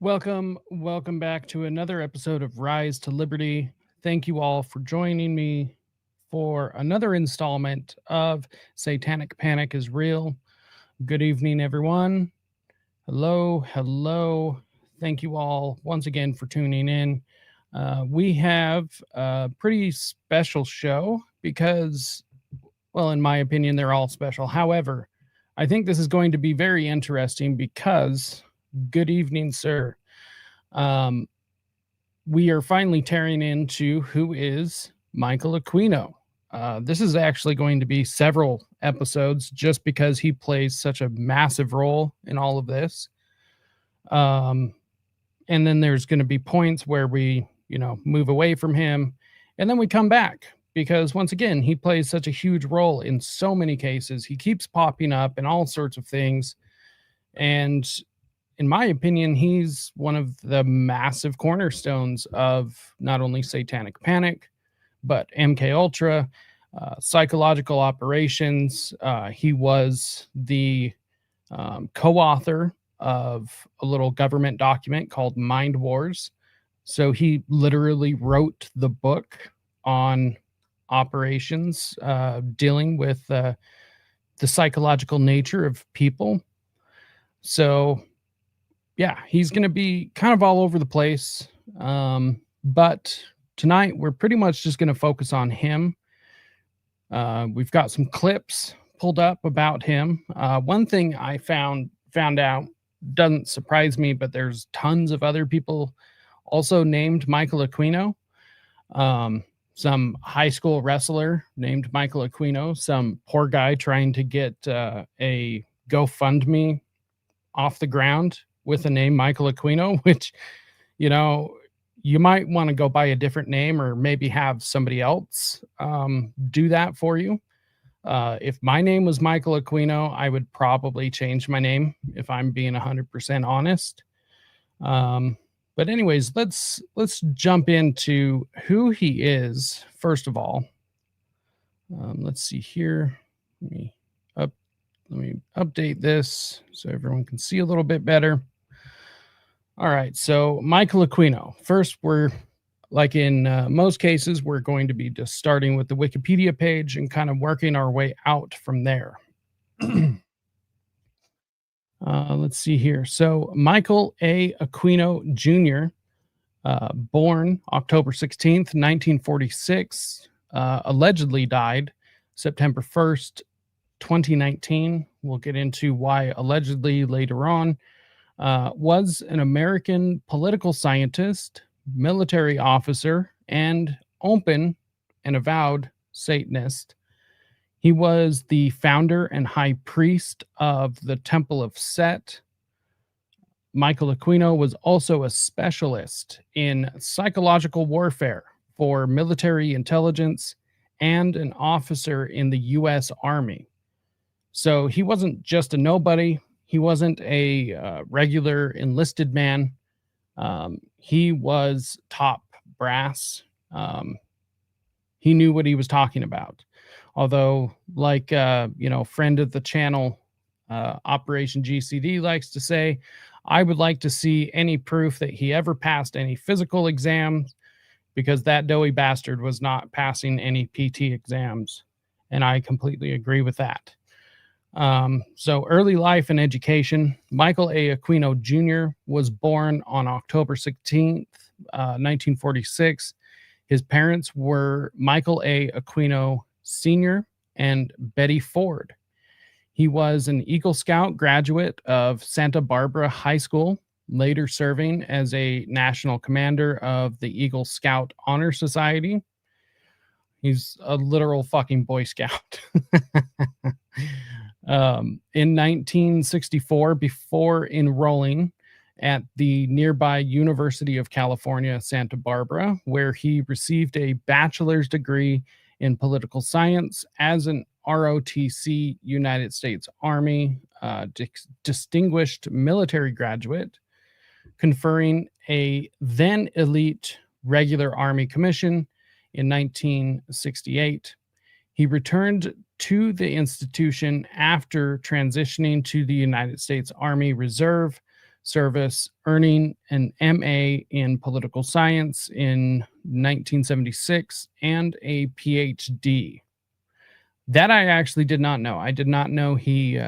Welcome back to another episode of Rise to Liberty. Thank you all for joining me for another installment of Satanic Panic Is Real. Good evening, everyone. Hello. Thank you all once again for tuning in. We have a pretty special show because, well, in my opinion, they're all special. However, I think this is going to be very interesting because, good evening, sir. We are finally tearing into who is Michael Aquino. This is actually going to be several episodes just because he plays such a massive role in all of this. And then there's going to be points where we, move away from him and then we come back because once again, he plays such a huge role in so many cases. He keeps popping up in all sorts of things. And in my opinion, he's one of the massive cornerstones of not only Satanic Panic, but MK Ultra, psychological operations. He was the co-author of a little government document called Mind Wars. So he literally wrote the book on operations dealing with the psychological nature of people. So yeah, he's going to be kind of all over the place. But tonight we're pretty much just going to focus on him. We've got some clips pulled up about him. One thing I found out doesn't surprise me, but there's tons of other people also named Michael Aquino. Some high school wrestler named Michael Aquino, some poor guy trying to get a GoFundMe off the ground with the name Michael Aquino, which, you might want to go by a different name or maybe have somebody else do that for you. If my name was Michael Aquino, I would probably change my name if I'm being 100% honest. But anyways, let's jump into who he is, first of all. Let's see here. Let me update this so everyone can see a little bit better. All right, so Michael Aquino. First, we're like in most cases, we're going to be just starting with the Wikipedia page and kind of working our way out from there. Let's see here. So Michael A. Aquino Jr., born October 16th, 1946, allegedly died September 1st, 2019. We'll get into why allegedly later on. Was an American political scientist, military officer, and open and avowed Satanist. He was the founder and high priest of the Temple of Set. Michael Aquino was also a specialist in psychological warfare for military intelligence and an officer in the U.S. Army. So he wasn't just a nobody. He wasn't a regular enlisted man. He was top brass. He knew what he was talking about. Although, like, friend of the channel, Operation GCD likes to say, I would like to see any proof that he ever passed any physical exams, because that doughy bastard was not passing any PT exams. And I completely agree with that. So early life and education. Michael A. Aquino Jr. was born on October 16th, 1946. His parents were Michael A. Aquino Sr. and Betty Ford. He was an Eagle Scout graduate of Santa Barbara High School, later serving as a national commander of the Eagle Scout Honor Society. He's a literal fucking Boy Scout. In 1964, before enrolling at the nearby University of California, Santa Barbara, where he received a bachelor's degree in political science as an ROTC United States Army distinguished military graduate, conferring a then elite regular Army commission in 1968. He returned to the institution after transitioning to the United States Army Reserve service, earning an MA in political science in 1976 and a PhD. That I actually did not know. I did not know he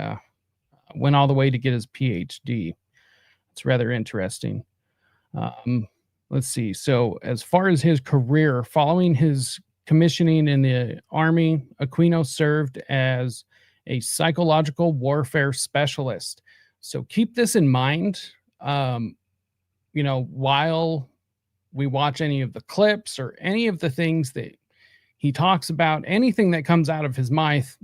went all the way to get his PhD. It's rather interesting. Let's see. So, as far as his career, following his commissioning in the Army, Aquino served as a psychological warfare specialist. So, keep this in mind. While we watch any of the clips or any of the things that he talks about, anything that comes out of his mouth,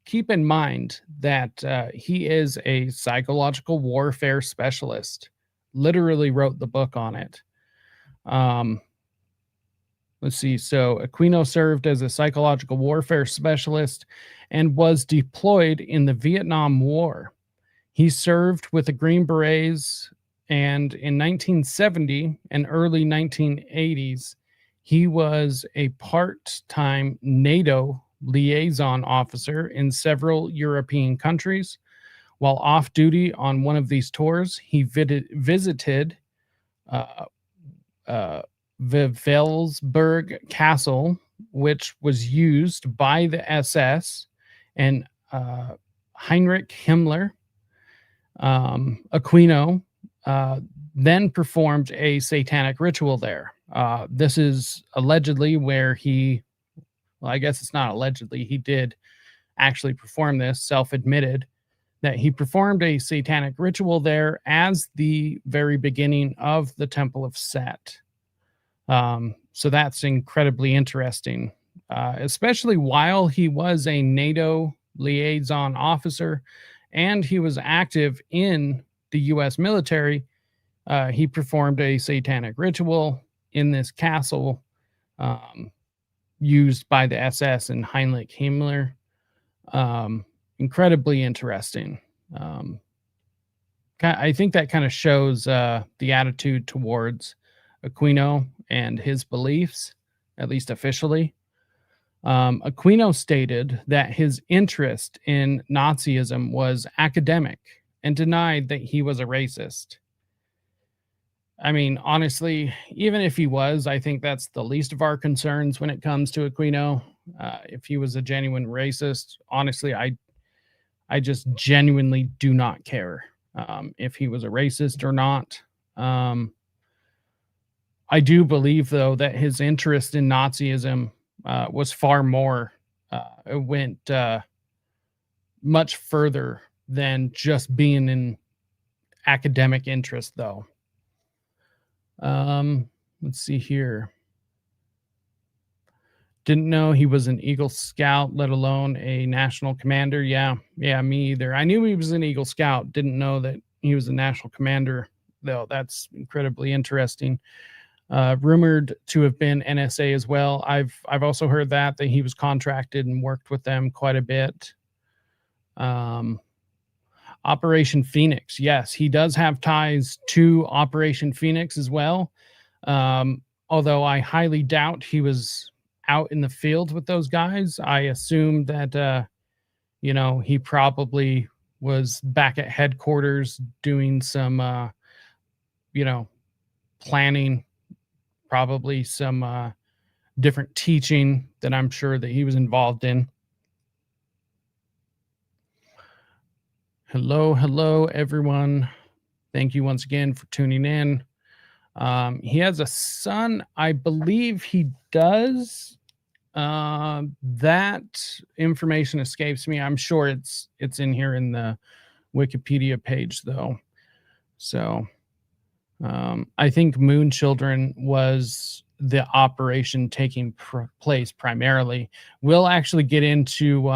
keep in mind that he is a psychological warfare specialist. Literally wrote the book on it. Let's see. So Aquino served as a psychological warfare specialist and was deployed in the Vietnam War. He served with the Green Berets, and in 1970 and early 1980s, he was a part-time NATO liaison officer in several European countries. While off duty on one of these tours, he visited Wewelsburg Castle, which was used by the SS and Heinrich Himmler. Aquino then performed a satanic ritual there. This is allegedly where I guess it's not allegedly, he did actually perform this, self-admitted, that he performed a satanic ritual there as the very beginning of the Temple of Set. So that's incredibly interesting, especially while he was a NATO liaison officer and he was active in the U.S. military. He performed a satanic ritual in this castle used by the SS and Heinrich Himmler. Incredibly interesting. I think that kind of shows the attitude towards Aquino and his beliefs, at least officially. Aquino stated that his interest in Nazism was academic and denied that he was a racist. I mean, honestly, even if he was, I think that's the least of our concerns when it comes to Aquino. If he was a genuine racist, honestly, I just genuinely do not care if he was a racist or not. I do believe, though, that his interest in Nazism was far more, it went much further than just being an academic interest, though. Let's see here. Didn't know he was an Eagle Scout, let alone a national commander. Yeah, me either. I knew he was an Eagle Scout. Didn't know that he was a national commander, though. That's incredibly interesting. Rumored to have been NSA as well. I've also heard that he was contracted and worked with them quite a bit. Operation Phoenix. Yes, he does have ties to Operation Phoenix as well. Although I highly doubt he was out in the field with those guys. I assume that, he probably was back at headquarters doing some, planning, probably some different teaching that I'm sure that he was involved in. Hello, everyone. Thank you once again for tuning in. He has a son, I believe he does. That information escapes me. I'm sure it's in here in the Wikipedia page, though. So I think Moon Children was the operation taking place primarily. We'll actually get into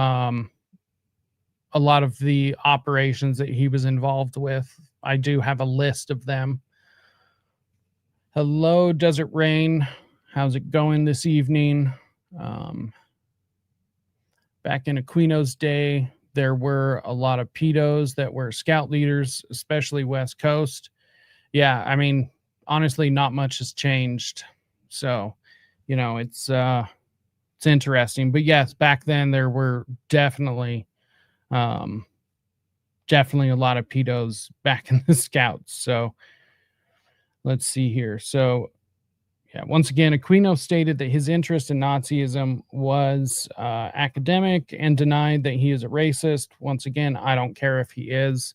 a lot of the operations that he was involved with. I do have a list of them. Hello, Desert Rain. How's it going this evening? Back in Aquino's day, there were a lot of pedos that were scout leaders, especially West Coast. Yeah, I mean, honestly, not much has changed. So, it's interesting. But yes, back then there were definitely definitely a lot of pedos back in the Scouts. So let's see here. So yeah, once again, Aquino stated that his interest in Nazism was academic and denied that he is a racist. Once again, I don't care if he is.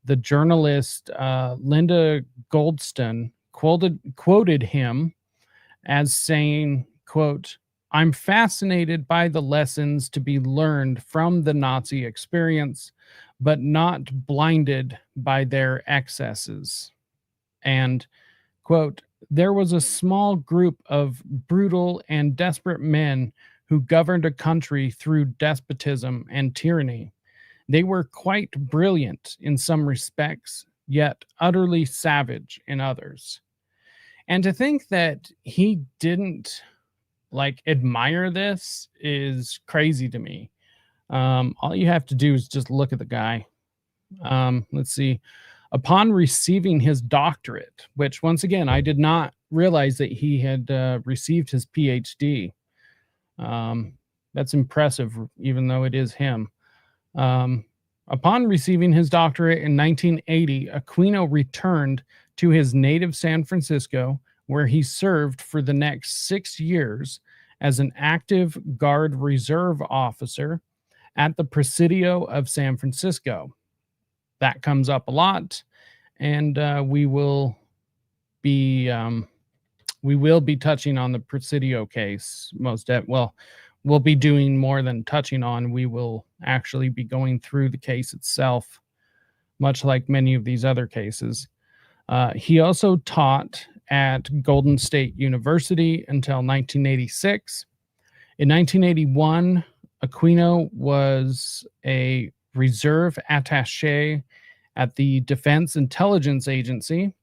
The journalist Linda Goldstein quoted him as saying, quote, "I'm fascinated by the lessons to be learned from the Nazi experience, but not blinded by their excesses." And, quote, "There was a small group of brutal and desperate men who governed a country through despotism and tyranny. They were quite brilliant in some respects, yet utterly savage in others." And to think that he didn't like admire this is crazy to me. All you have to do is just look at the guy. Let's see. Upon receiving his doctorate, which once again, I did not realize that he had received his PhD. That's impressive, even though it is him. Upon receiving his doctorate in 1980, Aquino returned to his native San Francisco, where he served for the next 6 years as an active Guard Reserve officer at the Presidio of San Francisco. That comes up a lot, and we will be touching on the Presidio case we'll be doing more than touching on. We will actually be going through the case itself, much like many of these other cases. He also taught at Golden State University until 1986. In 1981, Aquino was a reserve attaché at the Defense Intelligence Agency,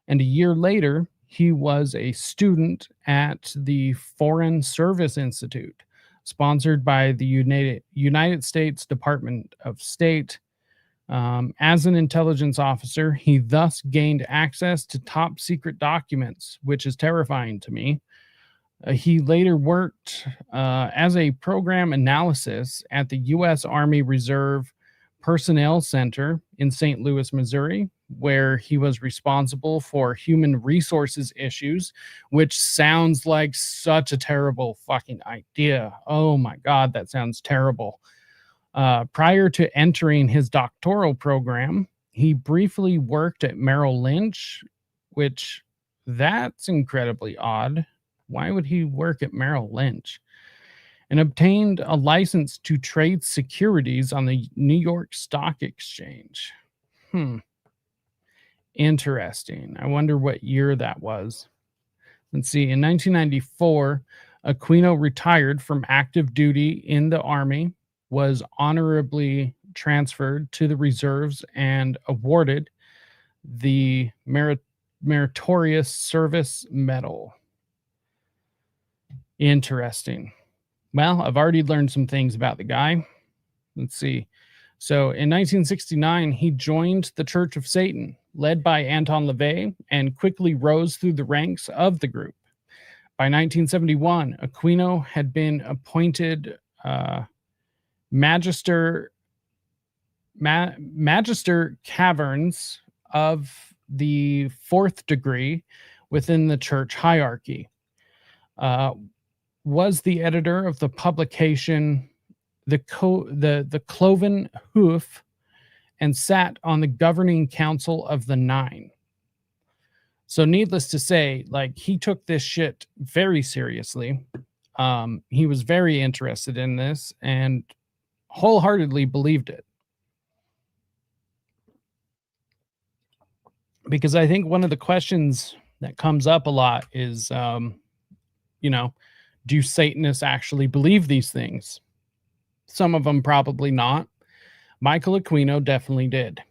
and a year later, he was a student at the Foreign Service Institute, sponsored by the United States Department of State. As an intelligence officer, he thus gained access to top secret documents, which is terrifying to me. He later worked as a program analysis at the U.S. Army Reserve Personnel Center in St. Louis, Missouri, where he was responsible for human resources issues, which sounds like such a terrible fucking idea. Oh my God, that sounds terrible. Prior to entering his doctoral program, he briefly worked at Merrill Lynch, which that's incredibly odd. Why would he work at Merrill Lynch? And obtained a license to trade securities on the New York Stock Exchange. Interesting. I wonder what year that was. Let's see. In 1994, Aquino retired from active duty in the Army, was honorably transferred to the reserves, and awarded the Meritorious Service Medal. Interesting. Well, I've already learned some things about the guy. Let's see. So in 1969, he joined the Church of Satan, led by Anton LaVey, and quickly rose through the ranks of the group. By 1971, Aquino had been appointed Magister Caverns of the 4th degree within the church hierarchy. Was the editor of the publication the Cloven Hoof, and sat on the governing council of the Nine. So needless to say, like, he took this shit very seriously. He was very interested in this and wholeheartedly believed it. Because I think one of the questions that comes up a lot is, do Satanists actually believe these things? Some of them probably not. Michael Aquino definitely did.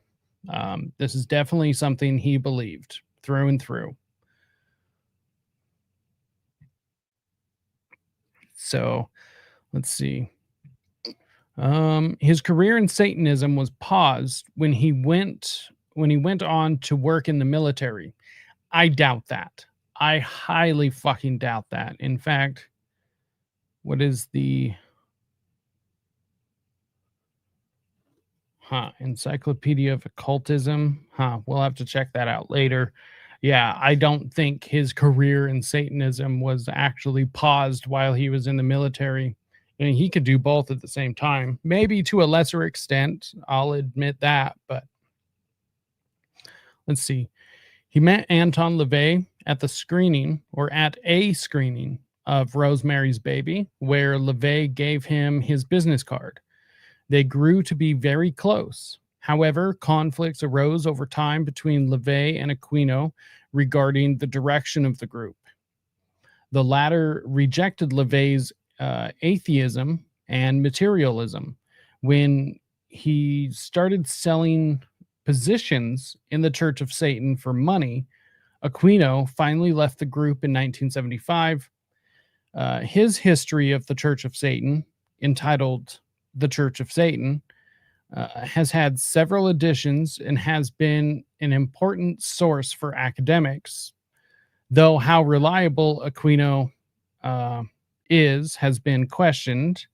This is definitely something he believed through and through. So let's see. His career in Satanism was paused when he went on to work in the military. I doubt that. I highly fucking doubt that. In fact, what is the... Encyclopedia of Occultism. We'll have to check that out later. Yeah, I don't think his career in Satanism was actually paused while he was in the military. And he could do both at the same time, maybe to a lesser extent. I'll admit that. But let's see. He met Anton LaVey at a screening of Rosemary's Baby, where LaVey gave him his business card. They grew to be very close. However, conflicts arose over time between LaVey and Aquino regarding the direction of the group. The latter rejected LaVey's atheism and materialism when he started selling positions in the Church of Satan for money. Aquino finally left the group in 1975. His history of the Church of Satan, entitled The Church of Satan, has had several editions and has been an important source for academics, though how reliable Aquino has been questioned.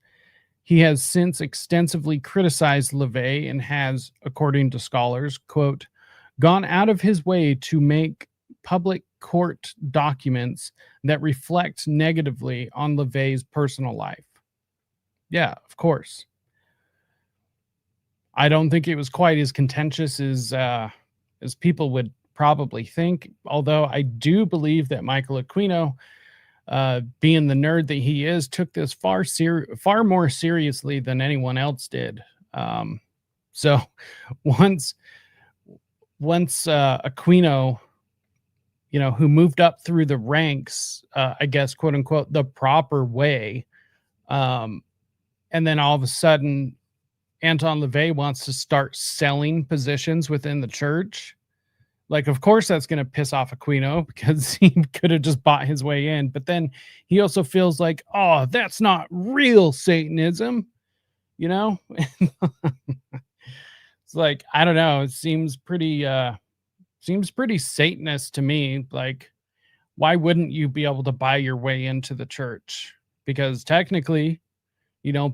He has since extensively criticized LaVey and has, according to scholars, quote, gone out of his way to make public court documents that reflect negatively on LaVey's personal life. Yeah, of course. I don't think it was quite as contentious as people would probably think, although I do believe that Michael Aquino, being the nerd that he is, took this far more seriously than anyone else did. So once Aquino, who moved up through the ranks, I guess, quote unquote, the proper way, and then all of a sudden Anton LaVey wants to start selling positions within the church. Like, of course, that's going to piss off Aquino because he could have just bought his way in. But then he also feels like, oh, that's not real Satanism. It's like, I don't know. It seems pretty Satanist to me. Like, why wouldn't you be able to buy your way into the church? Because technically,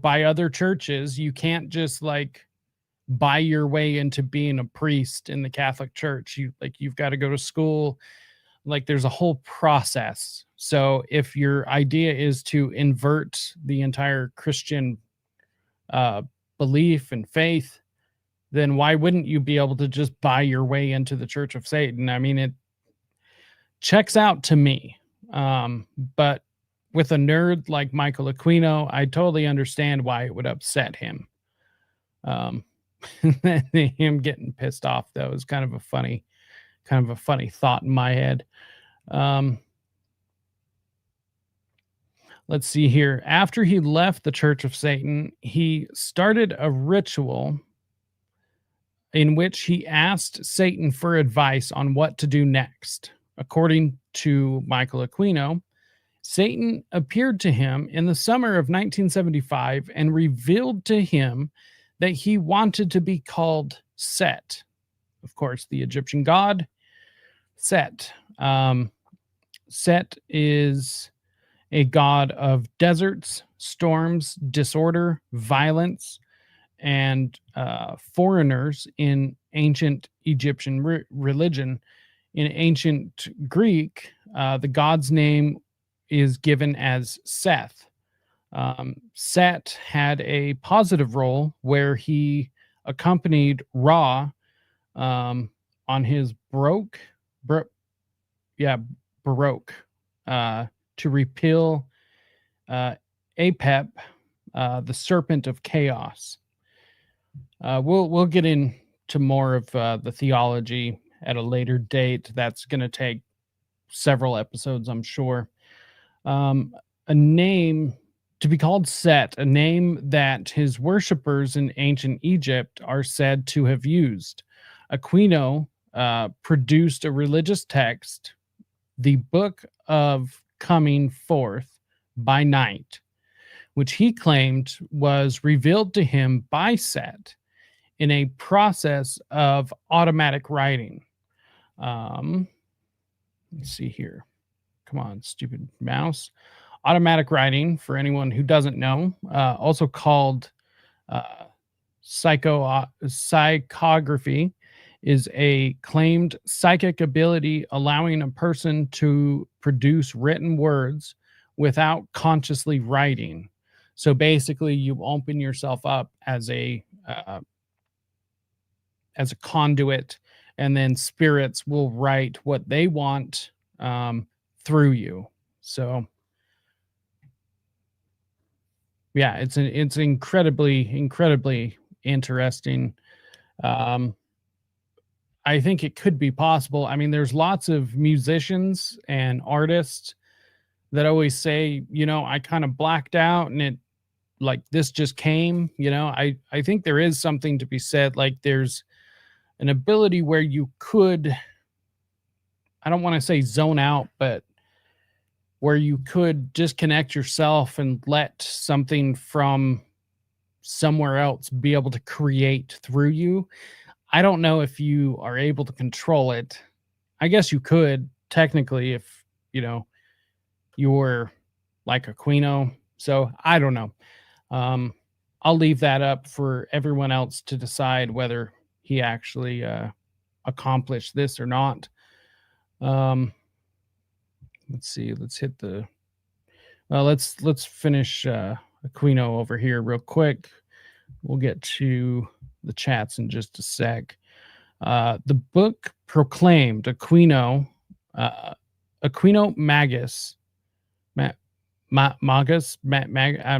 by other churches, you can't just like buy your way into being a priest in the Catholic Church. You've got to go to school. Like, there's a whole process. So if your idea is to invert the entire Christian belief and faith, then why wouldn't you be able to just buy your way into the Church of Satan? I mean, it checks out to me. But with a nerd like Michael Aquino, I totally understand why it would upset him. Him getting pissed off, though, is kind of a funny thought in my head. Let's see here. After he left the Church of Satan, he started a ritual in which he asked Satan for advice on what to do next. According to Michael Aquino, Satan appeared to him in the summer of 1975 and revealed to him that he wanted to be called Set. Of course, the Egyptian god Set. Set is a god of deserts, storms, disorder, violence, and foreigners in ancient Egyptian religion. In ancient Greek, the god's name is given as Seth. Set had a positive role where he accompanied Ra on his Baroque, to repel Apep, the serpent of chaos. We'll get into more of the theology at a later date. That's going to take several episodes, I'm sure. A name to be called Set, a name that his worshippers in ancient Egypt are said to have used. Aquino produced a religious text, the Book of Coming Forth by Night, which he claimed was revealed to him by Set in a process of automatic writing. Let's see here. Come on, stupid mouse. Automatic writing, for anyone who doesn't know, also called psychography is a claimed psychic ability allowing a person to produce written words without consciously writing. So basically, you open yourself up as a conduit, and then spirits will write what they want through you. So yeah, it's incredibly interesting. Um, I think it could be possible. I mean, there's lots of musicians and artists that always say, I kind of blacked out and it like this just came, I think there is something to be said. Like there's an ability where you could, I don't want to say zone out, but where you could disconnect yourself and let something from somewhere else be able to create through you. I don't know if you are able to control it. I guess you could technically if, you're like Aquino. So I don't know. I'll leave that up for everyone else to decide whether he actually accomplished this or not. Let's see. Let's hit the. Let's finish Aquino over here real quick. We'll get to the chats in just a sec. The book proclaimed Aquino Magus, I'm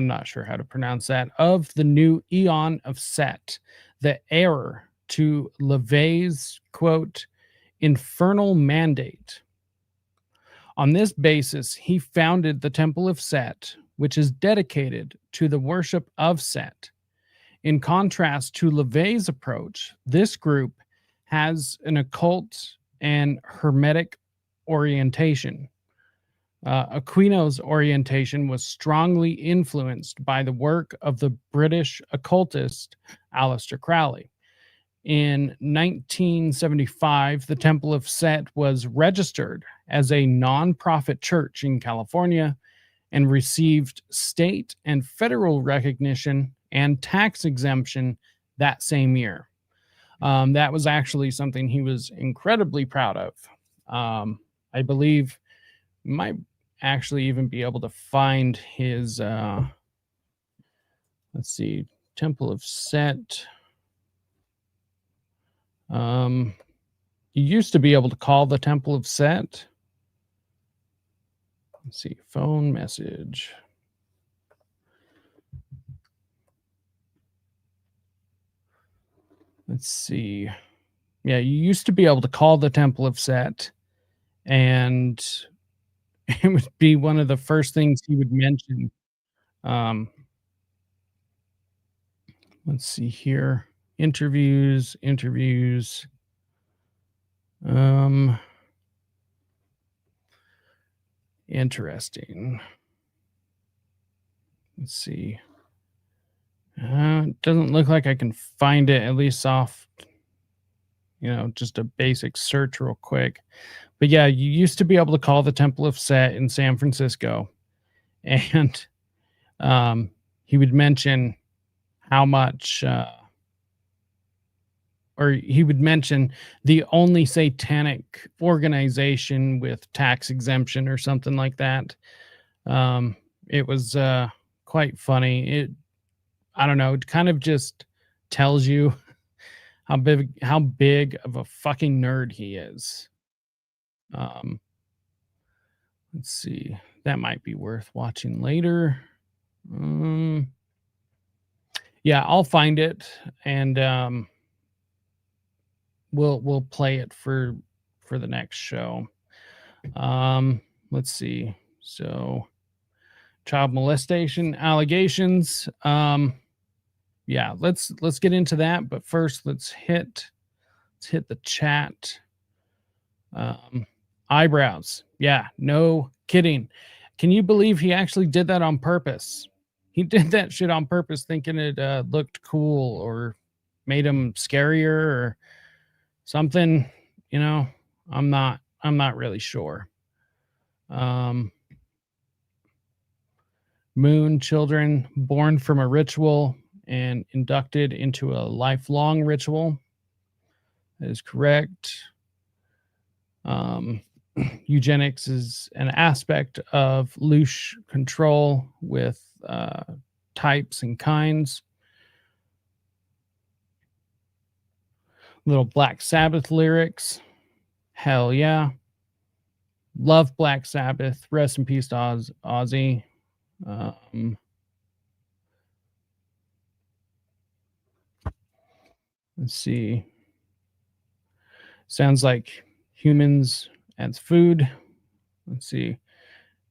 not sure how to pronounce that, of the new Eon of Set, the heir to LaVey's, quote, infernal mandate. On this basis, he founded the Temple of Set, which is dedicated to the worship of Set. In contrast to LaVey's approach, this group has an occult and hermetic orientation. Aquino's orientation was strongly influenced by the work of the British occultist Aleister Crowley. In 1975, the Temple of Set was registered as a non-profit church in California and received state and federal recognition and tax exemption that same year. That was actually something he was incredibly proud of. I believe might actually even be able to find his, let's see, Temple of Set. You used to be able to call the Temple of Set. Let's see, phone message. Let's see. Yeah, you used to be able to call the Temple of Set, and it would be one of the first things he would mention. Let's see here. Interviews. Interesting. Let's see. It doesn't look like I can find it, at least off, just a basic search real quick. But yeah, you used to be able to call the Temple of Set in San Francisco, and he would mention how much, or he would mention the only satanic organization with tax exemption or something like that. It was quite funny. I don't know, it kind of just tells you how big of a fucking nerd he is. Let's see. That might be worth watching later. Yeah, I'll find it and we'll play it for the next show. Let's see. So child molestation allegations. Yeah, let's get into that, but first let's hit the chat. Eyebrows. Yeah, no kidding. Can you believe he actually did that on purpose? He did that shit on purpose, thinking it looked cool or made him scarier or something. I'm not really sure. Moon children born from a ritual. and inducted into a lifelong ritual. That is correct. Eugenics is an aspect of loose control with types and kinds. Little Black Sabbath lyrics. Hell yeah. Love Black Sabbath. Rest in peace to Ozzy. Let's see. Sounds like humans as food. Let's see.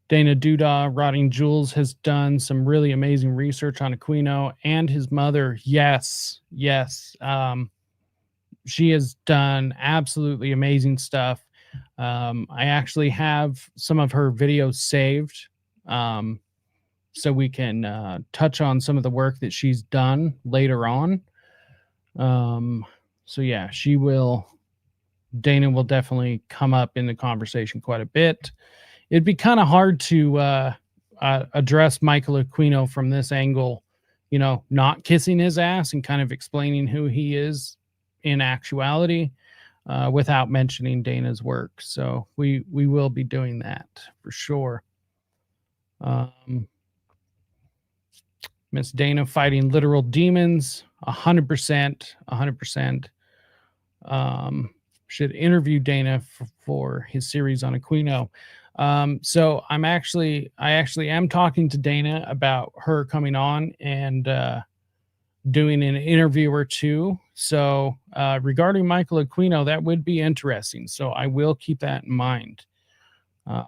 Dana Duda, Rotting Jewels, has done some really amazing research on Aquino and his mother. Yes. She has done absolutely amazing stuff. I actually have some of her videos saved, so we can touch on some of the work that she's done later on. So yeah, Dana will definitely come up in the conversation quite a bit. It'd be kind of hard to address Michael Aquino from this angle, not kissing his ass and kind of explaining who he is in actuality, without mentioning Dana's work. So we will be doing that for sure. Miss Dana fighting literal demons, 100%. Should interview Dana for his series on Aquino. So I actually am talking to Dana about her coming on and doing an interview or two. So regarding Michael Aquino, that would be interesting. So I will keep that in mind.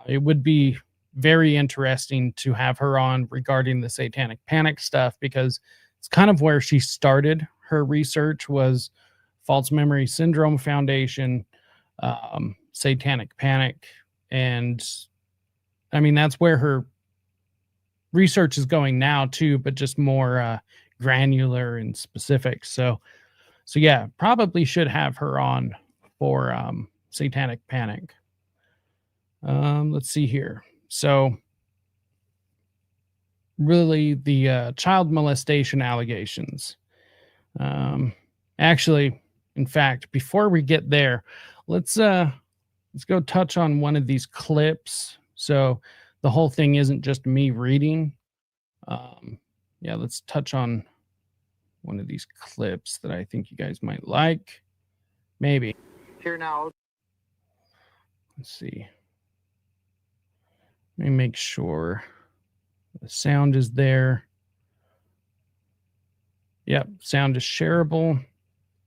It would be very interesting to have her on regarding the Satanic Panic stuff, because it's kind of where she started her research, was False Memory Syndrome Foundation, Satanic Panic. And I mean, that's where her research is going now too, but just more granular and specific. So yeah, probably should have her on for Satanic Panic. Let's see here. So really the child molestation allegations. Actually, in fact, before we get there, let's go touch on one of these clips. So the whole thing isn't just me reading. Yeah, let's touch on one of these clips that I think you guys might like. Maybe. Here now. Let's see. Let me make sure the sound is there. Yep, sound is shareable.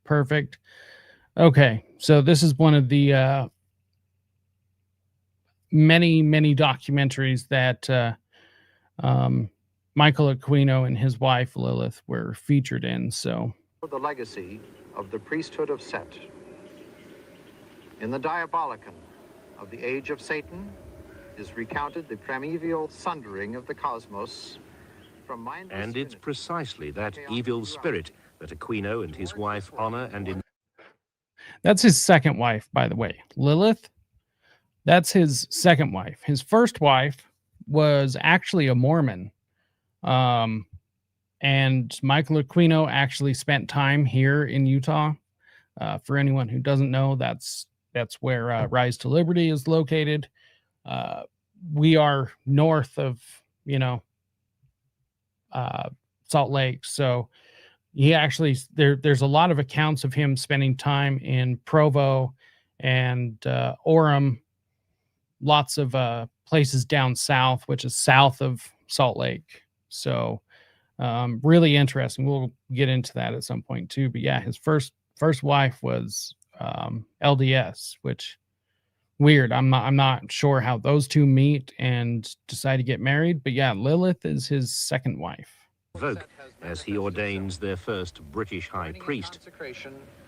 Perfect. Okay, so this is one of the many documentaries that Michael Aquino and his wife Lilith were featured in. So the legacy of the priesthood of Set. In the Diabolicon of the Age of Satan is recounted the primeval sundering of the cosmos from mindless and it's precisely that evil spirit that Aquino and his wife honor and That's his second wife, by the way. Lilith, that's his second wife. His first wife was actually a Mormon. And Michael Aquino actually spent time here in Utah. For anyone who doesn't know, that's where Rise to Liberty is located. We are north of, Salt Lake. So he actually, there's a lot of accounts of him spending time in Provo and Orem, lots of places down south, which is south of Salt Lake. So really interesting. We'll get into that at some point too. But yeah, his first wife was LDS, which weird. I'm not sure how those two meet and decide to get married. But yeah, Lilith is his second wife. Vogue as he ordains their first British high priest.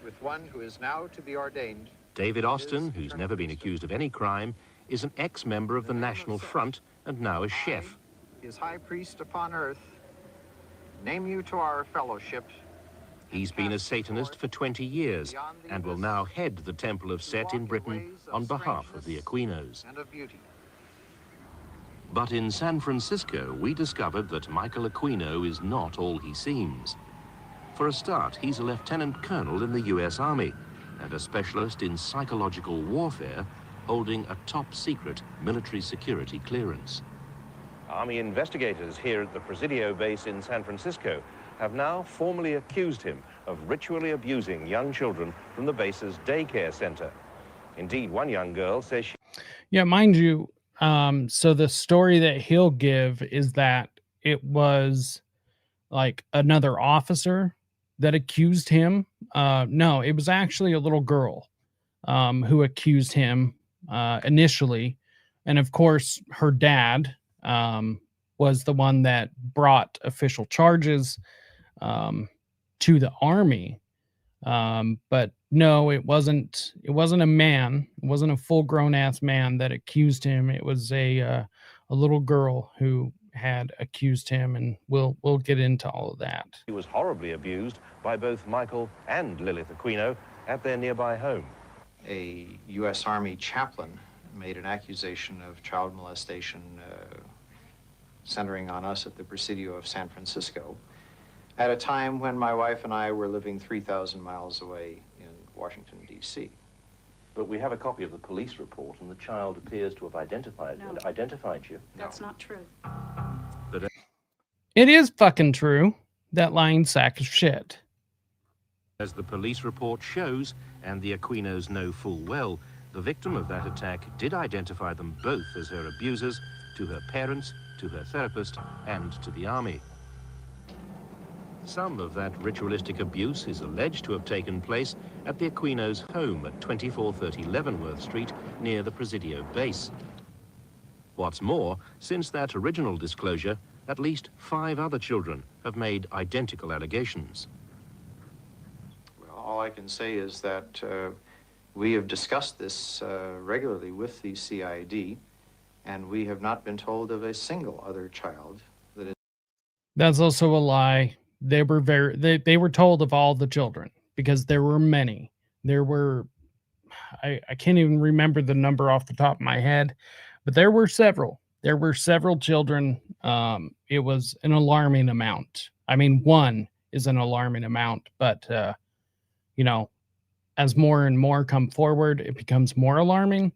With one who is now to be ordained. David Austin, who's never been accused of any crime, is an ex-member of the National Front and now a chef. His high priest upon earth, name you to our fellowship. He's been a Satanist for 20 years and will now head the Temple of Set in Britain on behalf of the Aquinos. But in San Francisco, we discovered that Michael Aquino is not all he seems. For a start, he's a lieutenant colonel in the US Army and a specialist in psychological warfare, holding a top-secret military security clearance. Army investigators here at the Presidio base in San Francisco have now formally accused him of ritually abusing young children from the base's daycare center. Indeed, one young girl says she... Yeah, mind you, so the story that he'll give is that it was like another officer that accused him. No, it was actually a little girl who accused him initially. And of course, her dad was the one that brought official charges to the Army. But no, it wasn't a man. It wasn't a full grown ass man that accused him. It was a little girl who had accused him, and we'll get into all of that. He was horribly abused by both Michael and Lilith Aquino at their nearby home. A U.S. Army chaplain made an accusation of child molestation centering on us at the Presidio of San Francisco at a time when my wife and I were living 3,000 miles away in Washington, D.C. But we have a copy of the police report, and the child appears to have identified you. That's not true. It is fucking true, that lying sack of shit. As the police report shows, and the Aquinos know full well, the victim of that attack did identify them both as her abusers to her parents, to her therapist, and to the Army. Some of that ritualistic abuse is alleged to have taken place at the Aquinos' home at 2430 Leavenworth Street near the Presidio base. What's more, since that original disclosure, at least 5 other children have made identical allegations. Well, all I can say is that we have discussed this regularly with the CID, and we have not been told of a single other child that is... That's also a lie. They were told of all the children, because there were many. There were, I can't even remember the number off the top of my head, but there were several. There were several children. It was an alarming amount. I mean, one is an alarming amount, but you know, as more and more come forward, it becomes more alarming.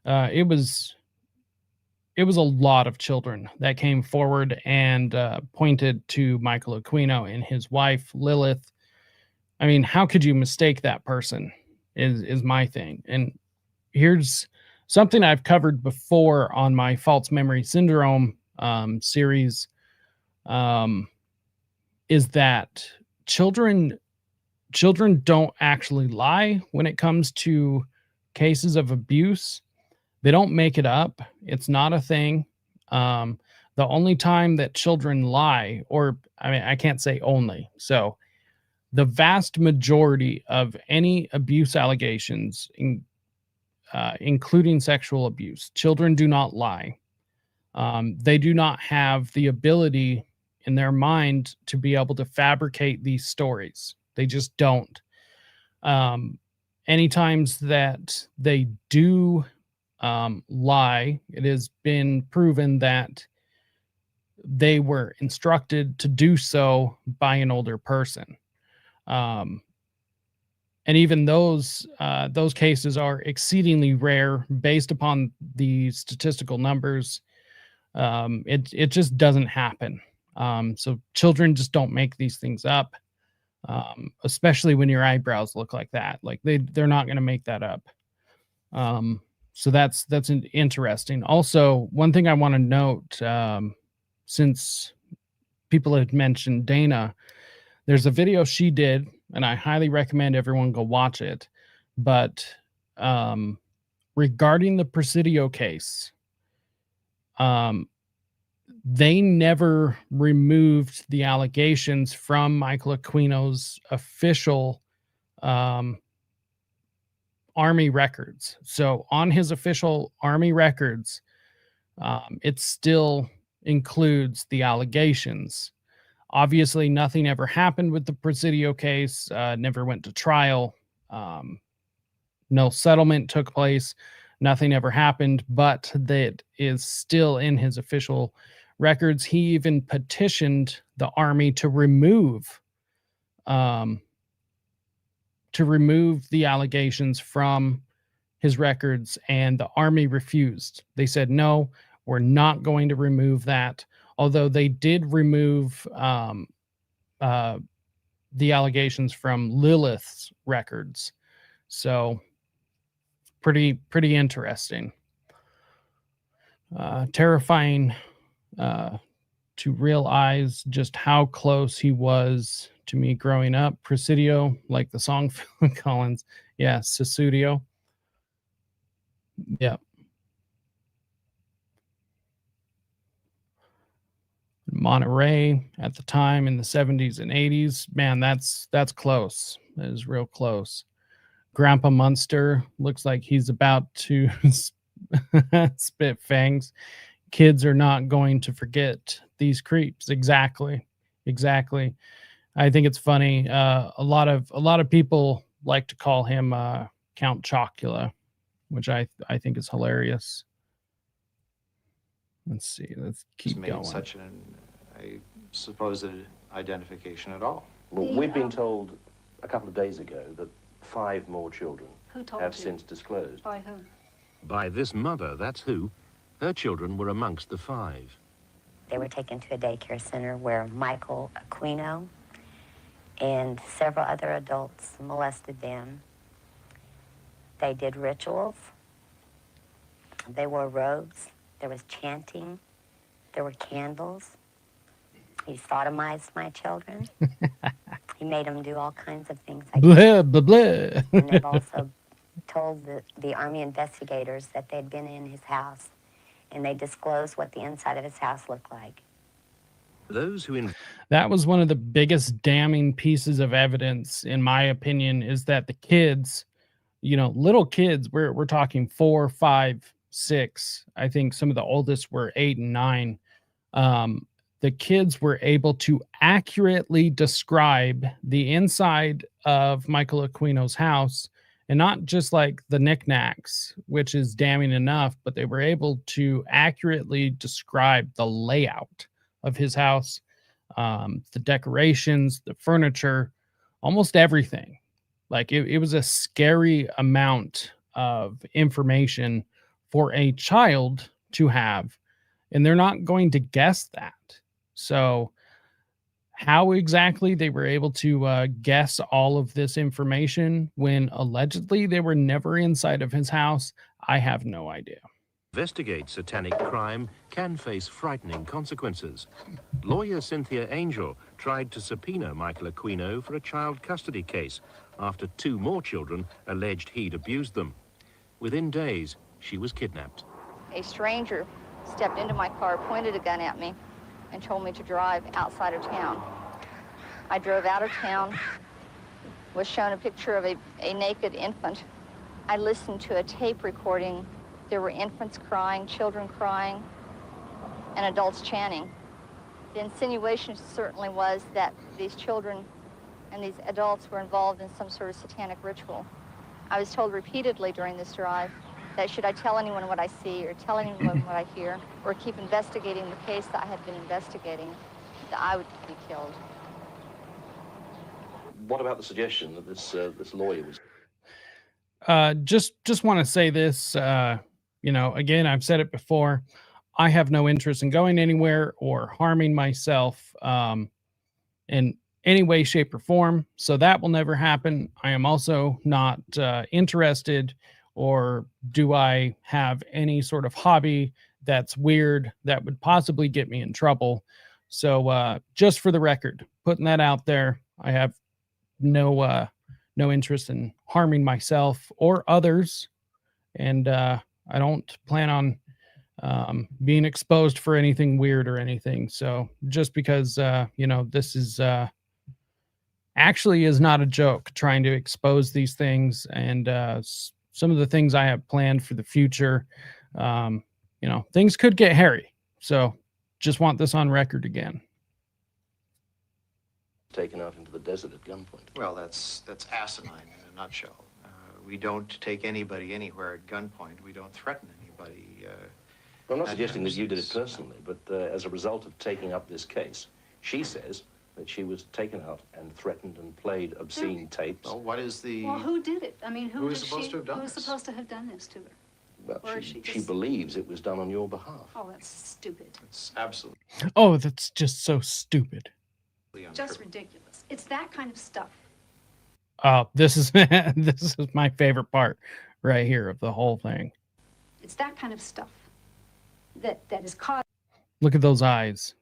It was a lot of children that came forward and pointed to Michael Aquino and his wife, Lilith. I mean, how could you mistake that person is my thing. And here's something I've covered before on my false memory syndrome series, is that children don't actually lie when it comes to cases of abuse. They don't make it up. It's not a thing. The only time that children lie, or I mean, I can't say only. So the vast majority of any abuse allegations, including sexual abuse, children do not lie. They do not have the ability in their mind to be able to fabricate these stories. They just don't. Any times that they do lie, it has been proven that they were instructed to do so by an older person. And even those cases are exceedingly rare based upon the statistical numbers. It just doesn't happen. So children just don't make these things up, especially when your eyebrows look like that. Like they're not going to make that up. So that's interesting. Also, one thing I want to note, since people had mentioned Dana, there's a video she did, and I highly recommend everyone go watch it. But regarding the Presidio case, they never removed the allegations from Michael Aquino's official Army records. So on his official Army records, it still includes the allegations. Obviously, nothing ever happened with the Presidio case, never went to trial. No settlement took place. Nothing ever happened, but that is still in his official records. He even petitioned the Army to remove to remove the allegations from his records, and the Army refused. They said, no, we're not going to remove that. Although they did remove the allegations from Lilith's records. So pretty interesting. Terrifying to realize just how close he was to me growing up. Presidio, like the song Phil Collins. Yeah, Susudio. Yeah. Monterey at the time in the 70s and 80s. Man, that's close. That is real close. Grandpa Munster looks like he's about to spit fangs. Kids are not going to forget these creeps. Exactly. I think it's funny. A lot of people like to call him Count Chocula, which I think is hilarious. Let's see. Let's keep made going. Such a supposed identification at all. Well, we've been told a couple of days ago that 5 more children have you? since disclosed. By whom? By this mother, that's who. Her children were amongst the 5. They were taken to a daycare center where Michael Aquino and several other adults molested them. They did rituals. They wore robes. There was chanting. There were candles. He sodomized my children. He made them do all kinds of things. Blah, blah, blah. And they've also told the Army investigators that they'd been in his house, and they disclosed what the inside of his house looked like. Those who That was one of the biggest damning pieces of evidence, in my opinion, is that the kids, little kids, we're talking 4, 5, 6. I think some of the oldest were 8 and 9. The kids were able to accurately describe the inside of Michael Aquino's house, and not just like the knickknacks, which is damning enough, but they were able to accurately describe the layout of his house, the decorations, the furniture, almost everything. Like it was a scary amount of information for a child to have, and they're not going to guess that. So how exactly they were able to guess all of this information when allegedly they were never inside of his house, I have no idea. investigate satanic crime can face frightening consequences. Lawyer Cynthia Angel tried to subpoena Michael Aquino for a child custody case after 2 more children alleged he'd abused them. Within days, she was kidnapped. A stranger stepped into my car, pointed a gun at me, and told me to drive outside of town. I drove out of town, was shown a picture of a naked infant. I listened to a tape recording. There were infants crying, children crying, and adults chanting. The insinuation certainly was that these children and these adults were involved in some sort of satanic ritual. I was told repeatedly during this drive that should I tell anyone what I see or tell anyone what I hear or keep investigating the case that I had been investigating, that I would be killed. What about the suggestion that this lawyer was... Just want to say this, again, I've said it before. I have no interest in going anywhere or harming myself in any way, shape, or form. So that will never happen. I am also not interested, or do I have any sort of hobby that's weird that would possibly get me in trouble. So just for the record, putting that out there, I have no interest in harming myself or others. And I don't plan on being exposed for anything weird or anything. So just because, this is actually is not a joke, trying to expose these things, and some of the things I have planned for the future, things could get hairy. So just want this on record again. Taken out into the desert at gunpoint. Well, that's asinine in a nutshell. We don't take anybody anywhere at gunpoint. We don't threaten anybody. Well, I'm not suggesting that you did it personally, but as a result of taking up this case, she says that she was taken out and threatened and played obscene tapes. Well, what is the... Well, who did it? I mean, Who is supposed to have done Who's this? supposed to have done this to her? Well, Or is she just- believes it was done on your behalf. Oh, that's stupid. It's absolutely Oh, that's just so stupid. untrue. Just ridiculous. It's that kind of stuff. This is this is my favorite part right here of the whole thing. It's that kind of stuff that is causing Look at those eyes.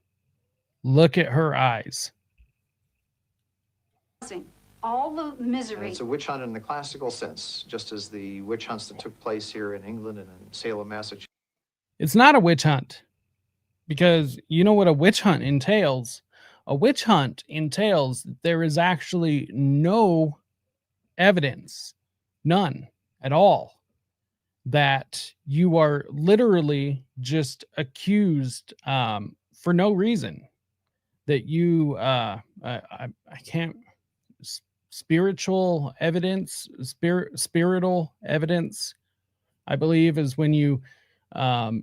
Look at her eyes. all the And misery. it's a witch hunt in the classical sense, just as the witch hunts that took place here in England and in Salem, Massachusetts. It's not a witch hunt, because you know what a witch hunt entails? A witch hunt entails that there is actually no evidence, none at all, that you are literally just accused for no reason, that you I can't spiritual evidence, spiritual evidence, I believe, is when you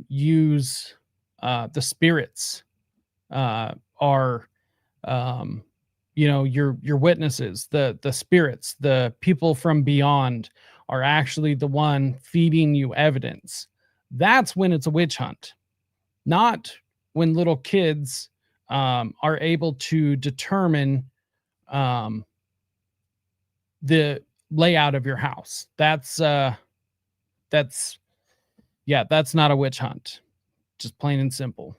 use the spirits are you know, your witnesses, the spirits, the people from beyond are actually the one feeding you evidence. That's when it's a witch hunt, not when little kids are able to determine the layout of your house. That's not a witch hunt, just plain and simple.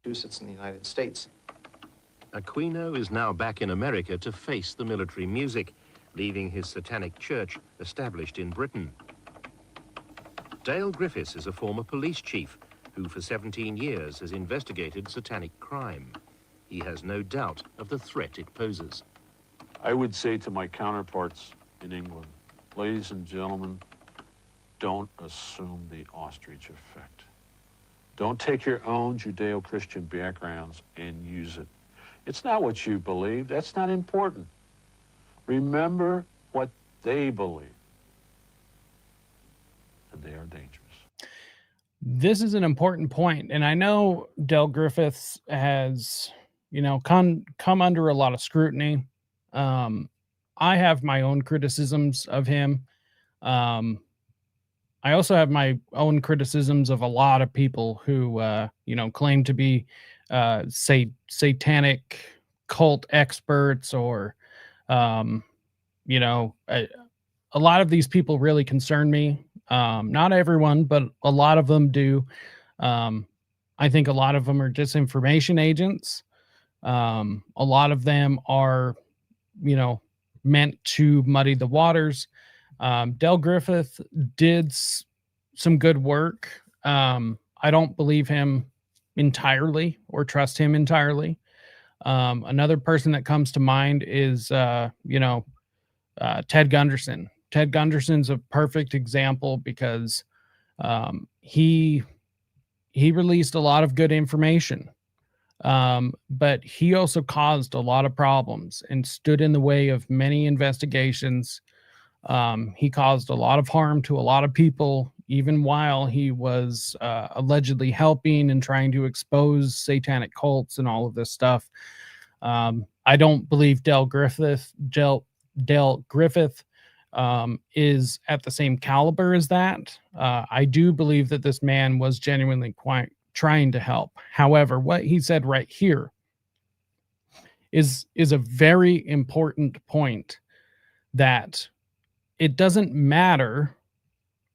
Massachusetts in the United States. Aquino is now back in America to face the military music, leaving his satanic church established in Britain. Dale Griffiths is a former police chief who for 17 years has investigated satanic crime. He has no doubt of the threat it poses. I would say to my counterparts in England, ladies and gentlemen, don't assume the ostrich effect. Don't take your own Judeo-Christian backgrounds and use it. It's not what you believe. That's not important. Remember what they believe. And they are dangerous. This is an important point, and I know Dale Griffiths has, you know, come under a lot of scrutiny. I have my own criticisms of him. I also have my own criticisms of a lot of people who, you know, claim to be, satanic cult experts, or, you know, a lot of these people really concern me. Not everyone, but a lot of them do. I think a lot of them are disinformation agents. A lot of them are, you know, meant to muddy the waters. Dale Griffith did some good work. I don't believe him entirely or trust him entirely. Another person that comes to mind is, you know, Ted Gunderson. Ted Gunderson's a perfect example because he released a lot of good information, but he also caused a lot of problems and stood in the way of many investigations. He caused a lot of harm to a lot of people, even while he was allegedly helping and trying to expose satanic cults and all of this stuff. I don't believe Dale Griffith is at the same caliber as that. I do believe that this man was genuinely quite trying to help. However, what he said right here is a very important point, that it doesn't matter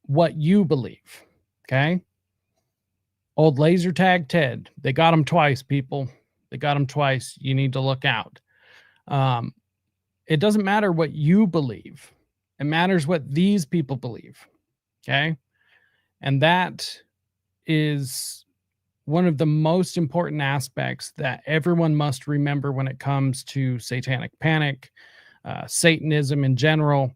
what you believe. Okay. Old laser tag Ted, they got him twice, people. They got him twice. You need to look out. It doesn't matter what you believe. It matters what these people believe. Okay. And that is one of the most important aspects that everyone must remember when it comes to satanic panic, Satanism in general.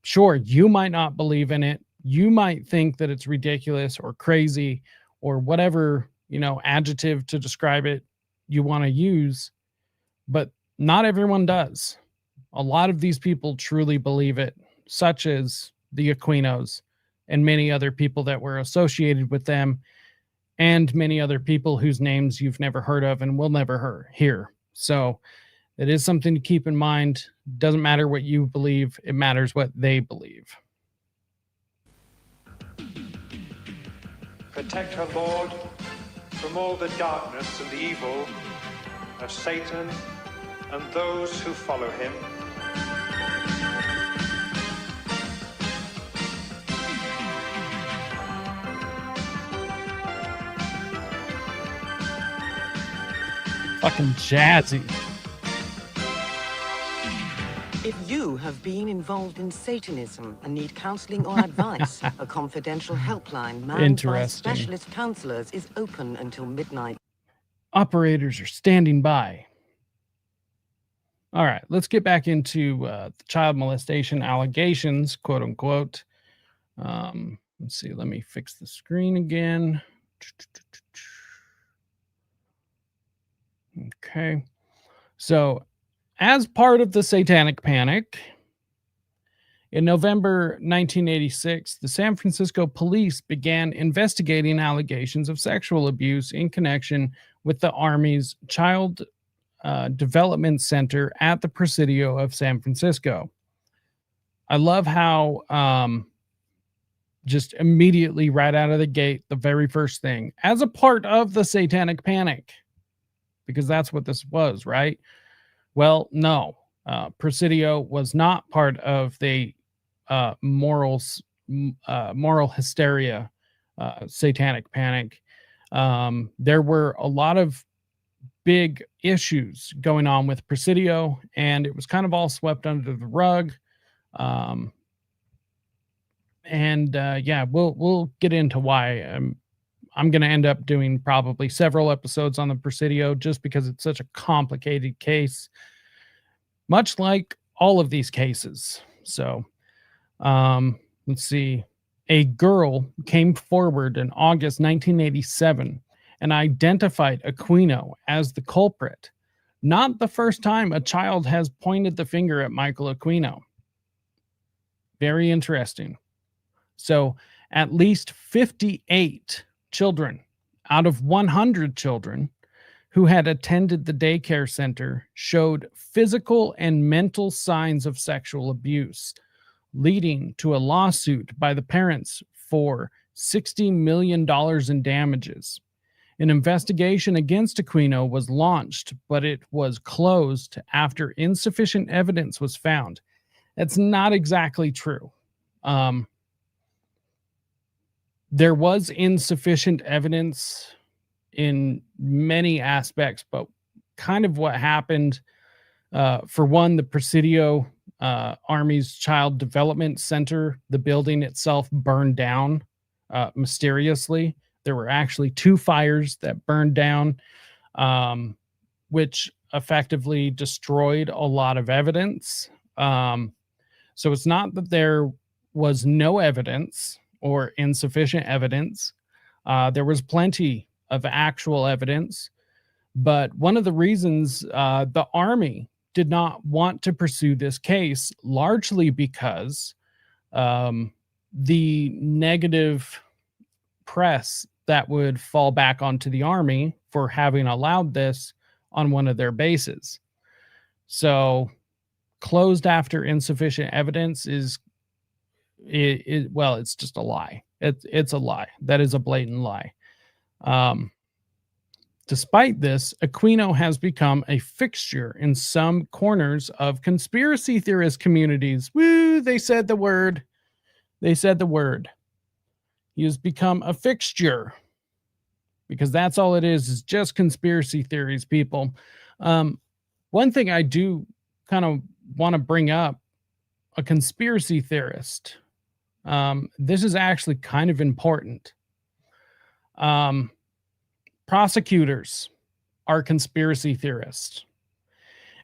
Sure, you might not believe in it. You might think that it's ridiculous or crazy or whatever, you know, adjective to describe it you want to use, but not everyone does. A lot of these people truly believe it, such as the Aquinos and many other people that were associated with them. and many other people whose names you've never heard of and will never hear. So it is something to keep in mind. Doesn't matter what you believe, it matters what they believe. Protect her, Lord, from all the darkness and the evil of Satan and those who follow him. Fucking jazzy. If you have been involved in Satanism and need counseling or advice, a confidential helpline manned by specialist counselors is open until midnight. Operators are standing by. All right, let's get back into the child molestation allegations, quote unquote. Let's see, let me fix the screen again. Okay, so as part of the Satanic Panic, in November 1986, the San Francisco police began investigating allegations of sexual abuse in connection with the Army's Child Development Center at the Presidio of San Francisco. I love how just immediately right out of the gate, the very first thing, as a part of the Satanic Panic, because that's what this was, right? Well, no, Presidio was not part of the moral hysteria, Satanic Panic. There were a lot of big issues going on with Presidio, and it was kind of all swept under the rug. Yeah, we'll get into why. I'm going to end up doing probably several episodes on the Presidio just because it's such a complicated case, much like all of these cases. So, let's see. A girl came forward in August 1987 and identified Aquino as the culprit. Not the first time a child has pointed the finger at Michael Aquino. Very interesting. So, at least 58 children out of 100 children who had attended the daycare center showed physical and mental signs of sexual abuse, leading to a lawsuit by the parents for $60 million in damages. An investigation against Aquino was launched, but it was closed after insufficient evidence was found. That's not exactly true. There was insufficient evidence in many aspects, but kind of what happened, for one, the Presidio Army's Child Development Center, the building itself burned down mysteriously. There were actually 2 fires that burned down, which effectively destroyed a lot of evidence. So it's not that there was no evidence or insufficient evidence. There was plenty of actual evidence, but one of the reasons the Army did not want to pursue this case, largely because the negative press that would fall back onto the Army for having allowed this on one of their bases. So closed after insufficient evidence is well, it's just a lie. It's a lie. That is a blatant lie. Despite this, Aquino has become a fixture in some corners of conspiracy theorist communities. Woo, they said the word. They said the word. He has become a fixture because that's all it is just conspiracy theories, people. One thing I do kind of want to bring up, a conspiracy theorist. This is actually kind of important. Prosecutors are conspiracy theorists.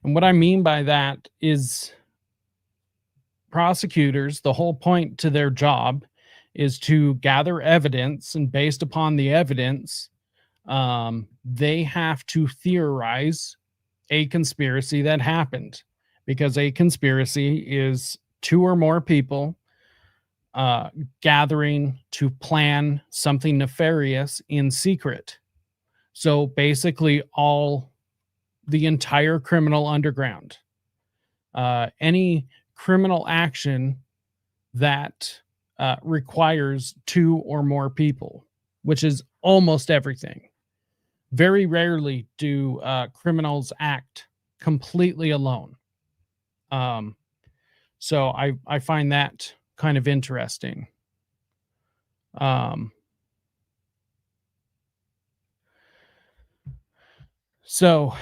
And what I mean by that is prosecutors, the whole point to their job is to gather evidence, and based upon the evidence, they have to theorize a conspiracy that happened, because a conspiracy is 2 or more people gathering to plan something nefarious in secret. So basically the entire criminal underground, any criminal action that requires 2 or more people, which is almost everything. Very rarely do criminals act completely alone. So I find that kind of interesting. So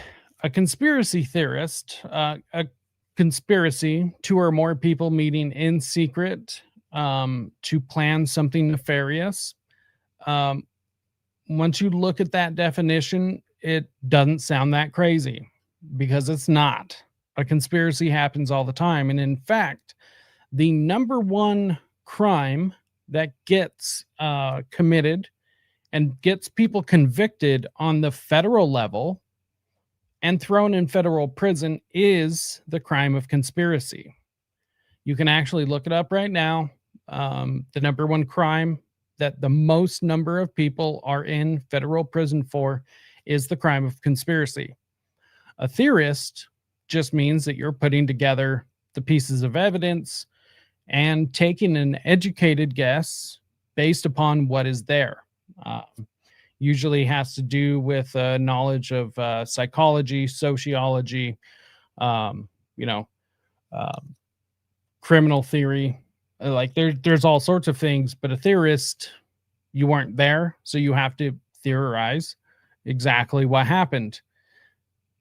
a conspiracy theorist, a conspiracy, 2 or more people meeting in secret to plan something nefarious. Once you look at that definition, it doesn't sound that crazy, because it's not. A conspiracy happens all the time. And in fact, the number one crime that gets committed and gets people convicted on the federal level and thrown in federal prison is the crime of conspiracy. You can actually look it up right now. The number one crime that the most number of people are in federal prison for is the crime of conspiracy. A theorist just means that you're putting together the pieces of evidence and taking an educated guess based upon what is there. Usually has to do with knowledge of psychology, sociology, criminal theory. Like there's all sorts of things, but a theorist, you weren't there, so you have to theorize exactly what happened.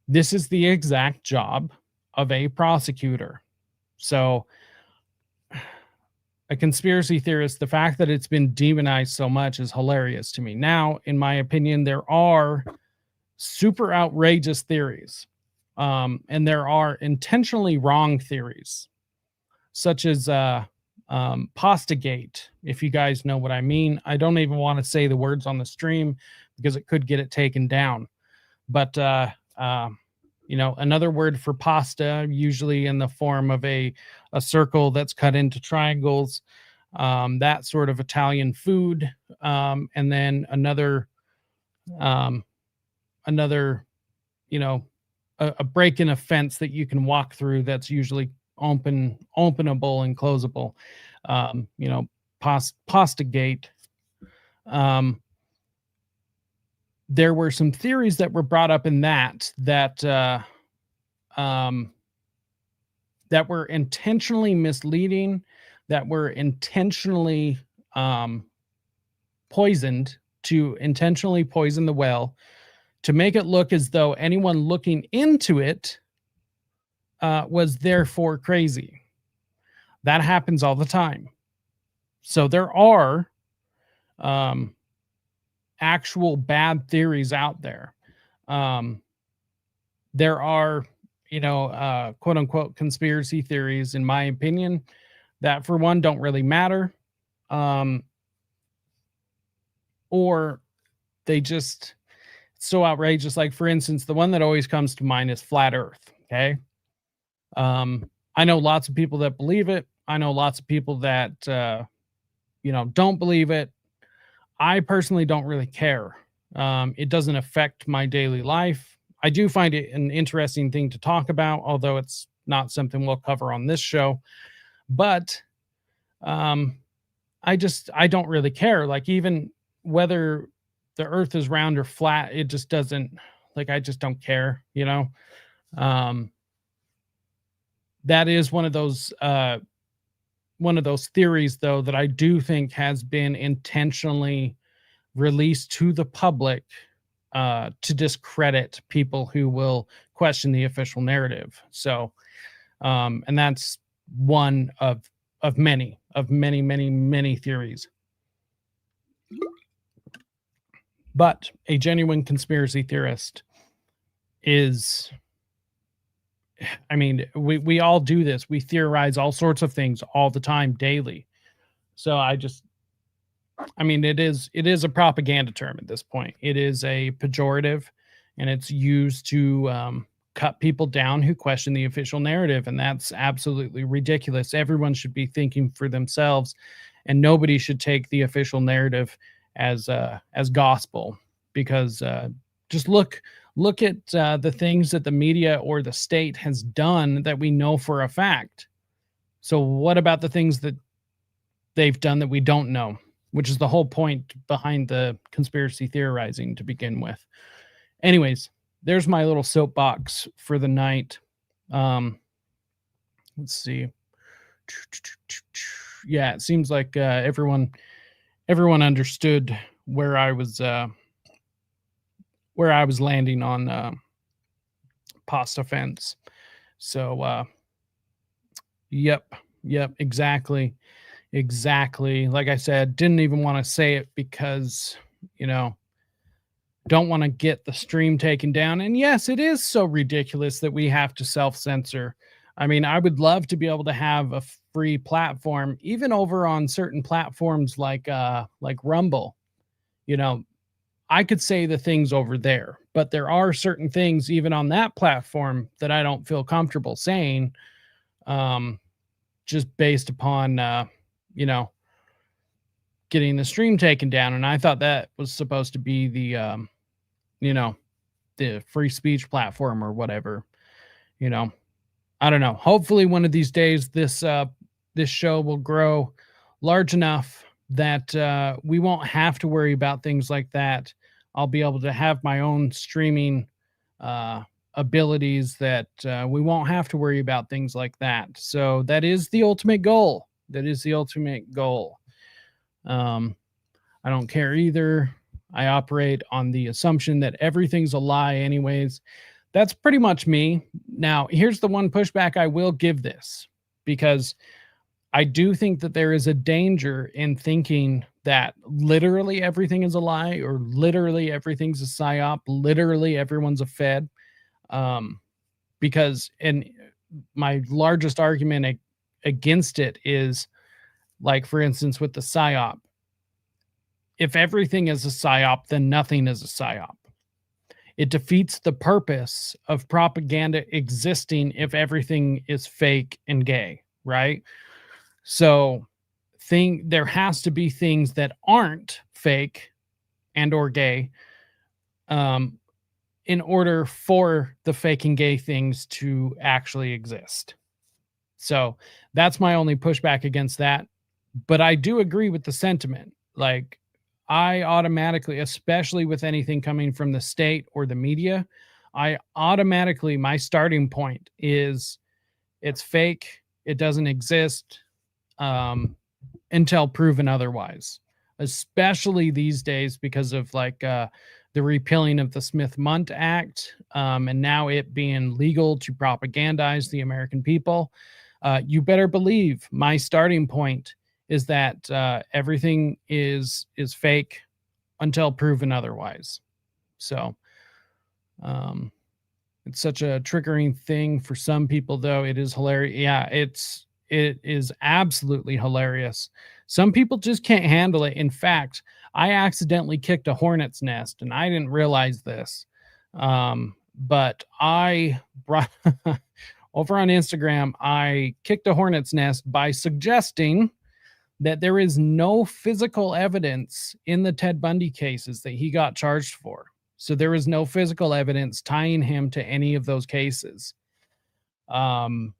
This is the exact job of a prosecutor. So a conspiracy theorist, the fact that it's been demonized so much is hilarious to me. Now, in my opinion, there are super outrageous theories, and there are intentionally wrong theories, such as Pastagate, if you guys know what I mean. I don't even want to say the words on the stream because it could get it taken down. But, another word for pasta, usually in the form of a circle that's cut into triangles, that sort of Italian food. And then another, a break in a fence that you can walk through that's usually openable and closable. Pastagate. There were some theories that were brought up in that were intentionally misleading, that were intentionally poisoned, to intentionally poison the well, to make it look as though anyone looking into it was therefore crazy. That happens all the time. So there are actual bad theories out there. There are, quote unquote conspiracy theories, in my opinion, that for one don't really matter. Or they just so outrageous. Like, for instance, the one that always comes to mind is flat Earth. Okay. I know lots of people that believe it. I know lots of people that, don't believe it. I personally don't really care. It doesn't affect my daily life. I do find it an interesting thing to talk about, although it's not something we'll cover on this show. But I don't really care. Like, even whether the earth is round or flat, it just doesn't, like, I just don't care, that is one of those theories, though, that I do think has been intentionally released to the public to discredit people who will question the official narrative. So, and that's one of many theories. But a genuine conspiracy theorist is, I mean, we all do this. We theorize all sorts of things all the time, daily. So it is a propaganda term at this point. It is a pejorative, and it's used to cut people down who question the official narrative. And that's absolutely ridiculous. Everyone should be thinking for themselves and nobody should take the official narrative as gospel, because just look at the things that the media or the state has done that we know for a fact. So what about the things that they've done that we don't know, which is the whole point behind the conspiracy theorizing to begin with. Anyways, there's my little soapbox for the night. Let's see. Yeah, it seems like everyone understood where I was landing on pasta fence. So yep, exactly. Like I said, didn't even want to say it because, don't want to get the stream taken down. And yes, it is so ridiculous that we have to self-censor. I mean, I would love to be able to have a free platform, even over on certain platforms like Rumble. I could say the things over there, but there are certain things even on that platform that I don't feel comfortable saying, just based upon, getting the stream taken down. And I thought that was supposed to be the, the free speech platform or whatever, I don't know. Hopefully one of these days, this show will grow large enough that we won't have to worry about things like that. I'll be able to have my own streaming abilities that we won't have to worry about things like that. So that is the ultimate goal. I don't care either. I operate on the assumption that everything's a lie anyways. That's pretty much me. Now, here's the one pushback I will give this, because I do think that there is a danger in thinking that literally everything is a lie, or literally everything's a psyop, literally everyone's a fed. Because, and my largest argument against it is, like, for instance, with the psyop, if everything is a psyop, then nothing is a psyop. It defeats the purpose of propaganda existing if everything is fake and gay, right? So there has to be things that aren't fake and or gay in order for the fake and gay things to actually exist. So that's my only pushback against that. But I do agree with the sentiment. Like, I automatically, especially with anything coming from the state or the media, my starting point is it's fake. It doesn't exist until proven otherwise, especially these days because of the repealing of the Smith-Mundt Act, and now it being legal to propagandize the American people. You better believe my starting point is that everything is fake until proven otherwise. So it's such a triggering thing for some people, though. It is hilarious. Yeah, it is absolutely hilarious. Some people just can't handle it. In fact, I accidentally kicked a hornet's nest, and I didn't realize this. But I brought over on Instagram, I kicked a hornet's nest by suggesting that there is no physical evidence in the Ted Bundy cases that he got charged for. So there is no physical evidence tying him to any of those cases. And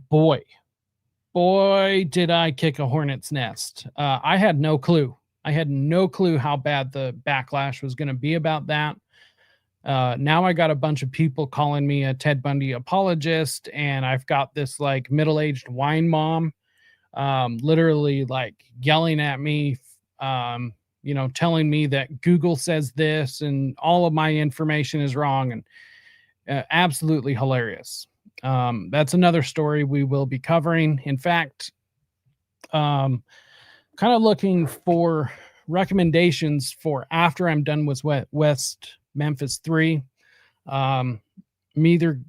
boy, did I kick a hornet's nest. I had no clue. I had no clue how bad the backlash was going to be about that. Now I got a bunch of people calling me a Ted Bundy apologist, and I've got this middle-aged wine mom literally yelling at me, telling me that Google says this and all of my information is wrong, and absolutely hilarious. That's another story we will be covering. In fact, kind of looking for recommendations for after I'm done with West Memphis 3. I'm either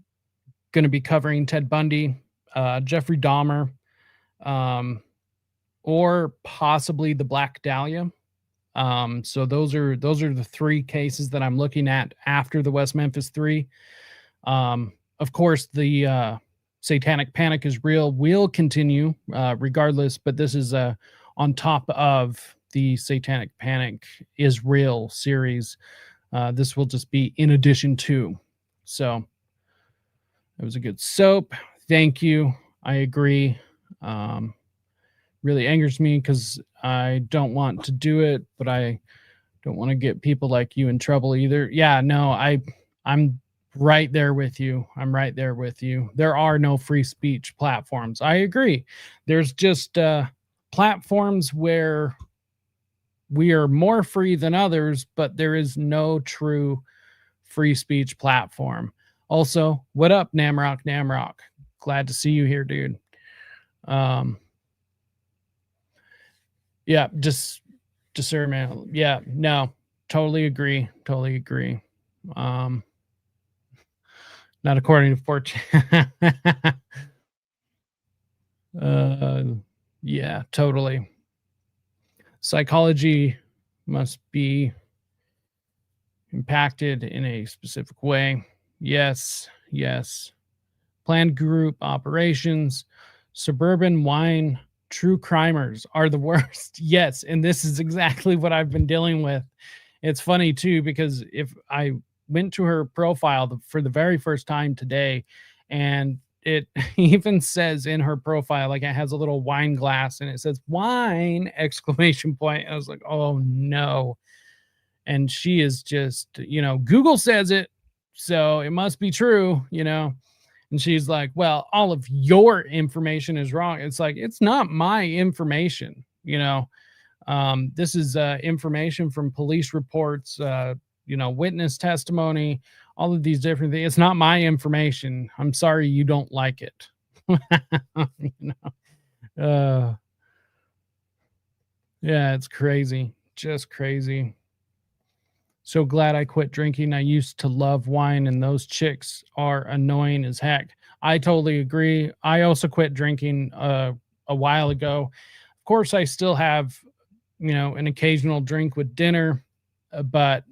going to be covering Ted Bundy, Jeffrey Dahmer, or possibly the Black Dahlia. So those are the three cases that I'm looking at after the West Memphis 3. Of course, the Satanic Panic Is Real will continue regardless, but this is on top of the Satanic Panic Is Real series. This will just be in addition to. So it was a good soap. Thank you. I agree. Really angers me because I don't want to do it, but I don't want to get people like you in trouble either. Yeah, no, I'm right there with you. I'm right there with you. There are no free speech platforms. I agree. There's just platforms where we are more free than others, but there is no true free speech platform. Also, what up, Namrock? Glad to see you here, dude. Yeah, just discernment. Yeah, no, totally agree. Not according to 4chan. Yeah, totally. Psychology must be impacted in a specific way. Yes. Planned group operations, suburban wine, true crimers are the worst. Yes, and this is exactly what I've been dealing with. It's funny too, because if I went to her profile for the very first time today, and it even says in her profile, like it has a little wine glass and it says wine ! I was like, oh no. And she is just, Google says it, so it must be true, And she's like, well, all of your information is wrong. It's like, it's not my information, This is information from police reports, witness testimony, all of these different things. It's not my information. I'm sorry you don't like it. Yeah, it's crazy. Just crazy. So glad I quit drinking. I used to love wine, and those chicks are annoying as heck. I totally agree. I also quit drinking a while ago. Of course, I still have, an occasional drink with dinner, but,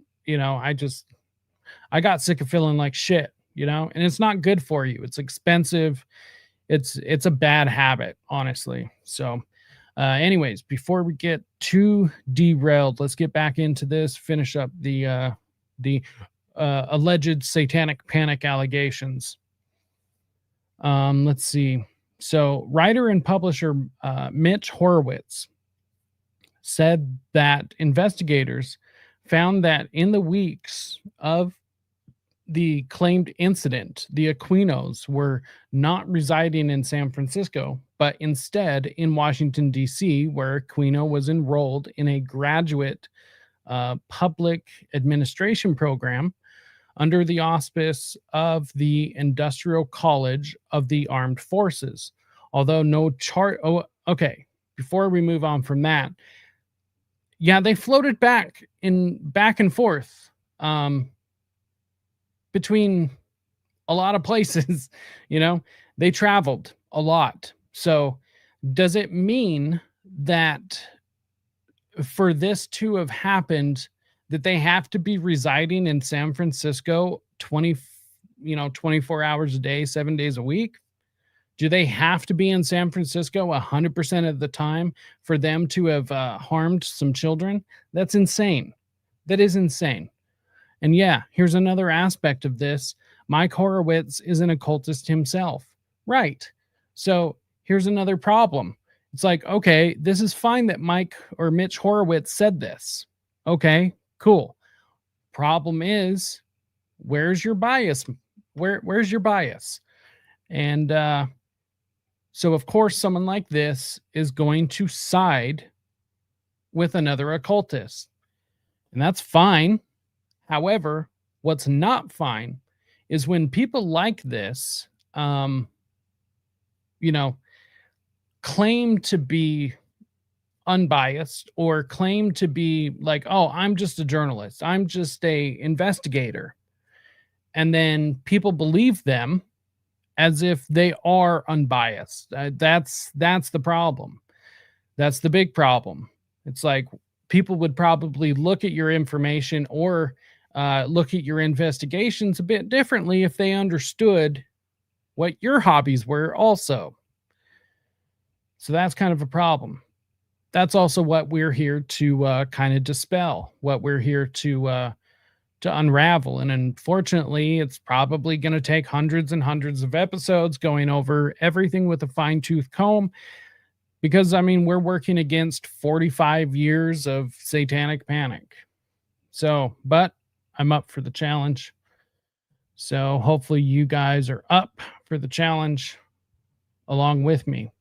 I got sick of feeling like shit, and it's not good for you. It's expensive. It's a bad habit, honestly. So, anyways, before we get too derailed, let's get back into this, finish up the alleged satanic panic allegations. Let's see. So writer and publisher Mitch Horowitz said that investigators found that in the weeks of the claimed incident, the Aquinos were not residing in San Francisco, but instead in Washington, D.C., where Aquino was enrolled in a graduate public administration program under the auspice of the Industrial College of the Armed Forces. Although no chart... Oh, okay. Before we move on from that, yeah, they floated back and forth between a lot of places. They traveled a lot. So does it mean that for this to have happened, that they have to be residing in San Francisco 24 hours a day, 7 days a week? Do they have to be in San Francisco 100% of the time for them to have harmed some children? That's insane. That is insane. And yeah, here's another aspect of this. Mike Horowitz is an occultist himself. Right. So here's another problem. It's like, okay, this is fine that Mike or Mitch Horowitz said this. Okay, cool. Problem is, where's your bias? Where's your bias? And so, of course, someone like this is going to side with another occultist. And that's fine. However, what's not fine is when people like this, claim to be unbiased or claim to be like, oh, I'm just a journalist. I'm just a investigator. And then people believe them as if they are unbiased. That's the problem. That's the big problem. It's like people would probably look at your information or look at your investigations a bit differently if they understood what your hobbies were also. So that's kind of a problem. that's also what we're here to kind of dispel, what we're here to unravel. And unfortunately, it's probably going to take hundreds and hundreds of episodes going over everything with a fine-tooth comb, because I mean, we're working against 45 years of satanic panic. So, but I'm up for the challenge. So hopefully you guys are up for the challenge along with me.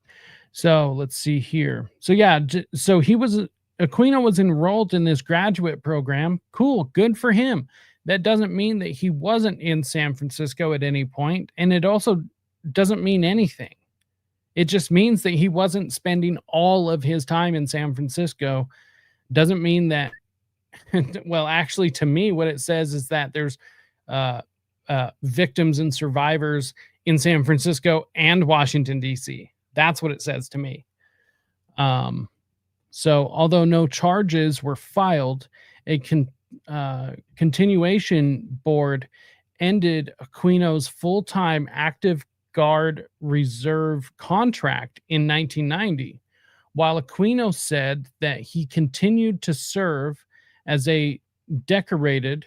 So let's see here. So yeah, so Aquino was enrolled in this graduate program. Cool, good for him. That doesn't mean that he wasn't in San Francisco at any point, and it also doesn't mean anything. It just means that he wasn't spending all of his time in San Francisco. Doesn't mean that, well, actually, to me, what it says is that there's victims and survivors in San Francisco and Washington, D.C. That's what it says to me. So although no charges were filed, a continuation board ended Aquino's full-time active guard reserve contract in 1990, while Aquino said that he continued to serve as a decorated,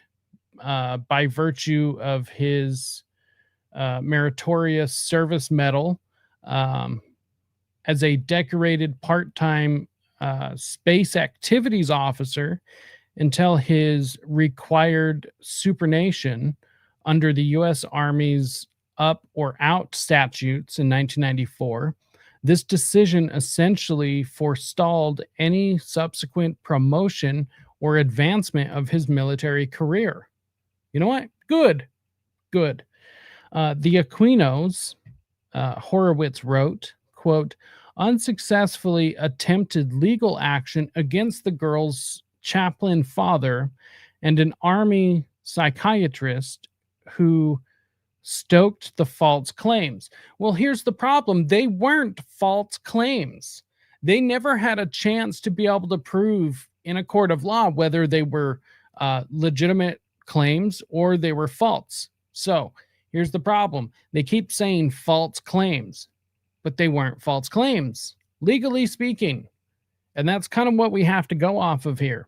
by virtue of his meritorious service medal, as a decorated part-time space activities officer until his required supination under the U.S. Army's Up or Out statutes in 1994. This decision essentially forestalled any subsequent promotion or advancement of his military career. You know what? Good. The Aquinos, Horowitz wrote, quote, unsuccessfully attempted legal action against the girl's chaplain father and an Army psychiatrist who stoked the false claims. Well, here's the problem. They weren't false claims. They never had a chance to be able to prove in a court of law whether they were legitimate claims or they were false. So here's the problem. They keep saying false claims, but they weren't false claims, legally speaking. And that's kind of what we have to go off of here.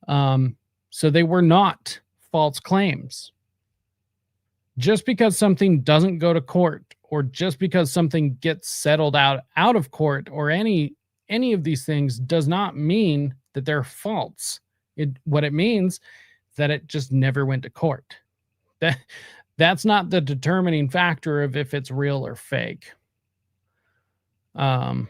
So they were not false claims. Just because something doesn't go to court, or just because something gets settled out of court, or any of these things, does not mean that they're false. What it means that it just never went to court. That's not the determining factor of if it's real or fake. Wasn't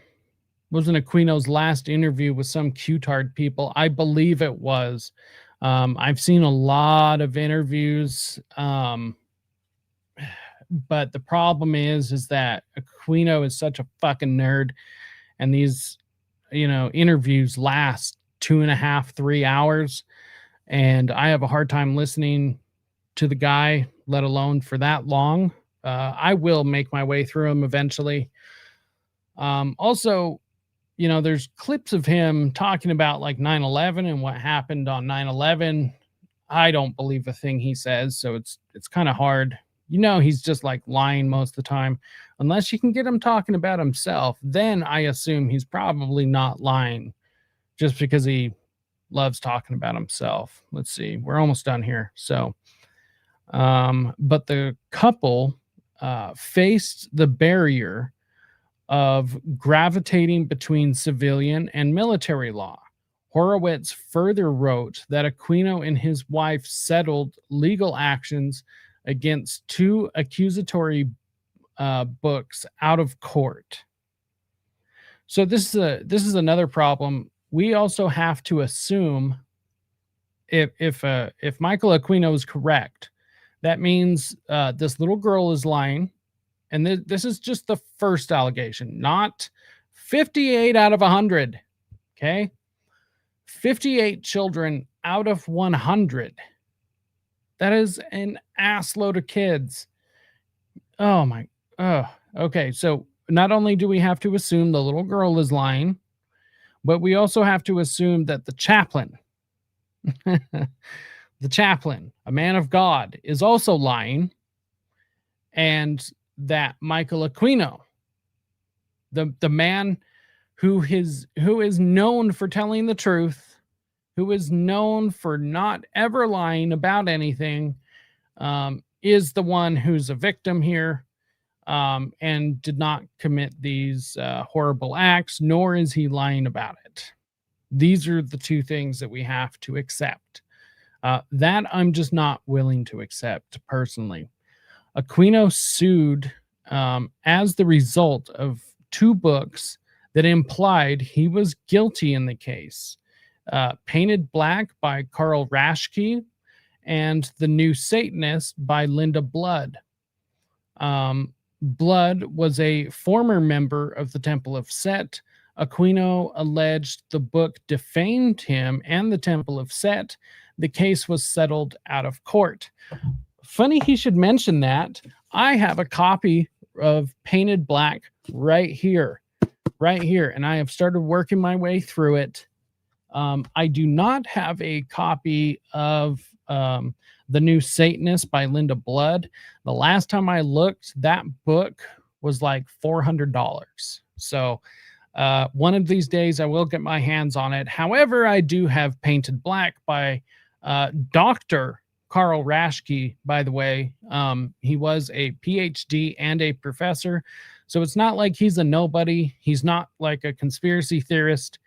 Aquino's last interview with some Q-tard people? I believe it was. I've seen a lot of interviews, but the problem is that Aquino is such a fucking nerd, and these, interviews last 2.5, 3 hours, and I have a hard time listening to the guy, let alone for that long. I will make my way through them eventually. Also, there's clips of him talking about like 9/11 and what happened on 9/11. I don't believe a thing he says, so it's kind of hard. He's just like lying most of the time. Unless you can get him talking about himself, then I assume he's probably not lying just because he loves talking about himself. Let's see. We're almost done here. So, but the couple faced the barrier of gravitating between civilian and military law. Horowitz further wrote that Aquino and his wife settled legal actions against 2 accusatory books out of court. So this is another problem. We also have to assume if Michael Aquino is correct, that means this little girl is lying. And this is just the first allegation, not 58 out of 100. Okay. 58 children out of 100. That is an ass load of kids. Oh my. Okay. So not only do we have to assume the little girl is lying, but we also have to assume that the chaplain, a man of God, is also lying, and that Michael Aquino, the man who is known for telling the truth, who is known for not ever lying about anything, is the one who's a victim here, and did not commit these horrible acts, nor is he lying about it. These are the two things that we have to accept. That I'm just not willing to accept personally. Aquino sued as the result of 2 books that implied he was guilty in the case. Painted Black by Carl Raschke and The New Satanist by Linda Blood. Blood was a former member of the Temple of Set. Aquino alleged the book defamed him and the Temple of Set. The case was settled out of court. Funny he should mention that. I have a copy of Painted Black right here, and I have started working my way through it. I do not have a copy of The New Satanist by Linda Blood. The last time I looked, that book was like $400. So one of these days I will get my hands on it. However, I do have Painted Black by Dr. Carl Raschke, by the way. He was a PhD and a professor. So it's not like he's a nobody. He's not like a conspiracy theorist.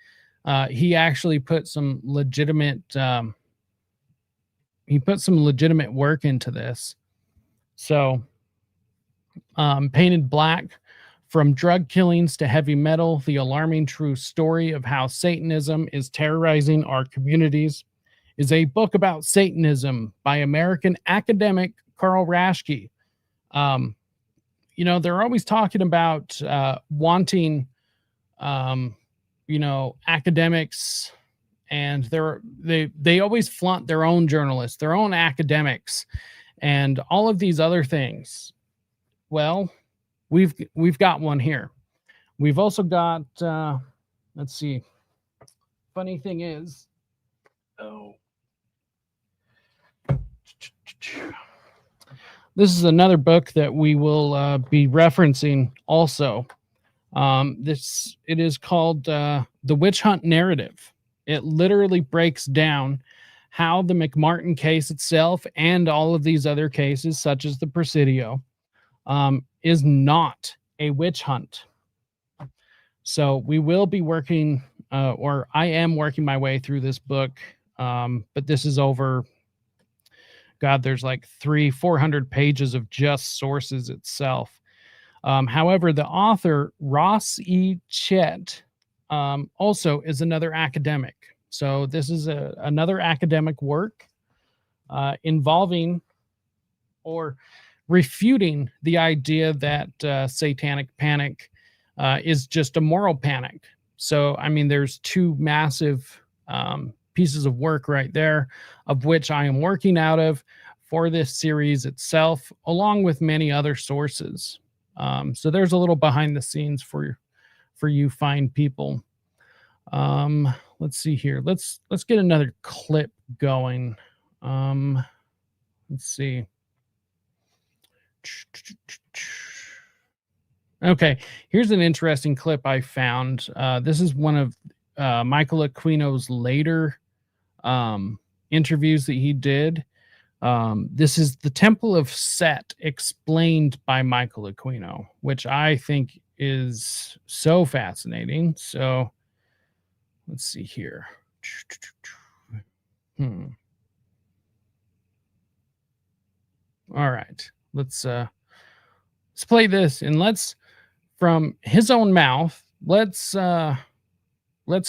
He actually put some legitimate work into this. So Painted Black, From Drug Killings to Heavy Metal, the alarming true story of how Satanism is terrorizing our communities, is a book about Satanism by American academic Carl Raschke. They're always talking about wanting, academics, and they always flaunt their own journalists, their own academics, and all of these other things. Well, we've got one here. We've also got, let's see. Funny thing is, this is another book that we will be referencing also. It is called The Witch Hunt Narrative. It literally breaks down how the McMartin case itself and all of these other cases, such as the Presidio, is not a witch hunt. So we will be working, or I am working my way through this book, but this is over, God, there's like 400 pages of just sources itself. However, the author, Ross E. Chet, also is another academic. So this is another academic work involving or refuting the idea that satanic panic is just a moral panic. So, I mean, there's 2 massive pieces of work right there, of which I am working out of for this series itself, along with many other sources. So there's a little behind the scenes for you fine people. Let's see here. Let's get another clip going. Let's see. Okay, here's an interesting clip I found. This is one of Michael Aquino's later interviews that he did. This is the Temple of Set explained by Michael Aquino, which I think is so fascinating. So let's see here. All right, let's play this, and let's, from his own mouth, let's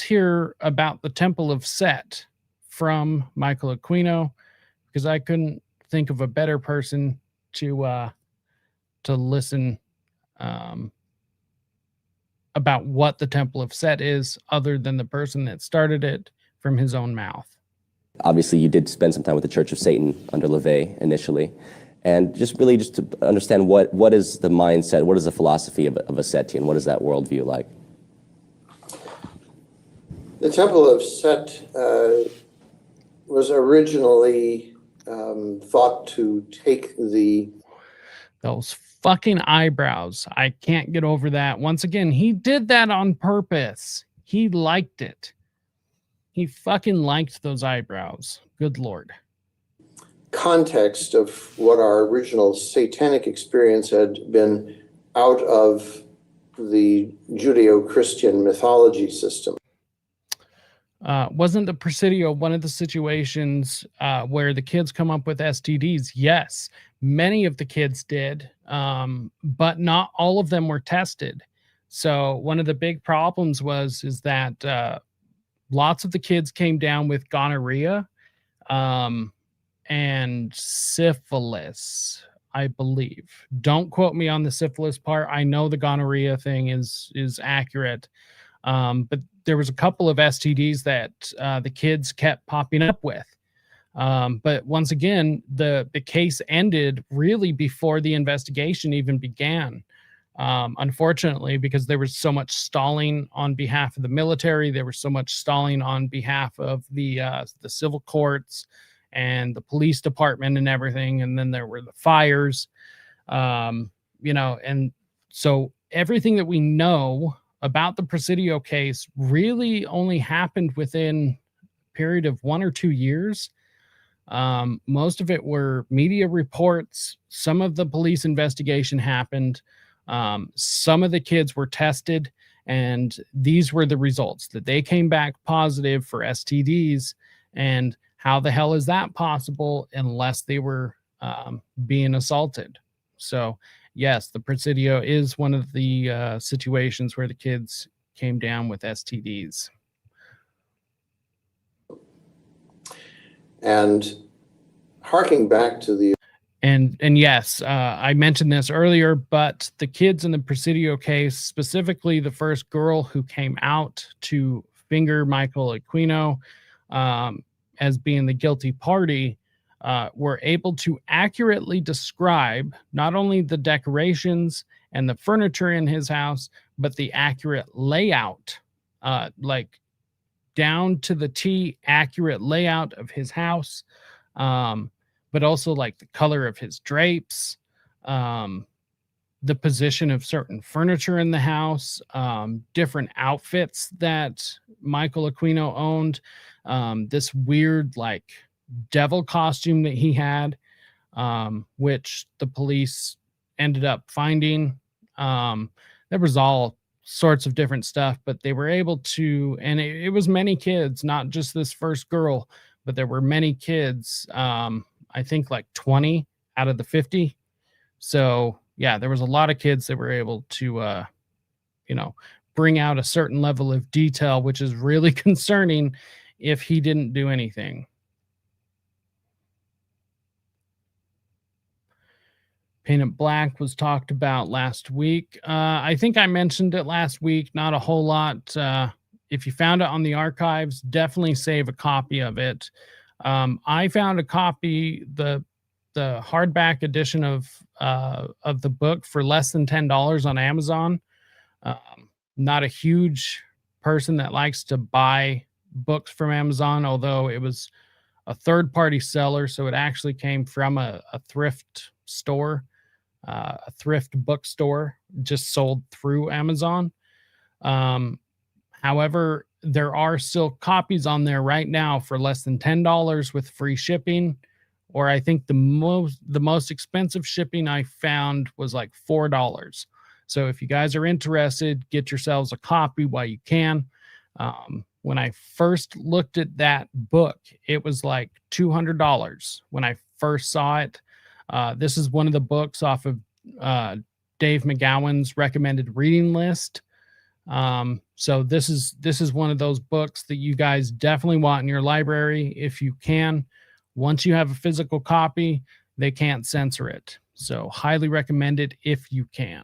hear about the Temple of Set from Michael Aquino, because I couldn't think of a better person to listen about what the Temple of Set is, other than the person that started it, from his own mouth. Obviously, you did spend some time with the Church of Satan under LaVey initially, and just to understand what is the mindset, what is the philosophy of a Setian, what is that worldview like? The Temple of Set was originally thought to take the... That was fucking eyebrows. I can't get over that. Once again, he did that on purpose. He liked it. He fucking liked those eyebrows. Good Lord. Context of what our original satanic experience had been out of the Judeo-Christian mythology system. Wasn't the Presidio one of the situations where the kids come up with STDs? Yes, many of the kids did, but not all of them were tested. So one of the big problems is that lots of the kids came down with gonorrhea and syphilis, I believe. Don't quote me on the syphilis part. I know the gonorrhea thing is accurate. But there was a couple of STDs that the kids kept popping up with. But once again, the case ended really before the investigation even began. Unfortunately, because there was so much stalling on behalf of the military, there was so much stalling on behalf of the civil courts and the police department and everything. And then there were the fires, and so everything that we know about the Presidio case really only happened within a period of 1 or 2 years. Most of it were media reports. Some of the police investigation happened. Some of the kids were tested, and these were the results, that they came back positive for STDs. And how the hell is that possible unless they were being assaulted? So yes, the Presidio is one of the situations where the kids came down with STDs. And harking back to the... And yes, I mentioned this earlier, but the kids in the Presidio case, specifically the first girl who came out to finger Michael Aquino as being the guilty party, were able to accurately describe not only the decorations and the furniture in his house, but the accurate layout, like down to the T, accurate layout of his house, but also like the color of his drapes, the position of certain furniture in the house, different outfits that Michael Aquino owned, this weird like devil costume that he had, which the police ended up finding. There was all sorts of different stuff, but they were able to, and it was many kids, not just this first girl, but there were many kids, I think like 20 out of the 50. So yeah, there was a lot of kids that were able to, bring out a certain level of detail, which is really concerning if he didn't do anything. Paint It Black was talked about last week. I think I mentioned it last week, not a whole lot. If you found it on the archives, definitely save a copy of it. I found a copy, the hardback edition of the book for less than $10 on Amazon. Not a huge person that likes to buy books from Amazon, although it was a third-party seller, so it actually came from a thrift store, a thrift bookstore, just sold through Amazon. However, there are still copies on there right now for less than $10 with free shipping, or I think the most expensive shipping I found was like $4. So if you guys are interested, get yourselves a copy while you can. When I first looked at that book, it was like $200 when I first saw it. This is one of the books off of Dave McGowan's recommended reading list. So this is one of those books that you guys definitely want in your library if you can. Once you have a physical copy, they can't censor it. So highly recommend it if you can.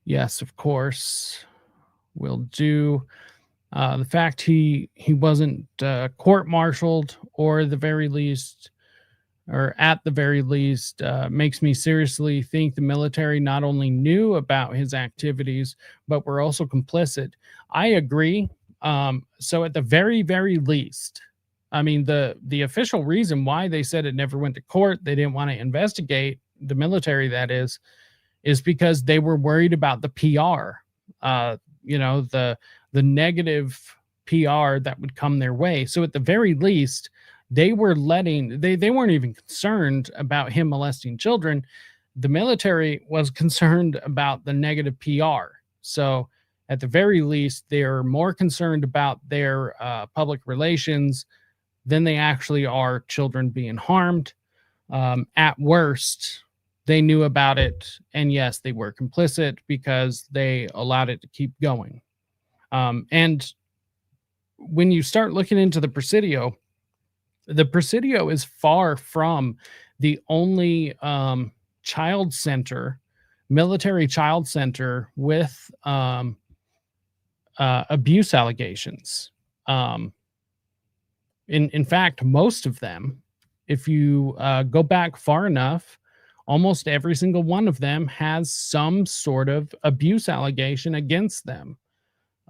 Yes, of course, we'll do. The fact he wasn't court-martialed, or at the very least, makes me seriously think the military not only knew about his activities, but were also complicit. I agree. So at the very, very least, I mean, the official reason why they said it never went to court, they didn't want to investigate, the military that is because they were worried about the PR, the negative PR that would come their way. So at the very least, they were they weren't even concerned about him molesting children. The military was concerned about the negative PR. So at the very least, they're more concerned about their public relations than they actually are children being harmed. At worst, they knew about it, and yes, they were complicit because they allowed it to keep going. And when you start looking into the Presidio is far from the only military child center with abuse allegations. In fact, most of them, if you go back far enough, almost every single one of them has some sort of abuse allegation against them.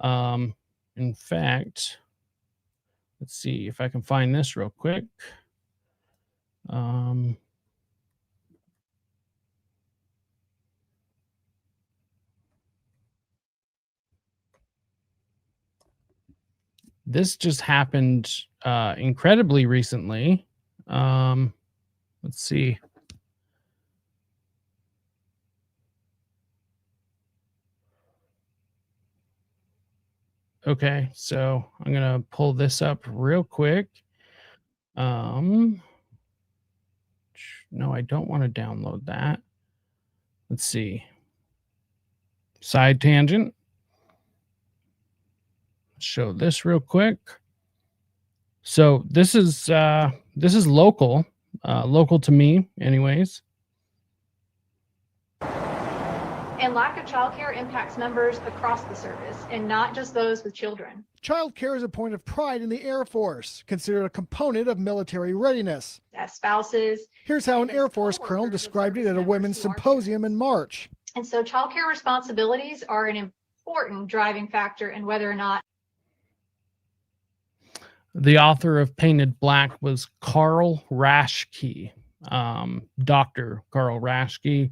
In fact, let's see if I can find this real quick. This just happened incredibly recently. Let's see. Okay, so I'm going to pull this up real quick. No, I don't want to download that. Let's see. Side tangent. Show this real quick. So this is local, local to me anyways. And lack of childcare impacts members across the service, and not just those with children. Childcare is a point of pride in the Air Force, considered a component of military readiness. As spouses. Here's how an Air Force colonel described it at a women's symposium in March. And so childcare responsibilities are an important driving factor in whether or not. The author of Painted Black was Carl Raschke, Dr. Carl Raschke, Carl Raschke.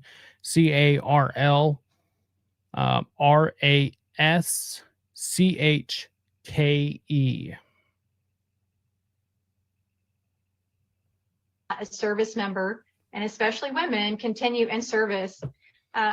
A service member, and especially women, continue in service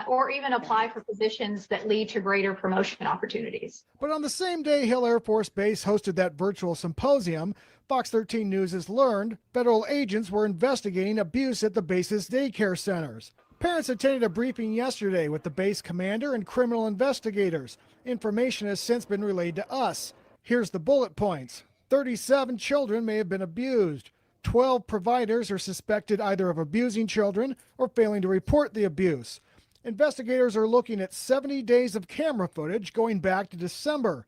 or even apply for positions that lead to greater promotion opportunities. But on the same day Hill Air Force Base hosted that virtual symposium, Fox 13 News has learned federal agents were investigating abuse at the base's daycare centers. Parents attended a briefing yesterday with the base commander and criminal investigators. Information has since been relayed to us. Here's the bullet points. 37 children may have been abused. 12 providers are suspected either of abusing children or failing to report the abuse. Investigators are looking at 70 days of camera footage going back to December.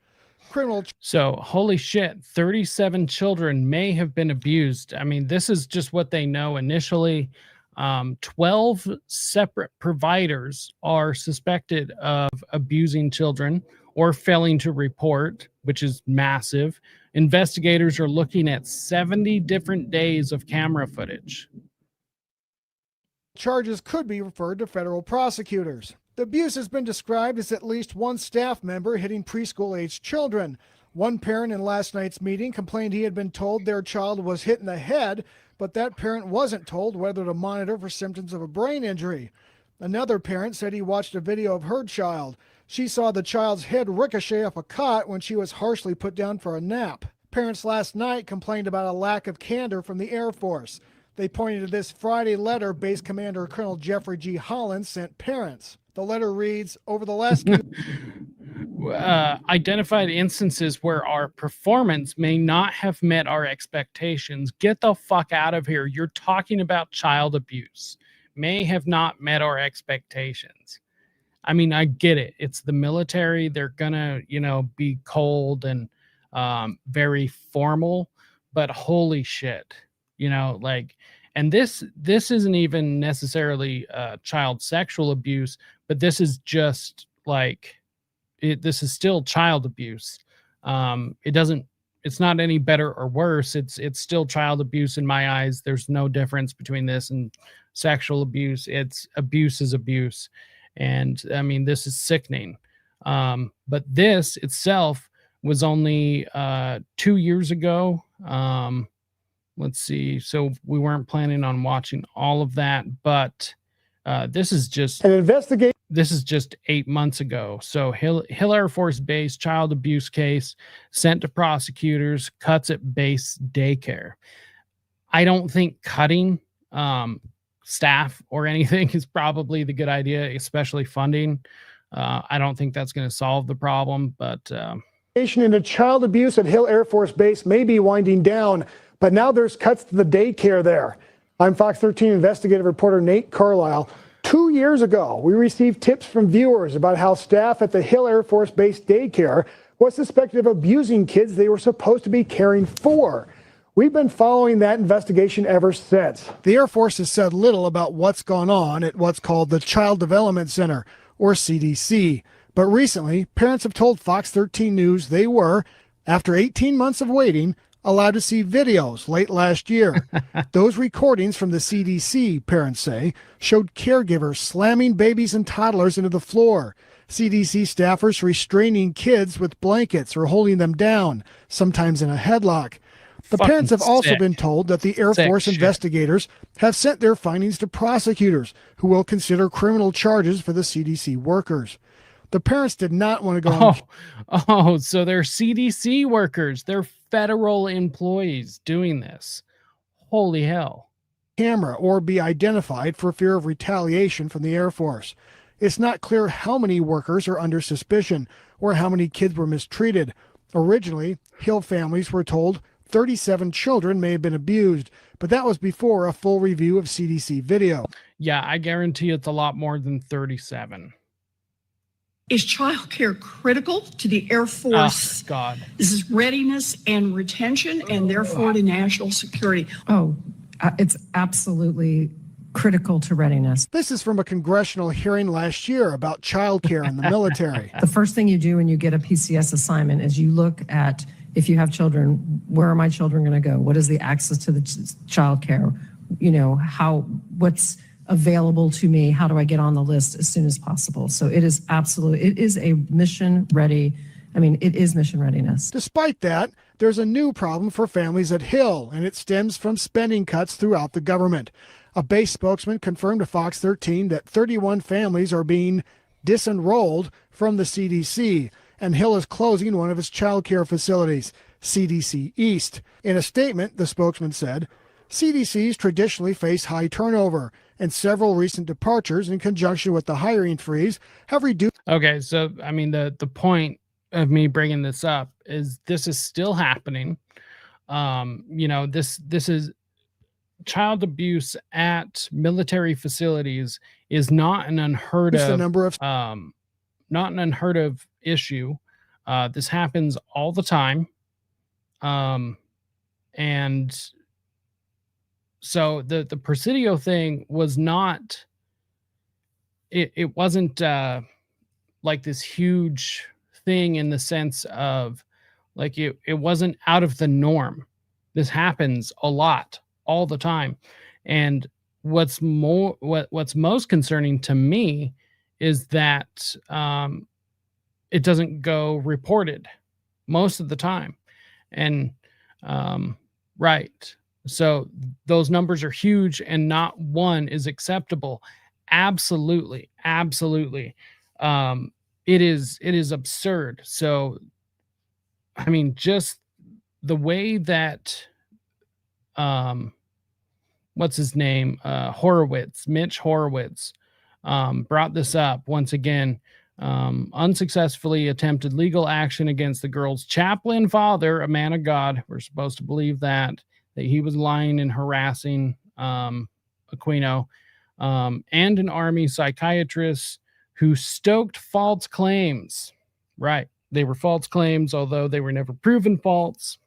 So, holy shit, 37 children may have been abused. I mean, this is just what they know initially. 12 separate providers are suspected of abusing children or failing to report, which is massive. Investigators are looking at 70 different days of camera footage. Charges could be referred to federal prosecutors. The abuse has been described as at least one staff member hitting preschool-aged children. One parent in last night's meeting complained he had been told their child was hit in the head, but that parent wasn't told whether to monitor for symptoms of a brain injury. Another parent said he watched a video of her child. She saw the child's head ricochet off a cot when she was harshly put down for a nap. Parents last night complained about a lack of candor from the Air Force. They pointed to this Friday letter Base Commander Colonel Jeffrey G. Holland sent parents. The letter reads, over the last identified instances where our performance may not have met our expectations. Get the fuck out of here. You're talking about child abuse. May have not met our expectations. I mean, I get it. It's the military. They're gonna, be cold and very formal, but holy shit, and this isn't even necessarily child sexual abuse, but this is just this is still child abuse. It's not any better or worse. It's still child abuse in my eyes. There's no difference between this and sexual abuse. It's abuse is abuse. And I mean, this is sickening. But this itself was only 2 years ago. Let's see. So we weren't planning on watching all of that, but this is just an investigation. This is just 8 months ago. So Hill Air Force Base child abuse case sent to prosecutors, cuts at base daycare. I don't think cutting staff or anything is probably the good idea, especially funding. I don't think that's going to solve the problem, but into child abuse at Hill Air Force Base may be winding down, but now there's cuts to the daycare there. I'm Fox 13 investigative reporter Nate Carlisle. 2 years ago, we received tips from viewers about how staff at the Hill Air Force Base daycare was suspected of abusing kids they were supposed to be caring for. We've been following that investigation ever since. The Air Force has said little about what's gone on at what's called the Child Development Center, or CDC. But recently, parents have told Fox 13 News they were, after 18 months of waiting, allowed to see videos late last year. Those recordings from the CDC, parents say, showed caregivers slamming babies and toddlers into the floor, CDC staffers restraining kids with blankets or holding them down, sometimes in a headlock. The parents have also been told that the Air Force investigators have sent their findings to prosecutors who will consider criminal charges for the CDC workers. The parents did not want to go on. So they're CDC workers. They're federal employees doing this. Holy hell. Camera or be identified for fear of retaliation from the Air Force. It's not clear how many workers are under suspicion or how many kids were mistreated. Originally, Hill families were told 37 children may have been abused, but that was before a full review of CDC video. Yeah, I guarantee it's a lot more than 37. Is childcare critical to the Air Force? Oh, God. This is readiness and retention, and therefore to national security. It's absolutely critical to readiness. This is from a congressional hearing last year about childcare in the military. The first thing you do when you get a PCS assignment is you look at, if you have children, where are my children going to go? What is the access to the childcare? You know, what's available to me? How do I get on the list as soon as possible? So it is a mission ready. It is mission readiness. Despite that, there's a new problem for families at Hill, and it stems from spending cuts throughout the government. A base spokesman confirmed to Fox 13 that 31 families are being disenrolled from the CDC, and Hill is closing one of its child care facilities, CDC East. In a statement, the spokesman said, CDCs traditionally face high turnover, and several recent departures in conjunction with the hiring freeze have reduced. Okay, so the point of me bringing this up is this is still happening. This is child abuse at military facilities is not an unheard of issue. This happens all the time, and so the Presidio thing was not, it wasn't like this huge thing in the sense of like it wasn't out of the norm. This happens a lot, all the time. And what's most concerning to me is that it doesn't go reported most of the time. And right. So those numbers are huge and not one is acceptable. Absolutely. Absolutely. It is absurd. So, just the way that, what's his name? Mitch Horowitz, brought this up once again, unsuccessfully attempted legal action against the girl's chaplain father, a man of God. We're supposed to believe that he was lying and harassing Aquino, and an Army psychiatrist who stoked false claims. Right. They were false claims, although they were never proven false.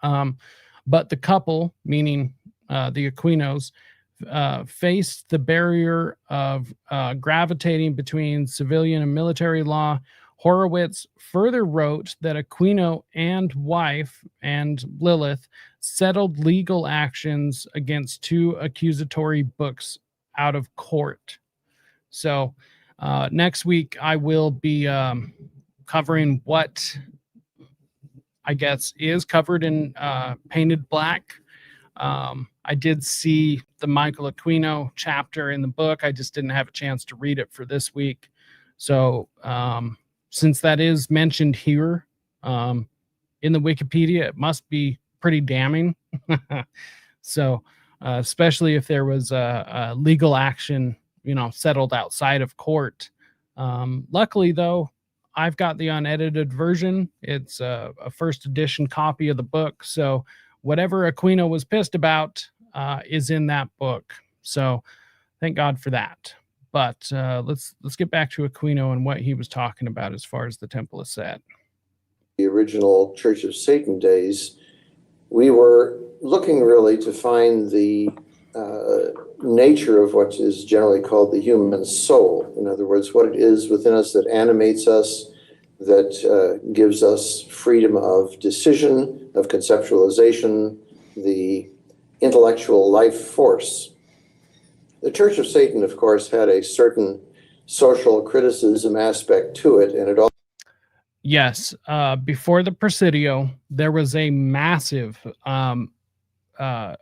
But the couple, meaning the Aquinos, faced the barrier of gravitating between civilian and military law. Horowitz further wrote that Aquino and wife and Lilith settled legal actions against 2 accusatory books out of court. So next week I will be covering what I guess is covered in Painted Black. I did see the Michael Aquino chapter in the book. I just didn't have a chance to read it for this week. So since that is mentioned here in the Wikipedia, it must be pretty damning. So especially if there was a legal action, settled outside of court. Luckily, though, I've got the unedited version. It's a first edition copy of the book. So whatever Aquino was pissed about is in that book. So thank God for that. But let's get back to Aquino and what he was talking about as far as the Temple of Set. The original Church of Satan days, we were looking really to find the nature of what is generally called the human soul. In other words, what it is within us that animates us, that gives us freedom of decision, of conceptualization, the intellectual life force. The Church of Satan, of course, had a certain social criticism aspect to it, and it all. Yes, before the Presidio, there was a massive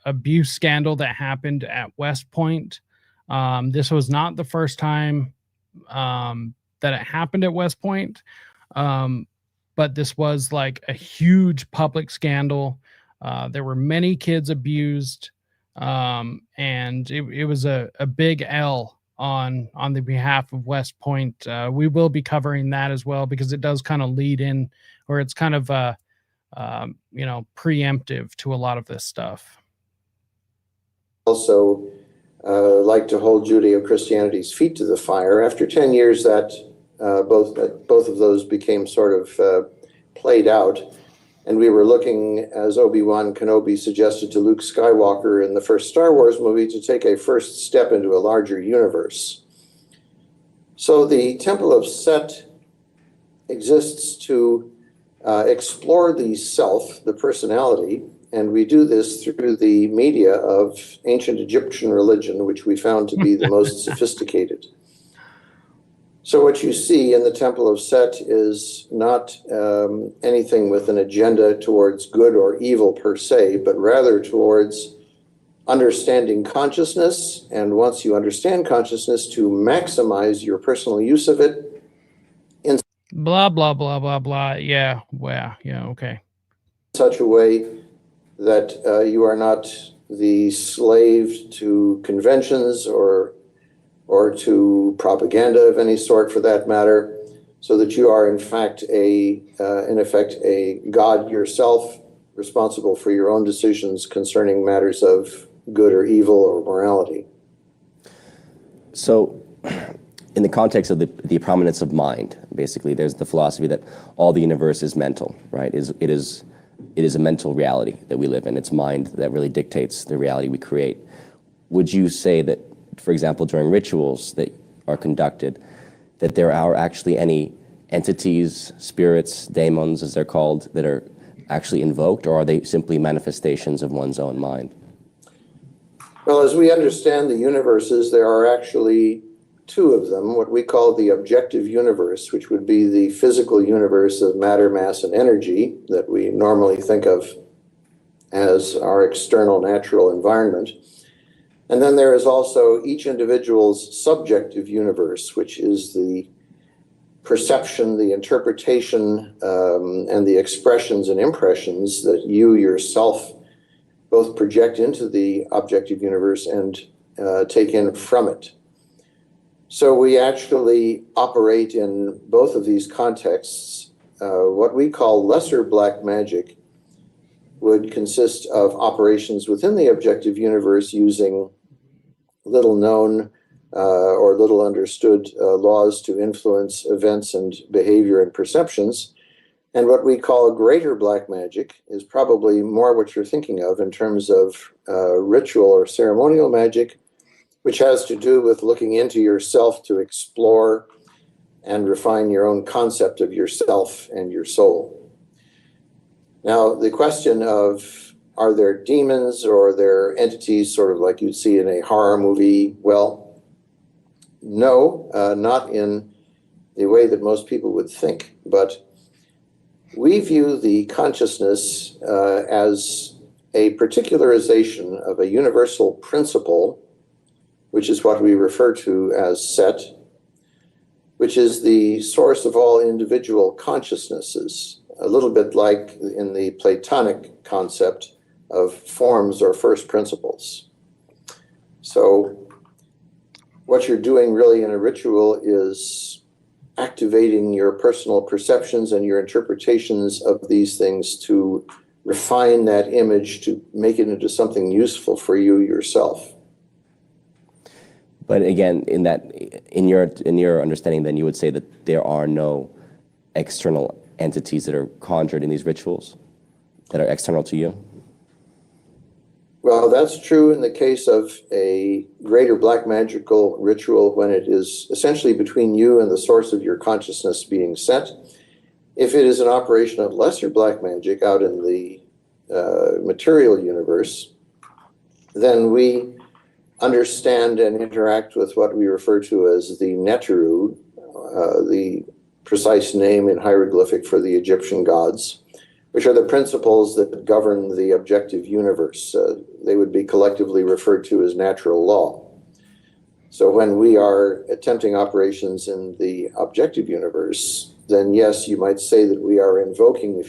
abuse scandal that happened at West Point. This was not the first time that it happened at West Point, but this was like a huge public scandal. There were many kids abused, and it was a big L on the behalf of West Point. We will be covering that as well because it does kind of lead in, or it's kind of preemptive to a lot of this stuff. Also like to hold Judeo-Christianity's feet to the fire. After 10 years, that both of those became sort of played out. And we were looking, as Obi-Wan Kenobi suggested to Luke Skywalker in the first Star Wars movie, to take a first step into a larger universe. So the Temple of Set exists to explore the self, the personality, and we do this through the media of ancient Egyptian religion, which we found to be the most sophisticated. So what you see in the Temple of Set is not anything with an agenda towards good or evil per se, but rather towards understanding consciousness. And once you understand consciousness, to maximize your personal use of it. In blah, blah, blah, blah, blah. Yeah, well, yeah, okay. Such a way that you are not the slave to conventions or to propaganda of any sort, for that matter, so that you are in fact in effect a God yourself, responsible for your own decisions concerning matters of good or evil or morality. So in the context of the prominence of mind, basically, there's the philosophy that all the universe is mental, right? It is a mental reality that we live in. It's mind that really dictates the reality we create. Would you say that, for example, during rituals that are conducted, that there are actually any entities, spirits, daemons, as they're called, that are actually invoked, or are they simply manifestations of one's own mind? Well, as we understand the universes, there are actually 2 of them, what we call the objective universe, which would be the physical universe of matter, mass, and energy that we normally think of as our external natural environment. And then there is also each individual's subjective universe, which is the perception, the interpretation, and the expressions and impressions that you yourself both project into the objective universe and take in from it. So we actually operate in both of these contexts. What we call lesser black magic would consist of operations within the objective universe using little known or little understood laws to influence events and behavior and perceptions. And what we call greater black magic is probably more what you're thinking of in terms of ritual or ceremonial magic, which has to do with looking into yourself to explore and refine your own concept of yourself and your soul. Now, the question of, are there demons or are there entities sort of like you'd see in a horror movie? Well, no, not in the way that most people would think, but we view the consciousness as a particularization of a universal principle, which is what we refer to as Set, which is the source of all individual consciousnesses, a little bit like in the Platonic concept of forms or first principles. So what you're doing really in a ritual is activating your personal perceptions and your interpretations of these things to refine that image, to make it into something useful for you yourself. But again, in your understanding, then you would say that there are no external entities that are conjured in these rituals that are external to you? Well, that's true in the case of a greater black magical ritual when it is essentially between you and the source of your consciousness being set. If it is an operation of lesser black magic out in the material universe, then we understand and interact with what we refer to as the Neteru, the precise name in hieroglyphic for the Egyptian gods, which are the principles that govern the objective universe. They would be collectively referred to as natural law. So when we are attempting operations in the objective universe, then yes, you might say that we are invoking.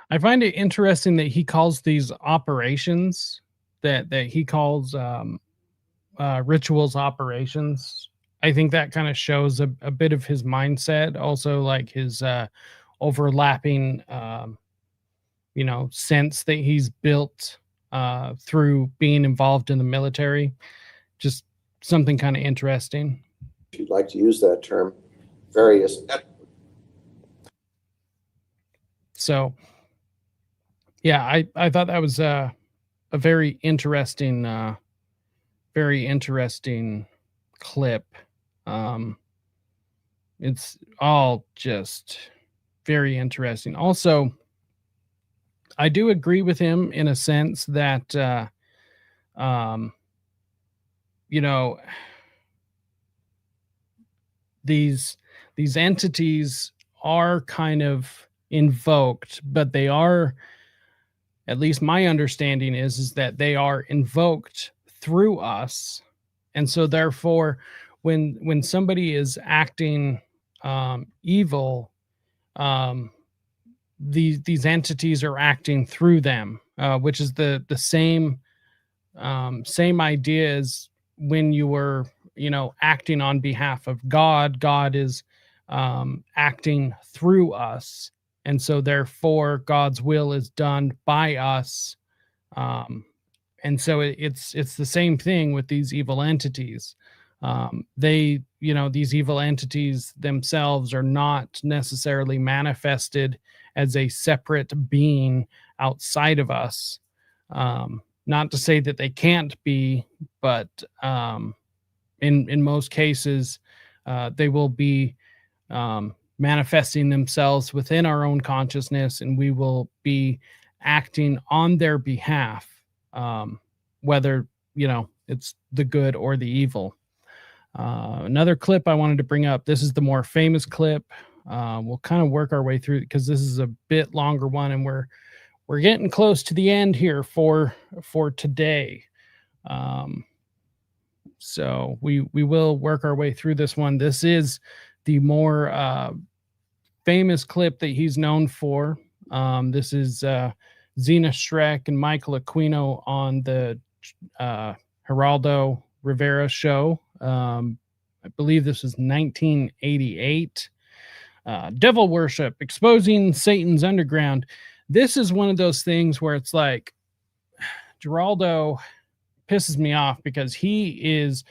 I find it interesting that he calls these operations, that he calls rituals operations. I think that kind of shows a bit of his mindset, also like his overlapping sense that he's built through being involved in the military. Just something kind of interesting. If you'd like to use that term, various. So, yeah, I thought that was a very interesting clip. It's all just very interesting. Also, I do agree with him in a sense that, these entities are kind of invoked, but they are, at least my understanding is that they are invoked through us. And so therefore, when somebody is acting evil, these entities are acting through them, which is the same idea as when you were acting on behalf of God. God is acting through us, and so therefore God's will is done by us. And so it's the same thing with these evil entities. These evil entities themselves are not necessarily manifested as a separate being outside of us. Not to say that they can't be, but in most cases, they will be manifesting themselves within our own consciousness, and we will be acting on their behalf, whether it's the good or the evil. Another clip I wanted to bring up, this is the more famous clip. We'll kind of work our way through because this is a bit longer one, and we're getting close to the end here for today. So we will work our way through this one. This is the more famous clip that he's known for. This is Zena Schreck and Michael Aquino on the Geraldo Rivera show. I believe this was 1988. Devil worship, exposing Satan's underground. This is one of those things where it's like, Geraldo pisses me off because he is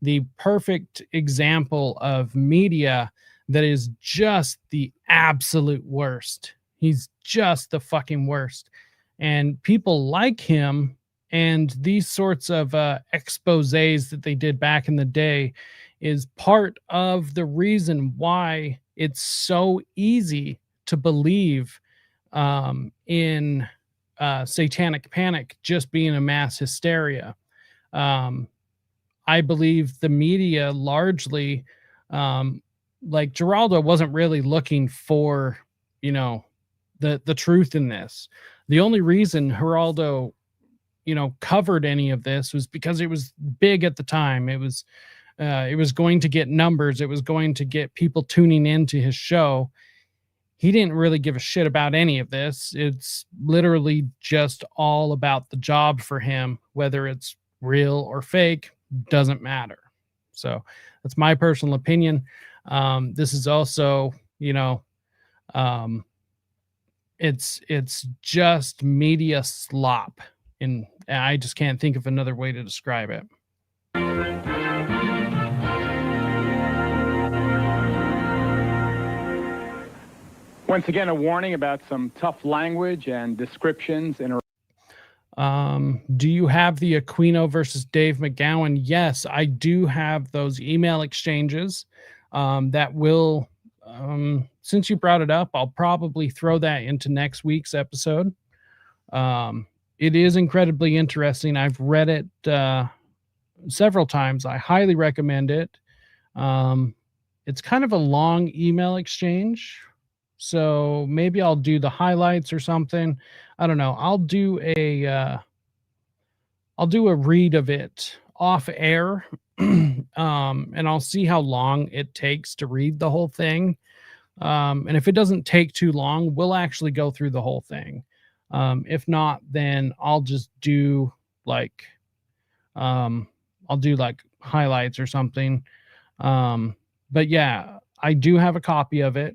the perfect example of media that is just the absolute worst. He's just the fucking worst. And people like him and these sorts of exposés that they did back in the day is part of the reason why it's so easy to believe in satanic panic just being a mass hysteria. I believe the media largely, like Geraldo wasn't really looking for, the truth in this. The only reason Geraldo, covered any of this was because it was big at the time. It was going to get numbers. It was going to get people tuning into his show. He didn't really give a shit about any of this. It's literally just all about the job for him, whether it's real or fake, doesn't matter. So that's my personal opinion. This is also, it's just media slop, and I just can't think of another way to describe it. Once again, a warning about some tough language and descriptions in. Do you have the Aquino versus Dave McGowan? Yes, I do have those email exchanges. That will, since you brought it up, I'll probably throw that into next week's episode. It is incredibly interesting. I've read it several times. I highly recommend it. It's kind of a long email exchange, so maybe I'll do the highlights or something. I don't know. I'll do a read of it off air, and I'll see how long it takes to read the whole thing. And if it doesn't take too long, we'll actually go through the whole thing. If not, then I'll just do like highlights or something. But yeah, I do have a copy of it.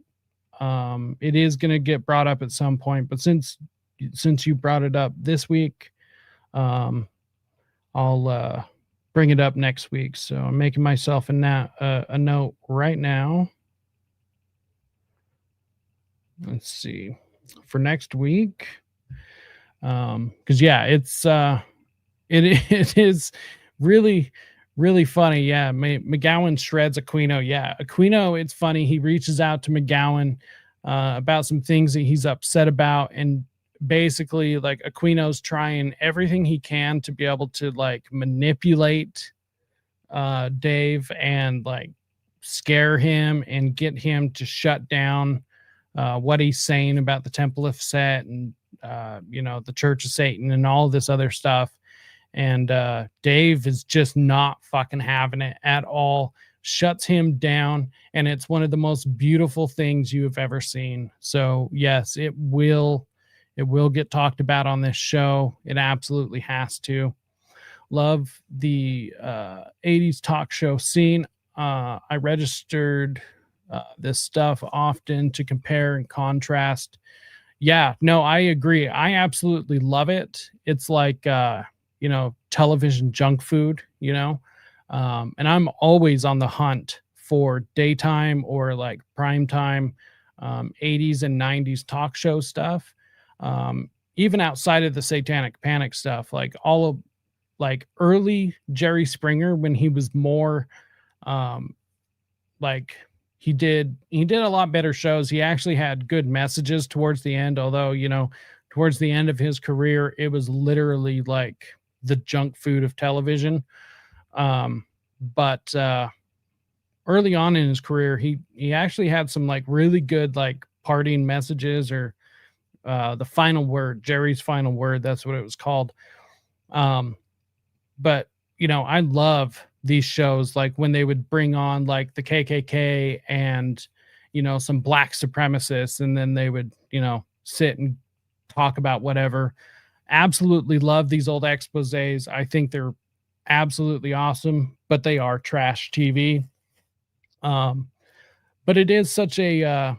It is going to get brought up at some point, but since you brought it up this week, I'll bring it up next week. So I'm making myself a note right now. Let's see for next week. Cause yeah, it is really, really funny. Yeah. McGowan shreds Aquino. Yeah. Aquino, it's funny. He reaches out to McGowan, about some things that he's upset about. And basically like Aquino's trying everything he can to be able to like manipulate, Dave and like scare him and get him to shut down, what he's saying about the Temple of Set and, the Church of Satan and all this other stuff. And Dave is just not fucking having it at all, shuts him down. And it's one of the most beautiful things you have ever seen. So yes, it will get talked about on this show. It absolutely has to. Love the 80s talk show scene. I registered this stuff often to compare and contrast. Yeah, no, I agree. I absolutely love it. It's like, television junk food, and I'm always on the hunt for daytime or like prime time, 80s and 90s talk show stuff. Even outside of the Satanic Panic stuff, like all of like early Jerry Springer, when he was more, like he did a lot better shows. He actually had good messages towards the end, although, towards the end of his career, it was literally like the junk food of television. But early on in his career, he actually had some like really good, like parting messages, or the final word, Jerry's final word. That's what it was called. But I love these shows, like when they would bring on like the KKK and, some black supremacists, and then they would, sit and talk about whatever. Absolutely love these old exposés. I think they're absolutely awesome, but they are trash TV. But it is such a,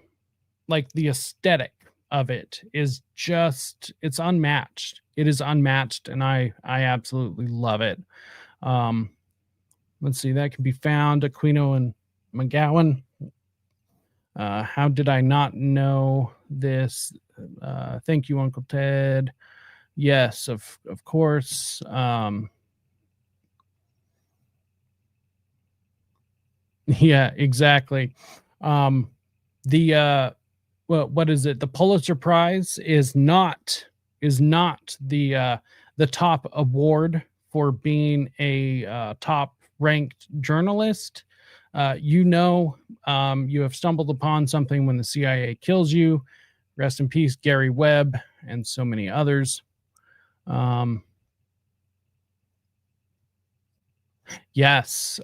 like the aesthetic of it is just, it's unmatched. It is unmatched. And I absolutely love it. Let's see, that can be found, Aquino and McGowan. How did I not know this? Thank you, Uncle Ted. Yes, of course. Yeah, exactly. what is it? The Pulitzer Prize is not the top award for being a top ranked journalist. You have stumbled upon something when the CIA kills you. Rest in peace, Gary Webb, and so many others. Yes.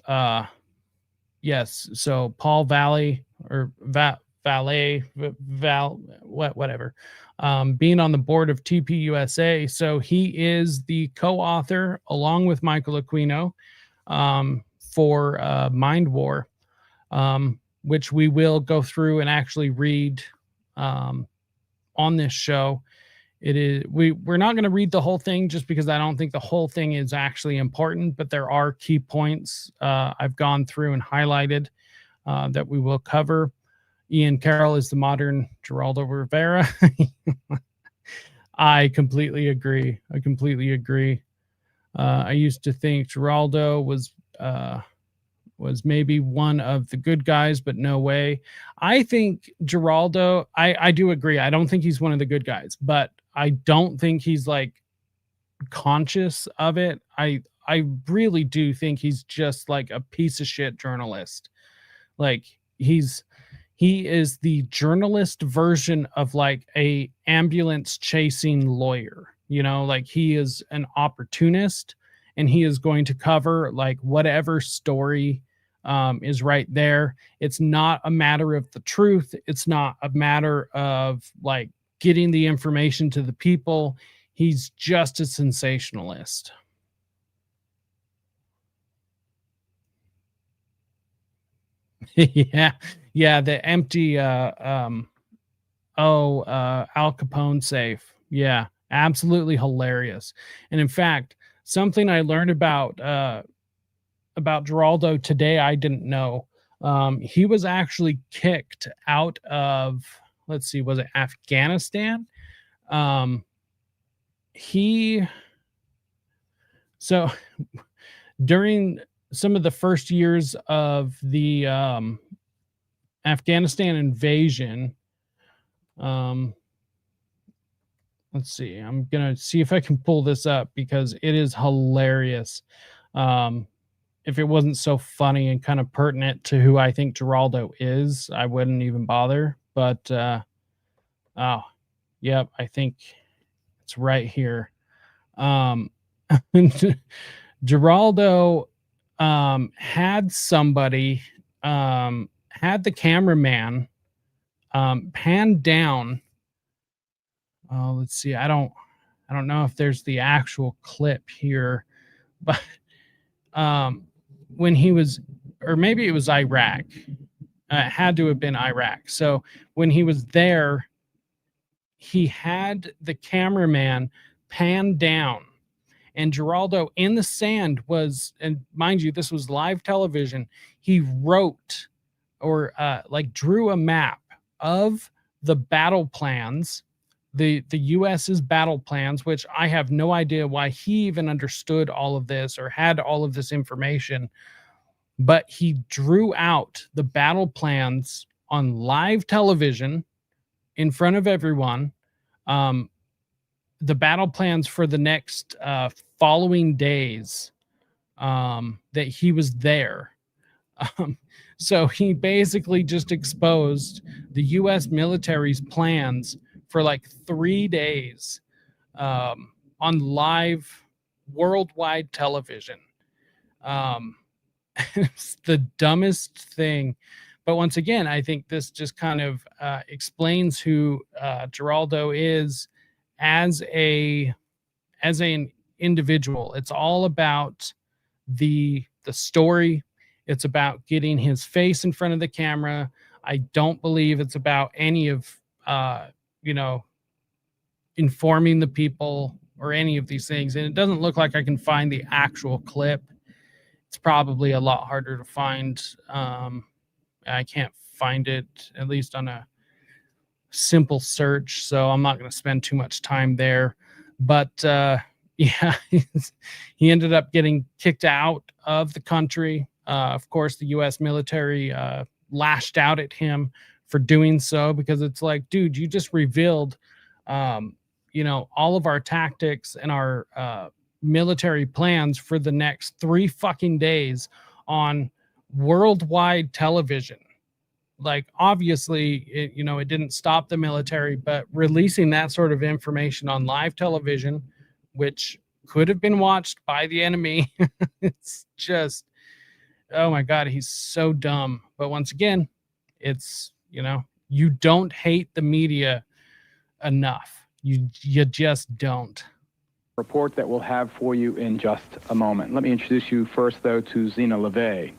Yes. So Paul Valley or whatever, being on the board of TPUSA. So he is the co-author along with Michael Aquino for Mind War, which we will go through and actually read on this show. We're not going to read the whole thing just because I don't think the whole thing is actually important, but there are key points I've gone through and highlighted that we will cover. Ian Carroll is the modern Geraldo Rivera. I completely agree. I used to think Geraldo was maybe one of the good guys, but no way. I think Geraldo, I do agree. I don't think he's one of the good guys, but I don't think he's like conscious of it. I really do think he's just like a piece of shit journalist. Like he is the journalist version of like a ambulance chasing lawyer, like he is an opportunist and he is going to cover like whatever story is right there. It's not a matter of the truth. It's not a matter of like getting the information to the people. He's just a sensationalist. Yeah. The empty Al Capone safe. Yeah, absolutely hilarious. And in fact, something I learned about Geraldo today I didn't know. He was actually kicked out of, let's see, was it Afghanistan? So during some of the first years of the Afghanistan invasion, let's see, I'm gonna see if I can pull this up because it is hilarious. If it wasn't so funny and kind of pertinent to who I think Geraldo is, I wouldn't even bother. But oh, yep, I think it's right here. Geraldo had somebody, had the cameraman pan down. Oh, let's see. I don't know if there's the actual clip here, but when he was, or maybe it was Iraq. It had to have been Iraq. So when he was there, he had the cameraman pan down, and Geraldo in the sand was, and mind you, this was live television. He wrote or like drew a map of the battle plans, the US's battle plans, which I have no idea why he even understood all of this or had all of this information. But he drew out the battle plans on live television in front of everyone. The battle plans for the next following days that he was there. So he basically just exposed the U.S. military's plans for like 3 days on live worldwide television. It's the dumbest thing. But once again, I think this just kind of explains who Geraldo is as an individual. It's all about the story. It's about getting his face in front of the camera. I don't believe it's about any of informing the people or any of these things. And it doesn't look like I can find the actual clip. It's probably a lot harder to find. I can't find it, at least on a simple search, so I'm not going to spend too much time there. But yeah, he ended up getting kicked out of the country. Of course, the U.S. military lashed out at him for doing so, because it's like, dude, you just revealed, you know, all of our tactics and our military plans for the next 3 fucking days on worldwide television. Like, obviously, it, you know, it didn't stop the military, but releasing that sort of information on live television, which could have been watched by the enemy, it's just, oh my God, he's so dumb. But once again, it's, you know, you don't hate the media enough. You just don't. Report that we'll have for you in just a moment. Let me introduce you first, though, to Zena LaVey.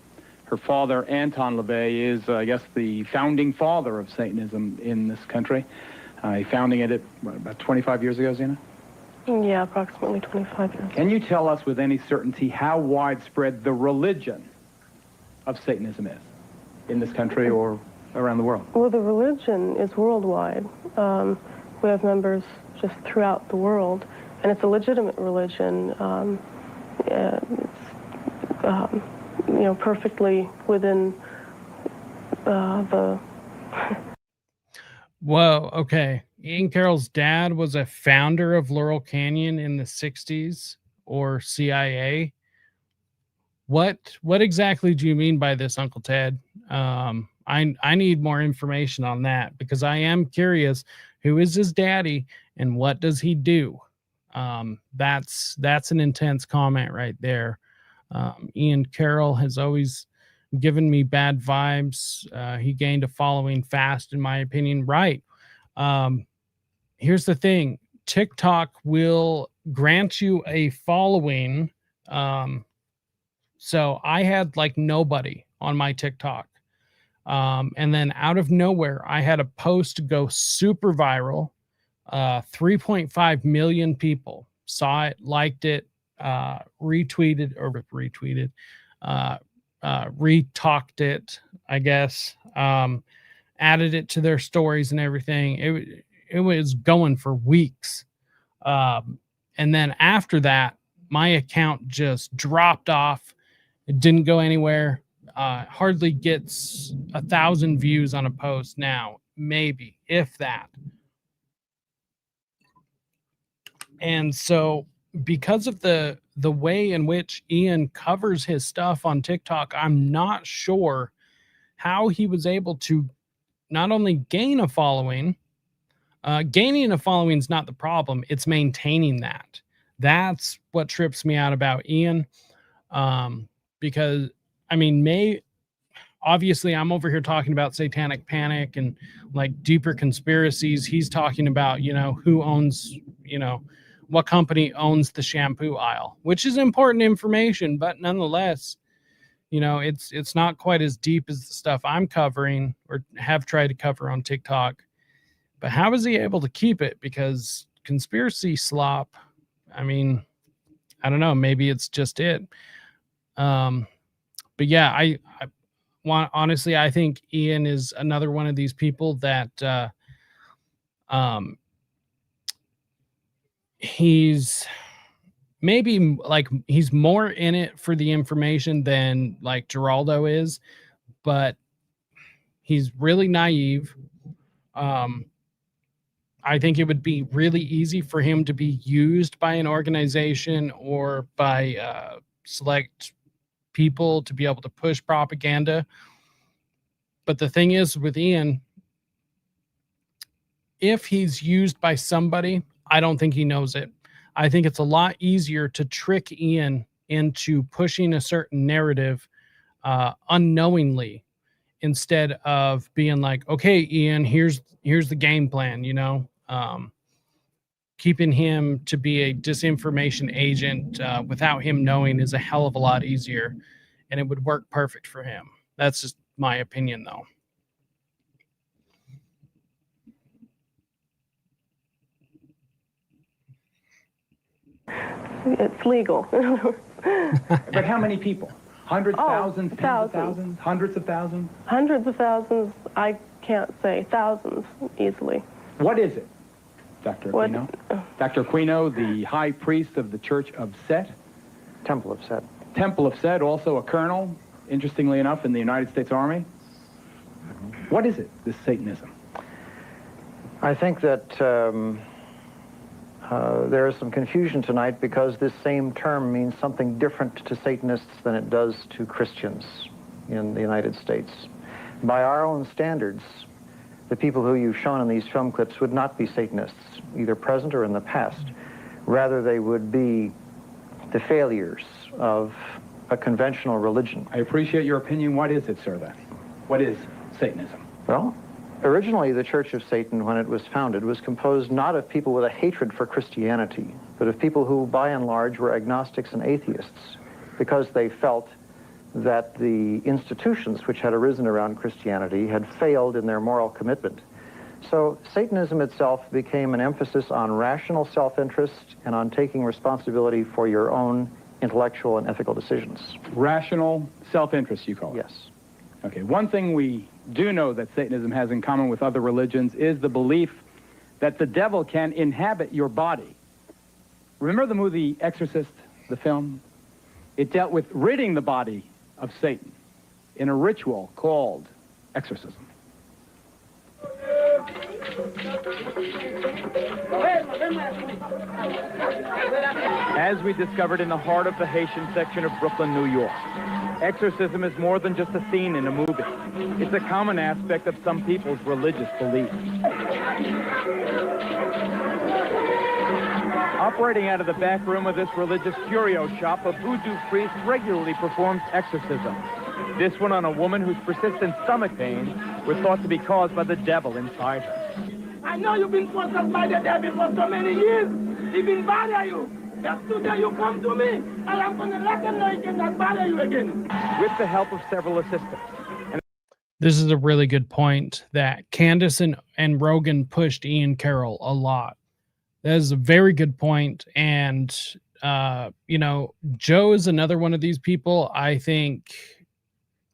Her father, Anton LaVey, is, I guess, the founding father of Satanism in this country. He founding it about 25 years ago, Zena? Yeah, approximately 25 years. Can you tell us with any certainty how widespread the religion of Satanism is in this country or around the world? Well, the religion is worldwide. We have members just throughout the world, and it's a legitimate religion. You know, perfectly within the... Whoa, okay. Ian Carroll's dad was a founder of Laurel Canyon in the 60s, or CIA. What exactly do you mean by this, Uncle Ted? I need more information on that, because I am curious, who is his daddy and what does he do? That's an intense comment right there. Ian Carroll has always given me bad vibes. He gained a following fast, in my opinion. Right. Here's the thing. TikTok will grant you a following. So I had like nobody on my TikTok. And then out of nowhere, I had a post go super viral. 3.5 million people saw it, liked it, retweeted, retalked it, I guess, added it to their stories and everything. It was going for weeks. And then after that, my account just dropped off. It didn't go anywhere. Hardly gets 1,000 views on a post now, maybe, if that. And so because of the way in which Ian covers his stuff on TikTok, I'm not sure how he was able to not only gain a following. Gaining a following is not the problem. It's maintaining that. That's what trips me out about Ian. Because, I mean, obviously I'm over here talking about satanic panic and like deeper conspiracies. He's talking about, you know, who owns, you know, what company owns the shampoo aisle, which is important information, but nonetheless, you know, it's not quite as deep as the stuff I'm covering or have tried to cover on TikTok. But how is he able to keep it? Because conspiracy slop, I mean, I don't know, maybe it's just it. But yeah, I honestly, I think Ian is another one of these people that he's maybe like he's more in it for the information than like Geraldo is, but he's really naive. I think it would be really easy for him to be used by an organization or by select people to be able to push propaganda. But the thing is with Ian, if he's used by somebody, I don't think he knows it. I think it's a lot easier to trick Ian into pushing a certain narrative unknowingly, instead of being like, okay, Ian, here's the game plan, you know. Keeping him to be a disinformation agent without him knowing is a hell of a lot easier, and it would work perfect for him. That's just my opinion, though. It's legal. But how many people? Hundreds, thousands, tens of thousands, hundreds of thousands? Hundreds of thousands, I can't say. Thousands, easily. What is it, Dr. Aquino? Dr. Aquino, the high priest of the Church of Set? Temple of Set. Temple of Set, also a colonel, interestingly enough, in the United States Army. What is it, this Satanism? I think that there is some confusion tonight because this same term means something different to Satanists than it does to Christians in the United States. By our own standards, the people who you've shown in these film clips would not be Satanists, either present or in the past. Rather, they would be the failures of a conventional religion. I appreciate your opinion. What is it, sir, then? What is Satanism? Well, originally the Church of Satan, when it was founded, was composed not of people with a hatred for Christianity, but of people who, by and large, were agnostics and atheists, because they felt that the institutions which had arisen around Christianity had failed in their moral commitment. So Satanism itself became an emphasis on rational self-interest and on taking responsibility for your own intellectual and ethical decisions. Rational self-interest, you call it? Yes. Okay, one thing we do know that Satanism has in common with other religions is the belief that the devil can inhabit your body. Remember the movie Exorcist, the film? It dealt with ridding the body of Satan in a ritual called exorcism. As we discovered in the heart of the Haitian section of Brooklyn, New York, exorcism is more than just a scene in a movie. It's a common aspect of some people's religious beliefs. Operating out of the back room of this religious curio shop, a voodoo priest regularly performs exorcism. This one on a woman whose persistent stomach pains were thought to be caused by the devil inside her. I know you've been possessed by the devil for so many years. He been bother you. Just today you come to me, and I'm going to let them know he cannot bother you again. With the help of several assistants. This is a really good point that Candace and Rogan pushed Ian Carroll a lot. That is a very good point. And, you know, Joe is another one of these people. I think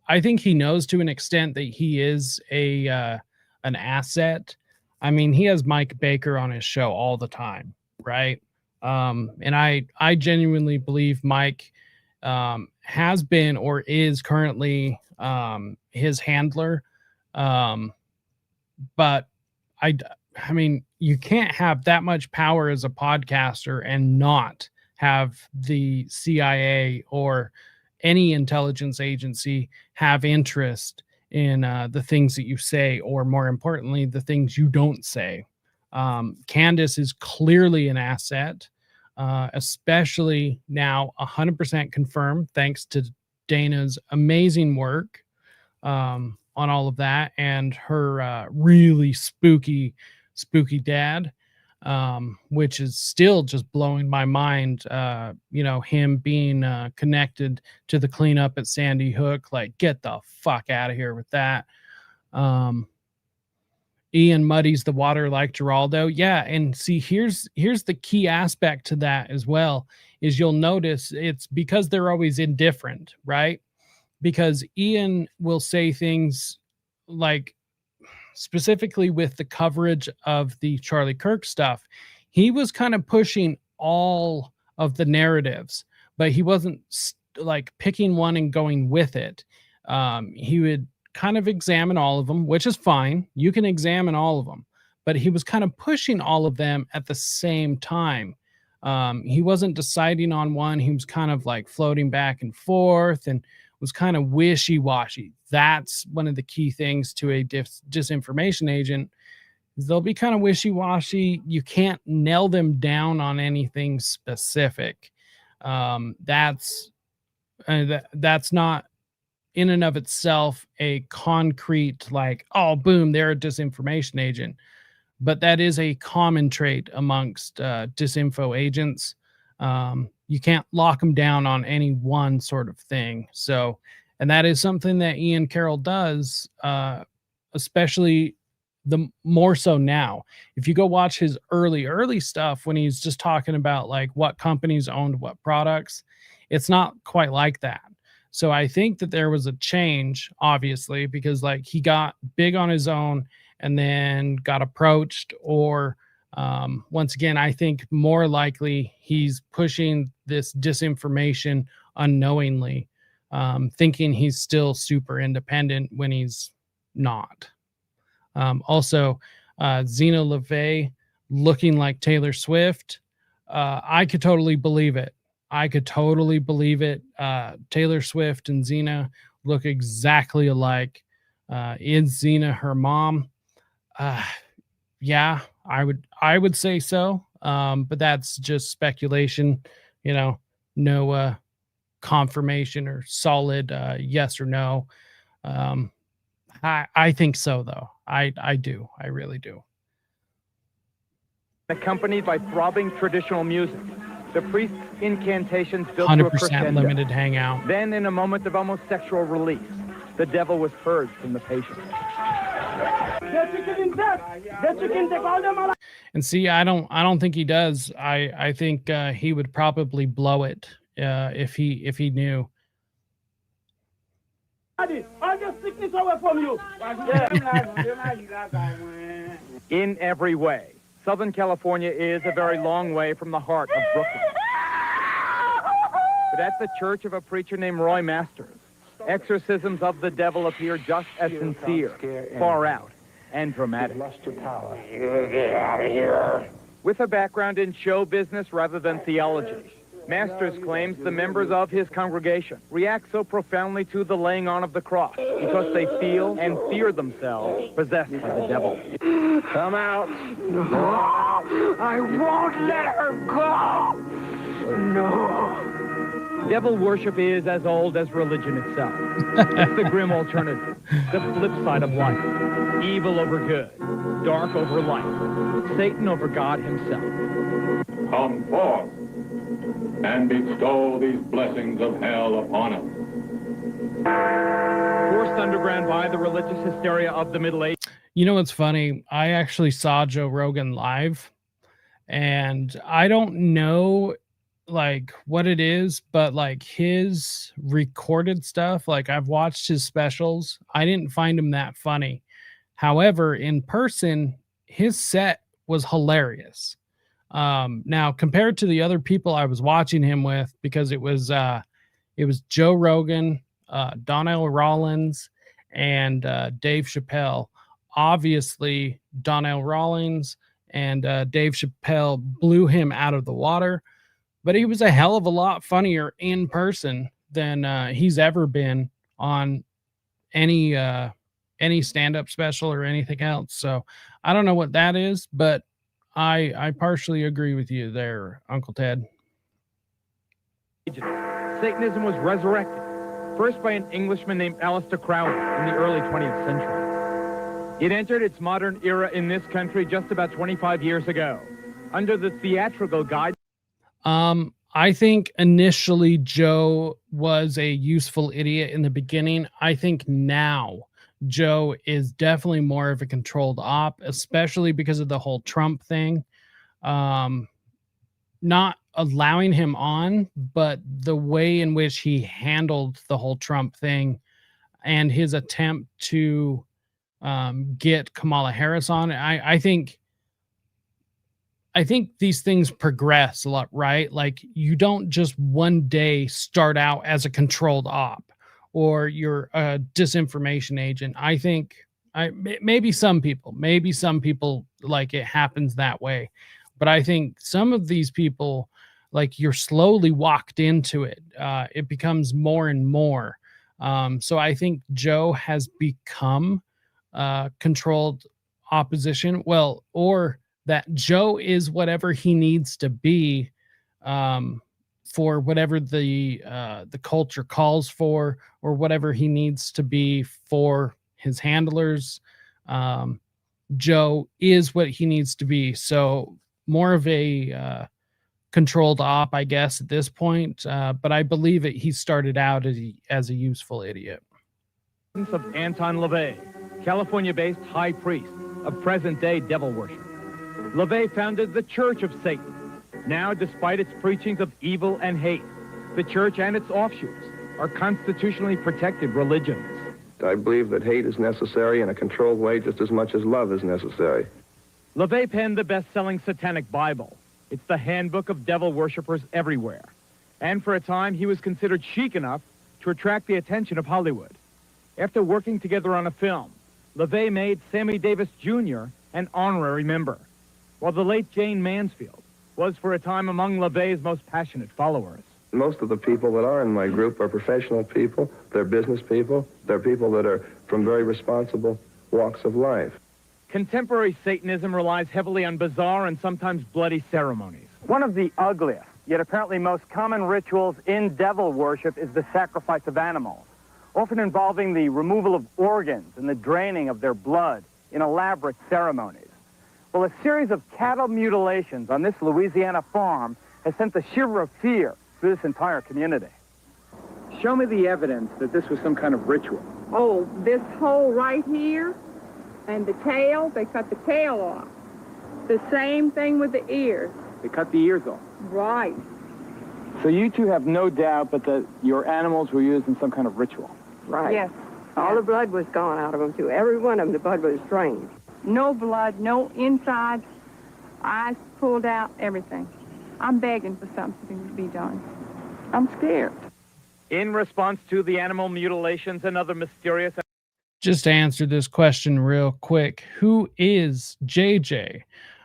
he knows to an extent that he is an asset. I mean, he has Mike Baker on his show all the time, right? And I genuinely believe Mike has been or is currently his handler. But I mean, you can't have that much power as a podcaster and not have the CIA or any intelligence agency have interest in the things that you say, or more importantly, the things you don't say. Candace is clearly an asset, especially now 100% confirmed, thanks to Dana's amazing work on all of that and her really spooky dad, which is still just blowing my mind. You know, him being connected to the cleanup at Sandy Hook, like, get the fuck out of here with that. Ian muddies the water like Geraldo. Yeah, and see, here's the key aspect to that as well, is you'll notice it's because they're always indifferent, right? Because Ian will say things like, specifically with the coverage of the Charlie Kirk stuff, he was kind of pushing all of the narratives, but he wasn't like picking one and going with it. He would kind of examine all of them, which is fine. You can examine all of them, but he was kind of pushing all of them at the same time. He wasn't deciding on one. He was kind of like floating back and forth and was kind of wishy-washy. That's one of the key things to a disinformation agent. They'll be kind of wishy-washy. You can't nail them down on anything specific. That's not in and of itself a concrete, like, oh, boom, they're a disinformation agent. But that is a common trait amongst disinfo agents. You can't lock them down on any one sort of thing. So, and that is something that Ian Carroll does, especially the more so now. If you go watch his early stuff when he's just talking about like what companies owned what products, it's not quite like that. So I think that there was a change, obviously, because like he got big on his own and then got approached, or once again, I think more likely he's pushing this disinformation unknowingly, thinking he's still super independent when he's not. Also, Zena LeVay looking like Taylor Swift. I could totally believe it. Taylor Swift and Zena look exactly alike. Is Zena her mom? Yeah, I would say so. But that's just speculation, no confirmation or solid yes or no. I think so though. I do. I really do. Accompanied by throbbing traditional music, the priest's incantations built to a 100% crescendo. limited hangout. Then, in a moment of almost sexual release, the devil was purged from the patient. And see, I don't think he does. I think he would probably blow it if he knew. All the sickness away from you. In every way, Southern California is a very long way from the heart of Brooklyn. But at the church of a preacher named Roy Masters, exorcisms of the devil appear just as sincere, far out, and dramatic. With a background in show business rather than theology, Masters claims the members of his congregation react so profoundly to the laying on of the cross because they feel and fear themselves possessed by the devil. Come out. No. I won't let her go. No. Devil worship is as old as religion itself. It's the grim alternative, the flip side of life. Evil over good, dark over light, Satan over God himself. Come forth and bestow these blessings of hell upon us. Forced underground by the religious hysteria of the Middle Ages. You know what's funny? I actually saw Joe Rogan live, and I don't know like what it is, but like his recorded stuff, like I've watched his specials. I didn't find him that funny. However, in person, his set was hilarious. Now compared to the other people I was watching him with, because it was Joe Rogan, Donnell Rawlins, and Dave Chappelle. Obviously, Donnell Rawlins and Dave Chappelle blew him out of the water, but he was a hell of a lot funnier in person than he's ever been on any stand-up special or anything else. So I don't know what that is, but I partially agree with you there, Uncle Ted. Satanism was resurrected, first by an Englishman named Aleister Crowley in the early 20th century. It entered its modern era in this country just about 25 years ago, under the theatrical guide. I think initially Joe was a useful idiot in the beginning. I think now Joe is definitely more of a controlled op, especially because of the whole Trump thing. Not allowing him on, but the way in which he handled the whole Trump thing and his attempt to get Kamala Harris on. I think these things progress a lot, right? Like you don't just one day start out as a controlled op or you're a disinformation agent. I think maybe some people like it happens that way, but I think some of these people, like you're slowly walked into it. It becomes more and more. So I think Joe has become controlled opposition. Well, or that Joe is whatever he needs to be for whatever the culture calls for, or whatever he needs to be for his handlers. Joe is what he needs to be. So more of a controlled op, I guess, at this point. But I believe he started out as a useful idiot. Of Anton LaVey, California-based high priest of present-day devil worship. LaVey founded the Church of Satan. Now, despite its preachings of evil and hate, the church and its offshoots are constitutionally protected religions. I believe that hate is necessary in a controlled way just as much as love is necessary. LaVey penned the best-selling Satanic Bible. It's the handbook of devil worshippers everywhere. And for a time, he was considered chic enough to attract the attention of Hollywood. After working together on a film, LaVey made Sammy Davis Jr. an honorary member, while the late Jane Mansfield was for a time among LaVey's most passionate followers. Most of the people that are in my group are professional people, they're business people, they're people that are from very responsible walks of life. Contemporary Satanism relies heavily on bizarre and sometimes bloody ceremonies. One of the ugliest, yet apparently most common rituals in devil worship is the sacrifice of animals, often involving the removal of organs and the draining of their blood in elaborate ceremonies. Well, a series of cattle mutilations on this Louisiana farm has sent the shiver of fear through this entire community. Show me the evidence that this was some kind of ritual. Oh, this hole right here and the tail, they cut the tail off. The same thing with the ears. They cut the ears off. Right. So you two have no doubt but that your animals were used in some kind of ritual. Right. Yes. All the blood was gone out of them, too. Every one of them, the blood was drained. No blood, no insides, eyes pulled out, everything. I'm begging for something to be done. I'm scared. In response to the animal mutilations and other mysterious... Just to answer this question real quick, who is JJ?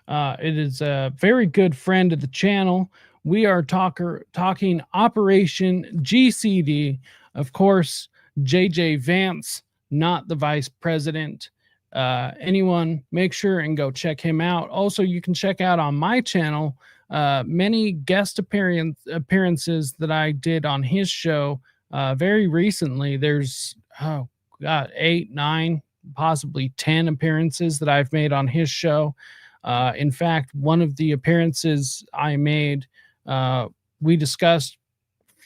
It is a very good friend of the channel. We are talking Operation GCD. Of course, JJ Vance, not the vice president. Anyone, make sure and go check him out. Also, you can check out on my channel many guest appearances that I did on his show very recently. There's 8, 9, possibly 10 appearances that I've made on his show. In fact, one of the appearances I made, we discussed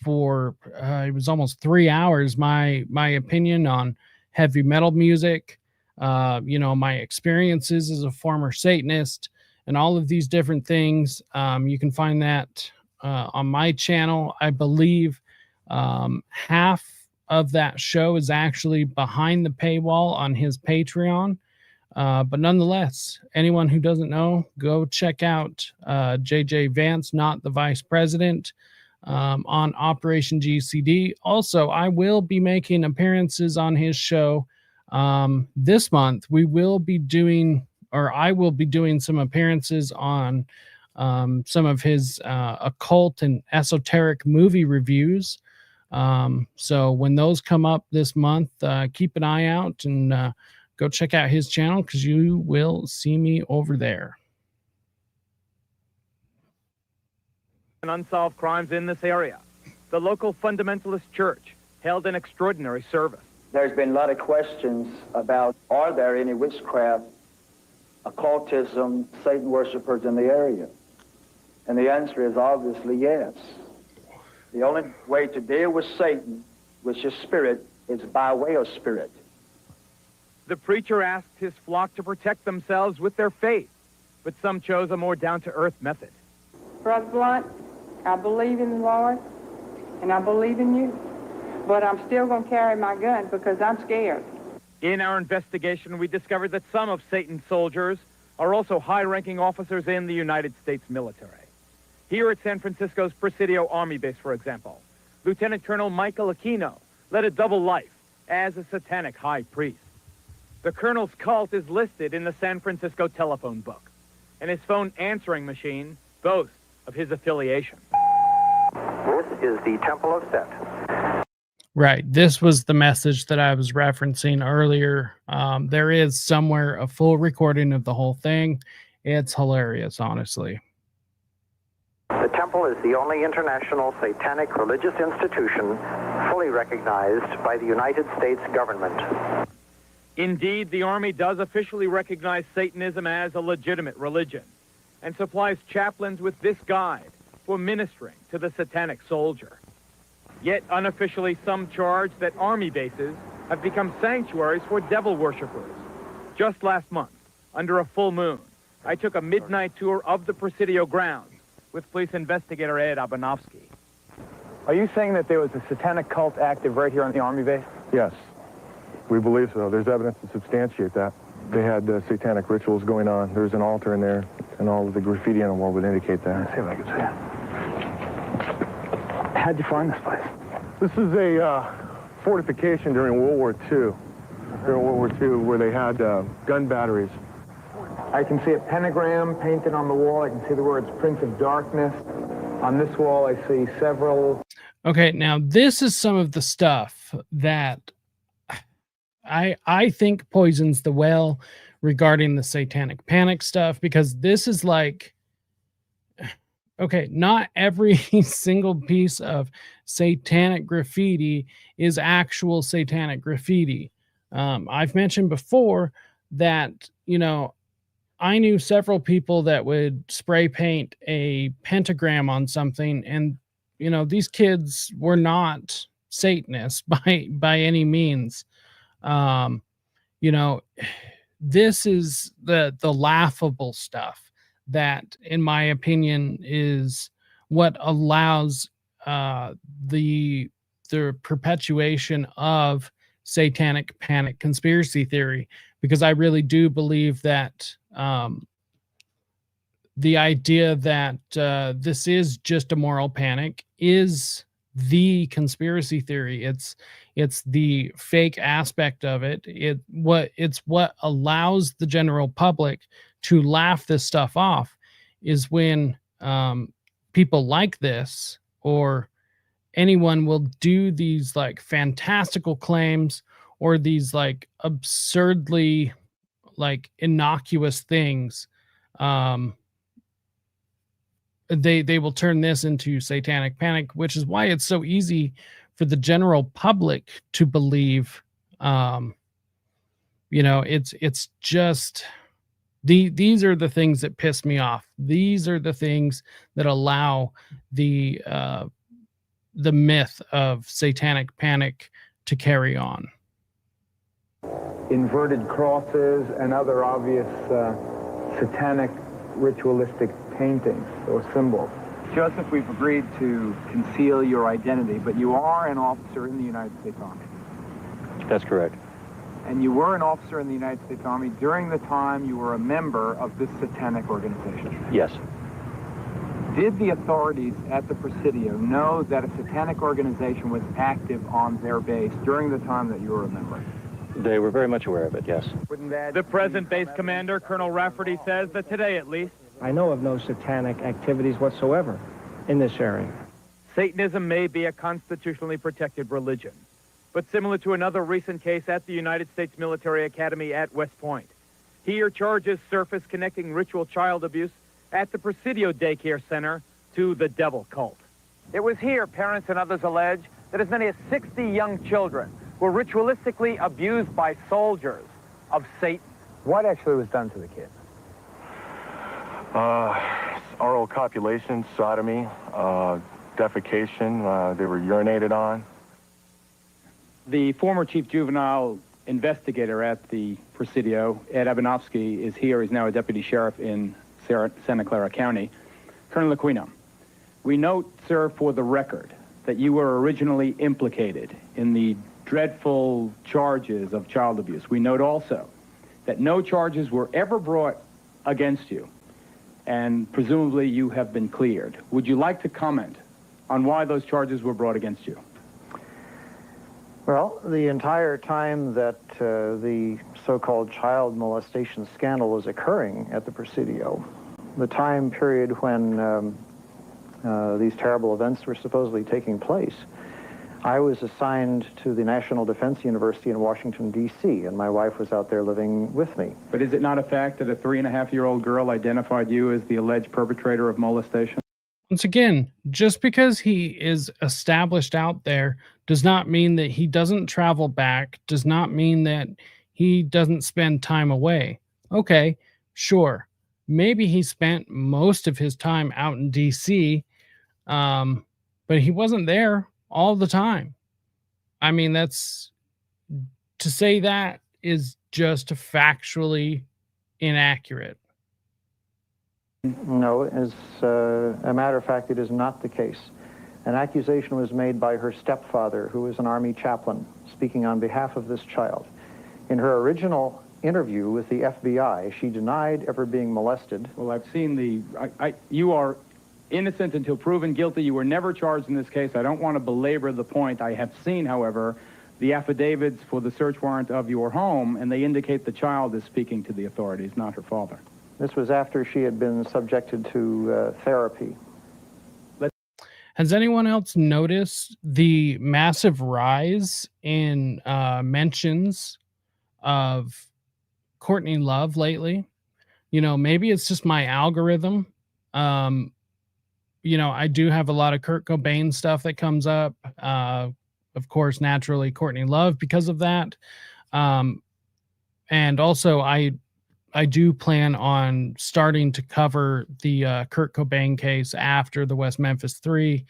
for it was almost 3 hours my opinion on heavy metal music, my experiences as a former Satanist, and all of these different things. You can find that on my channel. I believe half of that show is actually behind the paywall on his Patreon. But nonetheless, anyone who doesn't know, go check out JJ Vance, not the vice president, on Operation GCD. Also, I will be making appearances on his show this month. I will be doing some appearances on some of his occult and esoteric movie reviews. So when those come up this month, keep an eye out and go check out his channel, because you will see me over there. Unsolved crimes in this area. The local fundamentalist church held an extraordinary service. There's been a lot of questions about, are there any witchcraft, occultism, Satan worshipers in the area? And the answer is obviously yes. The only way to deal with Satan, which is spirit, is by way of spirit. The preacher asked his flock to protect themselves with their faith, but some chose a more down-to-earth method. Brother Blunt, I believe in the Lord, and I believe in you, but I'm still going to carry my gun because I'm scared. In our investigation, we discovered that some of Satan's soldiers are also high-ranking officers in the United States military. Here at San Francisco's Presidio Army Base, for example, Lt Col Michael Aquino led a double life as a satanic high priest. The colonel's cult is listed in the San Francisco telephone book, and his phone answering machine boasts of his affiliation. This is the Temple of Set. Right. This was the message that I was referencing earlier. There is somewhere a full recording of the whole thing. It's hilarious, honestly. The Temple is the only international satanic religious institution fully recognized by the United States government. Indeed, the Army does officially recognize Satanism as a legitimate religion and supplies chaplains with this guide for ministering to the satanic soldier. Yet unofficially, some charge that Army bases have become sanctuaries for devil worshippers. Just last month, under a full moon, I took a midnight tour of the Presidio grounds with police investigator Ed Abanovsky. Are you saying that there was a satanic cult active right here on the Army base? Yes, we believe so. There's evidence to substantiate that. They had satanic rituals going on. There's an altar in there, and all of the graffiti on the wall would indicate that. Let's see if I can see it. How'd you find this place? This is a fortification during World War II. during World War II where they had gun batteries. I can see a pentagram painted on the wall. I can see the words Prince of Darkness. On this wall, I see several. Okay, now this is some of the stuff that I think poisons the well regarding the Satanic Panic stuff, because this is like, okay, not every single piece of satanic graffiti is actual satanic graffiti. I've mentioned before that, you know, I knew several people that would spray paint a pentagram on something, and, you know, these kids were not Satanists by any means. You know, this is the laughable stuff that, in my opinion, is what allows the perpetuation of Satanic Panic conspiracy theory, because I really do believe that the idea that this is just a moral panic is the conspiracy theory. It's the fake aspect of it. It's what allows the general public to laugh this stuff off, is when people like this or anyone will do these like fantastical claims or these like absurdly like innocuous things. They will turn this into Satanic Panic, which is why it's so easy for the general public to believe. You know, it's just these are the things that piss me off. These are the things that allow the myth of Satanic Panic to carry on. Inverted crosses and other obvious satanic ritualistic paintings or symbols. Joseph, we've agreed to conceal your identity, but you are an officer in the United States Army. That's correct. And you were an officer in the United States Army during the time you were a member of this satanic organization. Yes. Did the authorities at the Presidio know that a satanic organization was active on their base during the time that you were a member? They were very much aware of it, yes. The present base commander, Colonel Rafferty, says that today, at least, I know of no satanic activities whatsoever in this area. Satanism may be a constitutionally protected religion, but similar to another recent case at the United States Military Academy at West Point, here charges surface connecting ritual child abuse at the Presidio Daycare Center to the devil cult. It was here, parents and others allege, that as many as 60 young children were ritualistically abused by soldiers of Satan. What actually was done to the kids? Oral copulation, sodomy, defecation, they were urinated on. The former chief juvenile investigator at the Presidio, Ed Abanofsky, is here. He's now a deputy sheriff in Santa Clara County. Colonel Aquino, we note, sir, for the record, that you were originally implicated in the dreadful charges of child abuse. We note also that no charges were ever brought against you, and presumably you have been cleared. Would you like to comment on why those charges were brought against you? Well, the entire time that the so-called child molestation scandal was occurring at the Presidio, the time period when these terrible events were supposedly taking place, I was assigned to the National Defense University in Washington, D.C., and my wife was out there living with me. But is it not a fact that a 3.5-year-old girl identified you as the alleged perpetrator of molestation? Once again, just because he is established out there does not mean that he doesn't travel back, does not mean that he doesn't spend time away. Okay, sure. Maybe he spent most of his time out in D.C., but he wasn't there all the time. I mean, to say that is just factually inaccurate. No, as a matter of fact, it is not the case. An accusation was made by her stepfather, who was an Army chaplain, speaking on behalf of this child. In her original interview with the FBI, she denied ever being molested. Well, I've seen you are innocent until proven guilty. You were never charged in this case. I don't want to belabor the point. I have seen, however, the affidavits for the search warrant of your home, and they indicate the child is speaking to the authorities, not her father. This was after she had been subjected to therapy. Has anyone else noticed the massive rise in mentions of Courtney Love lately? You know, maybe it's just my algorithm. You know, I do have a lot of Kurt Cobain stuff that comes up. Of course, naturally, Courtney Love because of that. And also, I do plan on starting to cover the Kurt Cobain case after the West Memphis 3,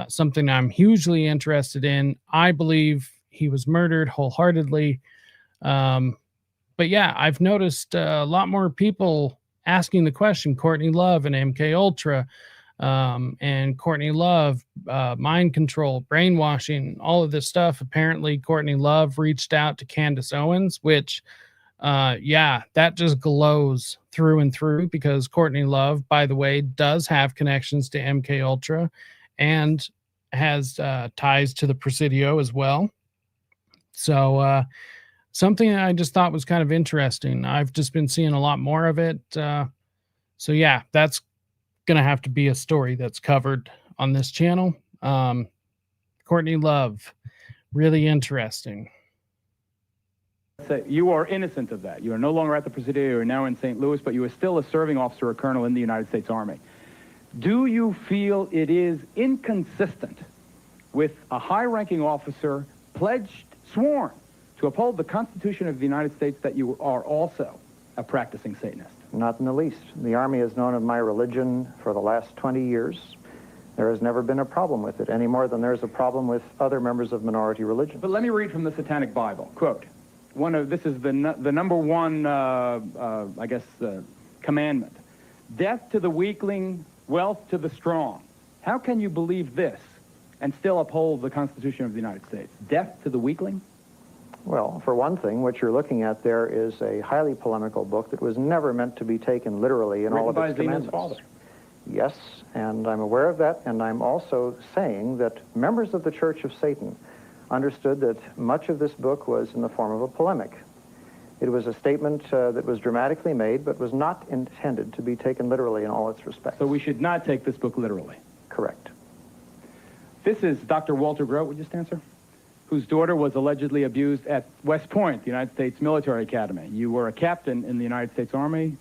something I'm hugely interested in. I believe he was murdered wholeheartedly. But yeah, I've noticed a lot more people asking the question, Courtney Love and MK Ultra, and Courtney Love, mind control, brainwashing, all of this stuff. Apparently, Courtney Love reached out to Candace Owens, which, yeah, that just glows through and through because Courtney Love, by the way, does have connections to MK Ultra and has ties to the Presidio as well. So, something I just thought was kind of interesting. I've just been seeing a lot more of it. So yeah, that's going to have to be a story that's covered on this channel. Courtney Love, really interesting. So you are innocent of that. You are no longer at the Presidio. You are now in St. Louis, but you are still a serving officer or colonel in the United States Army. Do you feel it is inconsistent with a high-ranking officer pledged, sworn, to uphold the Constitution of the United States that you are also a practicing Satanist? Not in the least. The Army has known of my religion for the last 20 years. There has never been a problem with it, any more than there's a problem with other members of minority religions. But let me read from the Satanic Bible. Quote, this is the number one, commandment. Death to the weakling, wealth to the strong. How can you believe this and still uphold the Constitution of the United States? Death to the weakling? Well, for one thing, what you're looking at there is a highly polemical book that was never meant to be taken literally in all of its commandments. Father. Yes, and I'm aware of that, and I'm also saying that members of the Church of Satan understood that much of this book was in the form of a polemic. It was a statement that was dramatically made, but was not intended to be taken literally in all its respects. So we should not take this book literally? Correct. This is Dr. Walter Grote, would you stand, sir? Whose daughter was allegedly abused at West Point, the United States Military Academy. You were a captain in the United States Army.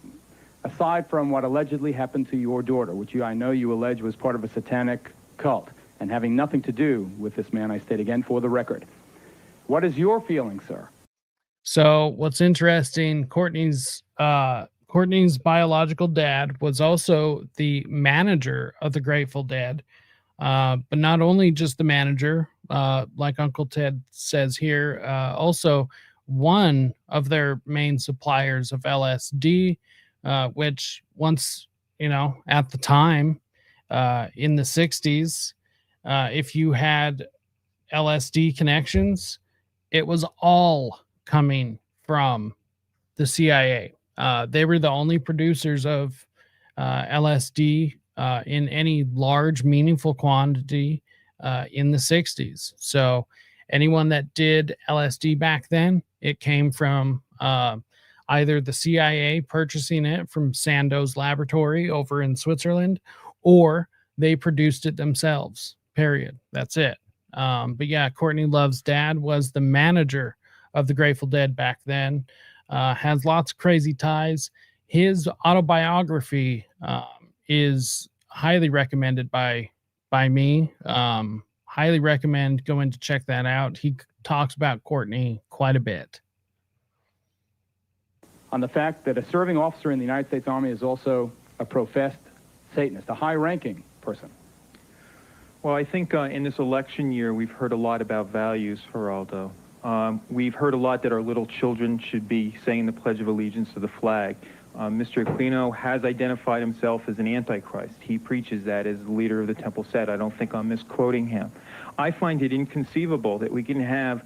Aside from what allegedly happened to your daughter, which I know you allege was part of a satanic cult, and having nothing to do with this man, I state again for the record. What is your feeling, sir? So what's interesting, Courtney's biological dad was also the manager of the Grateful Dead. But not only just the manager, like Uncle Ted says here, also one of their main suppliers of LSD, which once, at the time, in the 60s, if you had LSD connections, it was all coming from the CIA. They were the only producers of LSD in any large, meaningful quantity in the 60s. So anyone that did LSD back then, it came from either the CIA purchasing it from Sandoz Laboratory over in Switzerland, or they produced it themselves, period. That's it. But yeah, Courtney Love's dad was the manager of the Grateful Dead back then, has lots of crazy ties. His autobiography is highly recommended by me. Highly recommend going to check that out. He talks about Courtney quite a bit. On the fact that a serving officer in the United States Army is also a professed Satanist, a high-ranking person. Well, I think in this election year, we've heard a lot about values, Geraldo. We've heard a lot that our little children should be saying the Pledge of Allegiance to the flag. Mr. Aquino has identified himself as an antichrist. He preaches that as the leader of the Temple Set. I don't think I'm misquoting him. I find it inconceivable that we can have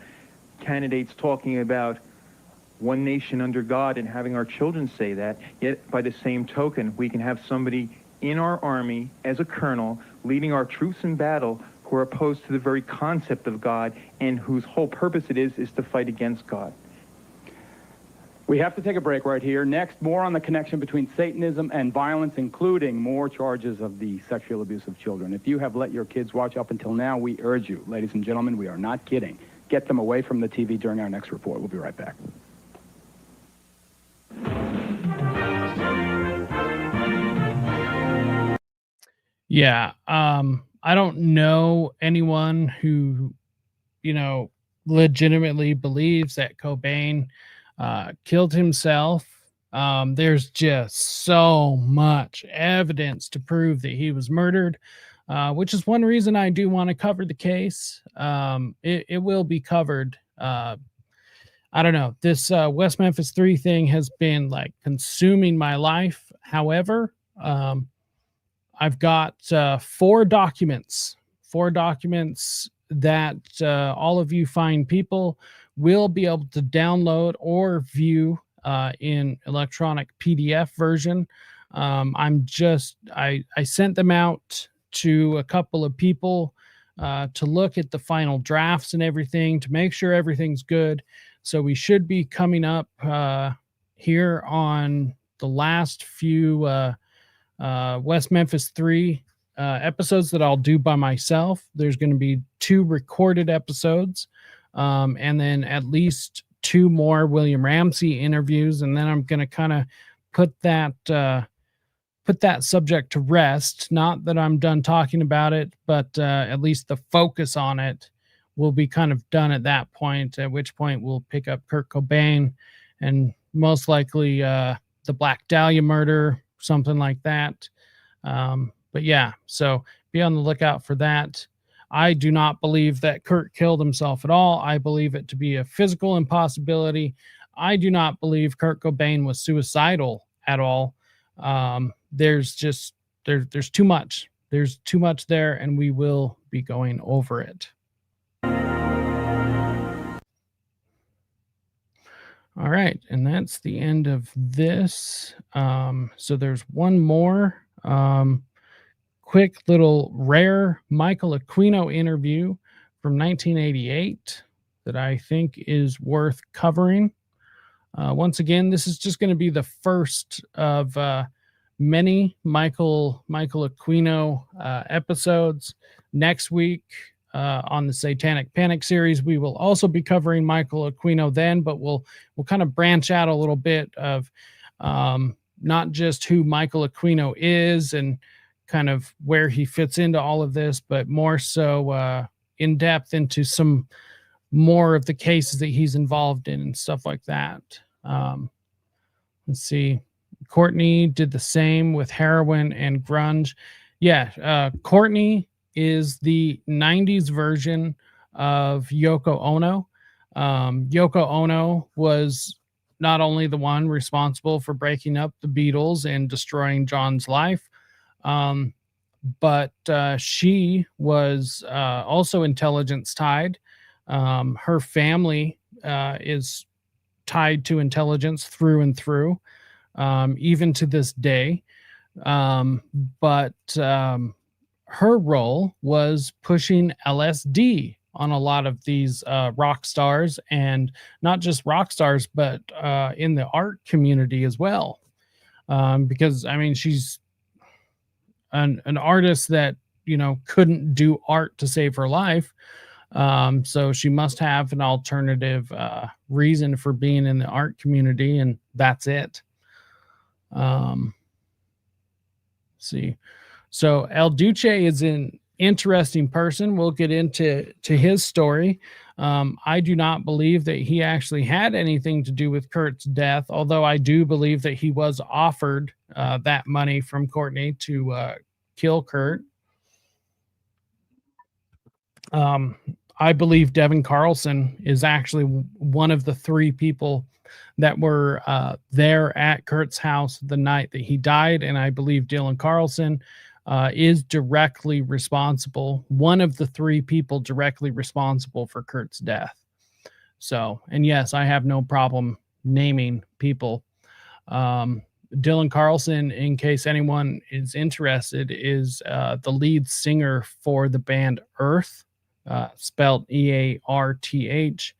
candidates talking about one nation under God and having our children say that, yet by the same token, we can have somebody in our army as a colonel leading our troops in battle who are opposed to the very concept of God and whose whole purpose it is to fight against God. We have to take a break right here. Next, more on the connection between Satanism and violence, including more charges of the sexual abuse of children. If you have let your kids watch up until now, we urge you, ladies and gentlemen, we are not kidding. Get them away from the TV during our next report. We'll be right back. Yeah. I don't know anyone who, legitimately believes that Cobain killed himself. There's just so much evidence to prove that he was murdered, which is one reason I do want to cover the case. It will be covered. I don't know. This West Memphis 3 thing has been like consuming my life. However, I've got 4 documents that all of you fine people will be able to download or view in electronic PDF version. I sent them out to a couple of people to look at the final drafts and everything to make sure everything's good. So we should be coming up here on the last few West Memphis 3 episodes that I'll do by myself. There's going to be 2 recorded episodes, and then at least 2 more William Ramsey interviews, and then I'm going to kind of put that subject to rest. Not that I'm done talking about it, but at least the focus on it will be kind of done at that point, at which point we'll pick up Kurt Cobain and most likely the Black Dahlia murder, something like that. But yeah, so be on the lookout for that. I do not believe that Kurt killed himself at all. I believe it to be a physical impossibility. I do not believe Kurt Cobain was suicidal at all. There's too much. There's too much there, and we will be going over it. All right, and that's the end of this. So there's one more quick little rare Michael Aquino interview from 1988 that I think is worth covering. Once again, this is just going to be the first of many Michael Aquino episodes. Next week on the Satanic Panic series, we will also be covering Michael Aquino then, but we'll kind of branch out a little bit of not just who Michael Aquino is and kind of where he fits into all of this, but more so in depth into some more of the cases that he's involved in and stuff like that. Let's see. Courtney did the same with heroin and grunge. Yeah, Courtney is the 90s version of Yoko Ono. Yoko Ono was not only the one responsible for breaking up the Beatles and destroying John's life, but she was also intelligence tied. Her family is tied to intelligence through and through, even to this day. But her role was pushing LSD on a lot of these rock stars, and not just rock stars, but in the art community as well. Because I mean, she's an artist that, couldn't do art to save her life. So she must have an alternative reason for being in the art community, and that's it. See. So El Duce is an interesting person. We'll get into his story. I do not believe that he actually had anything to do with Kurt's death, although I do believe that he was offered that money from Courtney to kill Kurt. I believe Devin Carlson is actually one of the 3 people that were there at Kurt's house the night that he died, and I believe Dylan Carlson is directly responsible, one of the 3 people directly responsible for Kurt's death. So, and yes, I have no problem naming people. Dylan Carlson, in case anyone is interested, is the lead singer for the band Earth, spelled EARTH.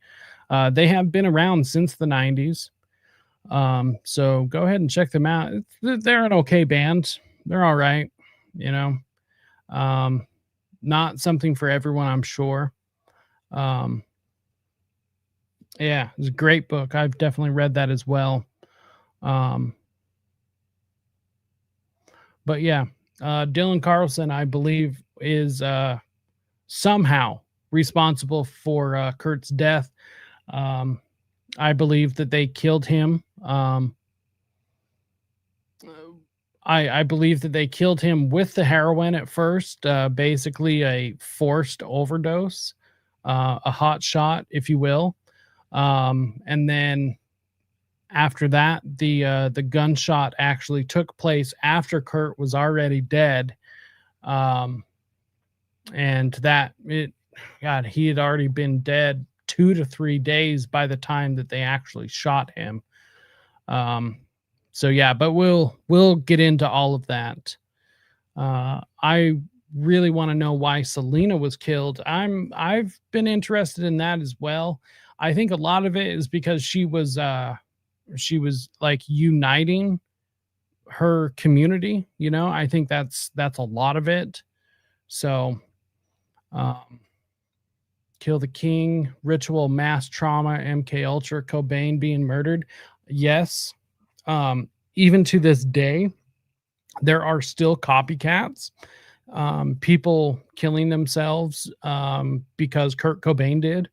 They have been around since the 90s. So go ahead and check them out. They're an okay band. They're all right, you know. Not something for everyone, I'm sure. Yeah, it's a great book. I've definitely read that as well. But yeah, Dylan Carlson, I believe, is somehow responsible for Kurt's death. I believe that they killed him. I believe that they killed him with the heroin at first, basically a forced overdose, a hot shot, if you will. And then after that, the gunshot actually took place after Kurt was already dead. And that he had already been dead 2 to 3 days by the time that they actually shot him. So yeah, but we'll get into all of that. I really want to know why Selena was killed. I've been interested in that as well. I think a lot of it is because she was like uniting her community, you know. I think that's a lot of it. So Kill the King, ritual, mass trauma, MK Ultra, Cobain being murdered. Yes. Even to this day, there are still copycats, people killing themselves because Kurt Cobain did.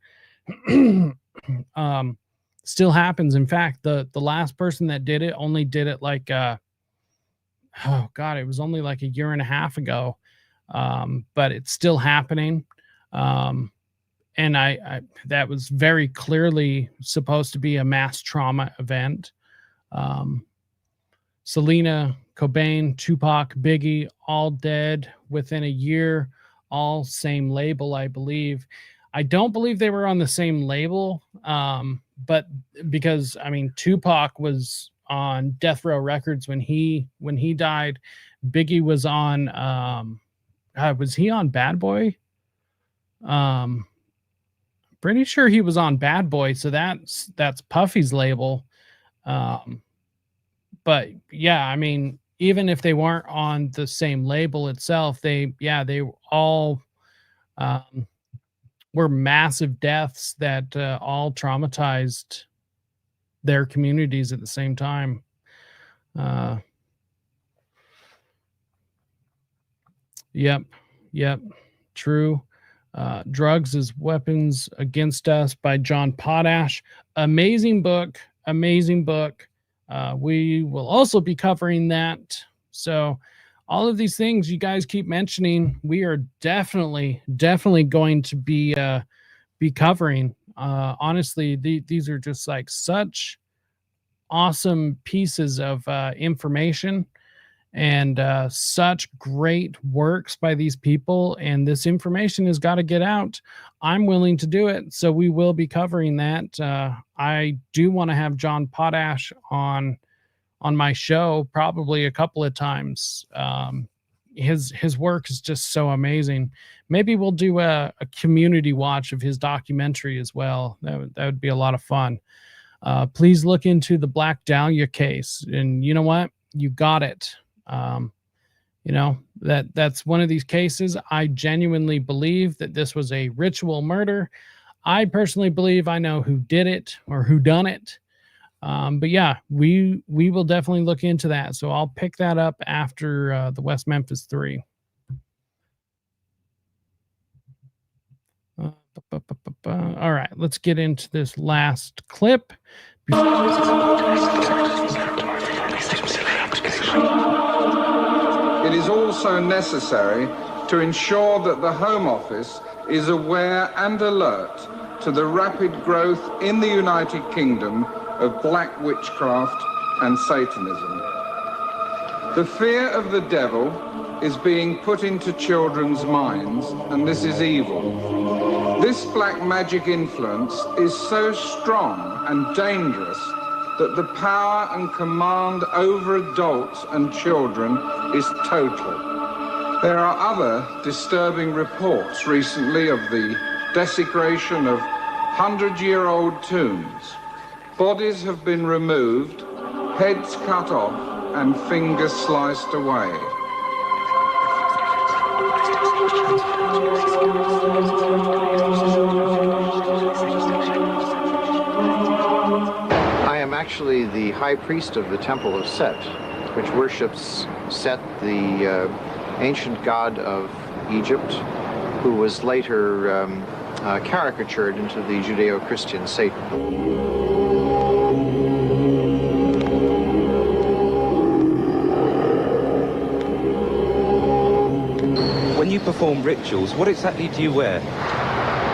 Still happens. In fact, the last person that did it only did it like it was only like 1.5 years ago. But it's still happening. And I that was very clearly supposed to be a mass trauma event. Selena, Cobain, Tupac, Biggie, all dead within a year, all same label, I believe. I don't believe they were on the same label, but because, I mean, Tupac was on Death Row Records when he died. Biggie was on, was he on Bad Boy? Pretty sure he was on Bad Boy, so that's Puffy's label. But yeah, I mean, even if they weren't on the same label itself, they all were massive deaths that all traumatized their communities at the same time. Yep, true. Drugs as Weapons Against Us by John Potash. Amazing book. We will also be covering that. So all of these things you guys keep mentioning, we are definitely going to be covering. Honestly, these are just like such awesome pieces of information and such great works by these people. And this information has got to get out. I'm willing to do it. So we will be covering that. I do want to have John Potash on my show probably a couple of times. His work is just so amazing. Maybe we'll do a community watch of his documentary as well. That would be a lot of fun. Please look into the Black Dahlia case. And you know what? You got it. You know, that's one of these cases. I genuinely believe that this was a ritual murder. I personally believe I know who did it or who done it. But yeah, we will definitely look into that. So I'll pick that up after the West Memphis 3. All right, let's get into this last clip. It is also necessary to ensure that the Home Office is aware and alert to the rapid growth in the United Kingdom of black witchcraft and Satanism. The fear of the devil is being put into children's minds, and this is evil. This black magic influence is so strong and dangerous that the power and command over adults and children is total. There are other disturbing reports recently of the desecration of 100-year-old tombs. Bodies have been removed, heads cut off, and fingers sliced away. I am actually the high priest of the Temple of Set, which worships Set, the ancient god of Egypt, who was later caricatured into the Judeo-Christian Satan. When you perform rituals, what exactly do you wear?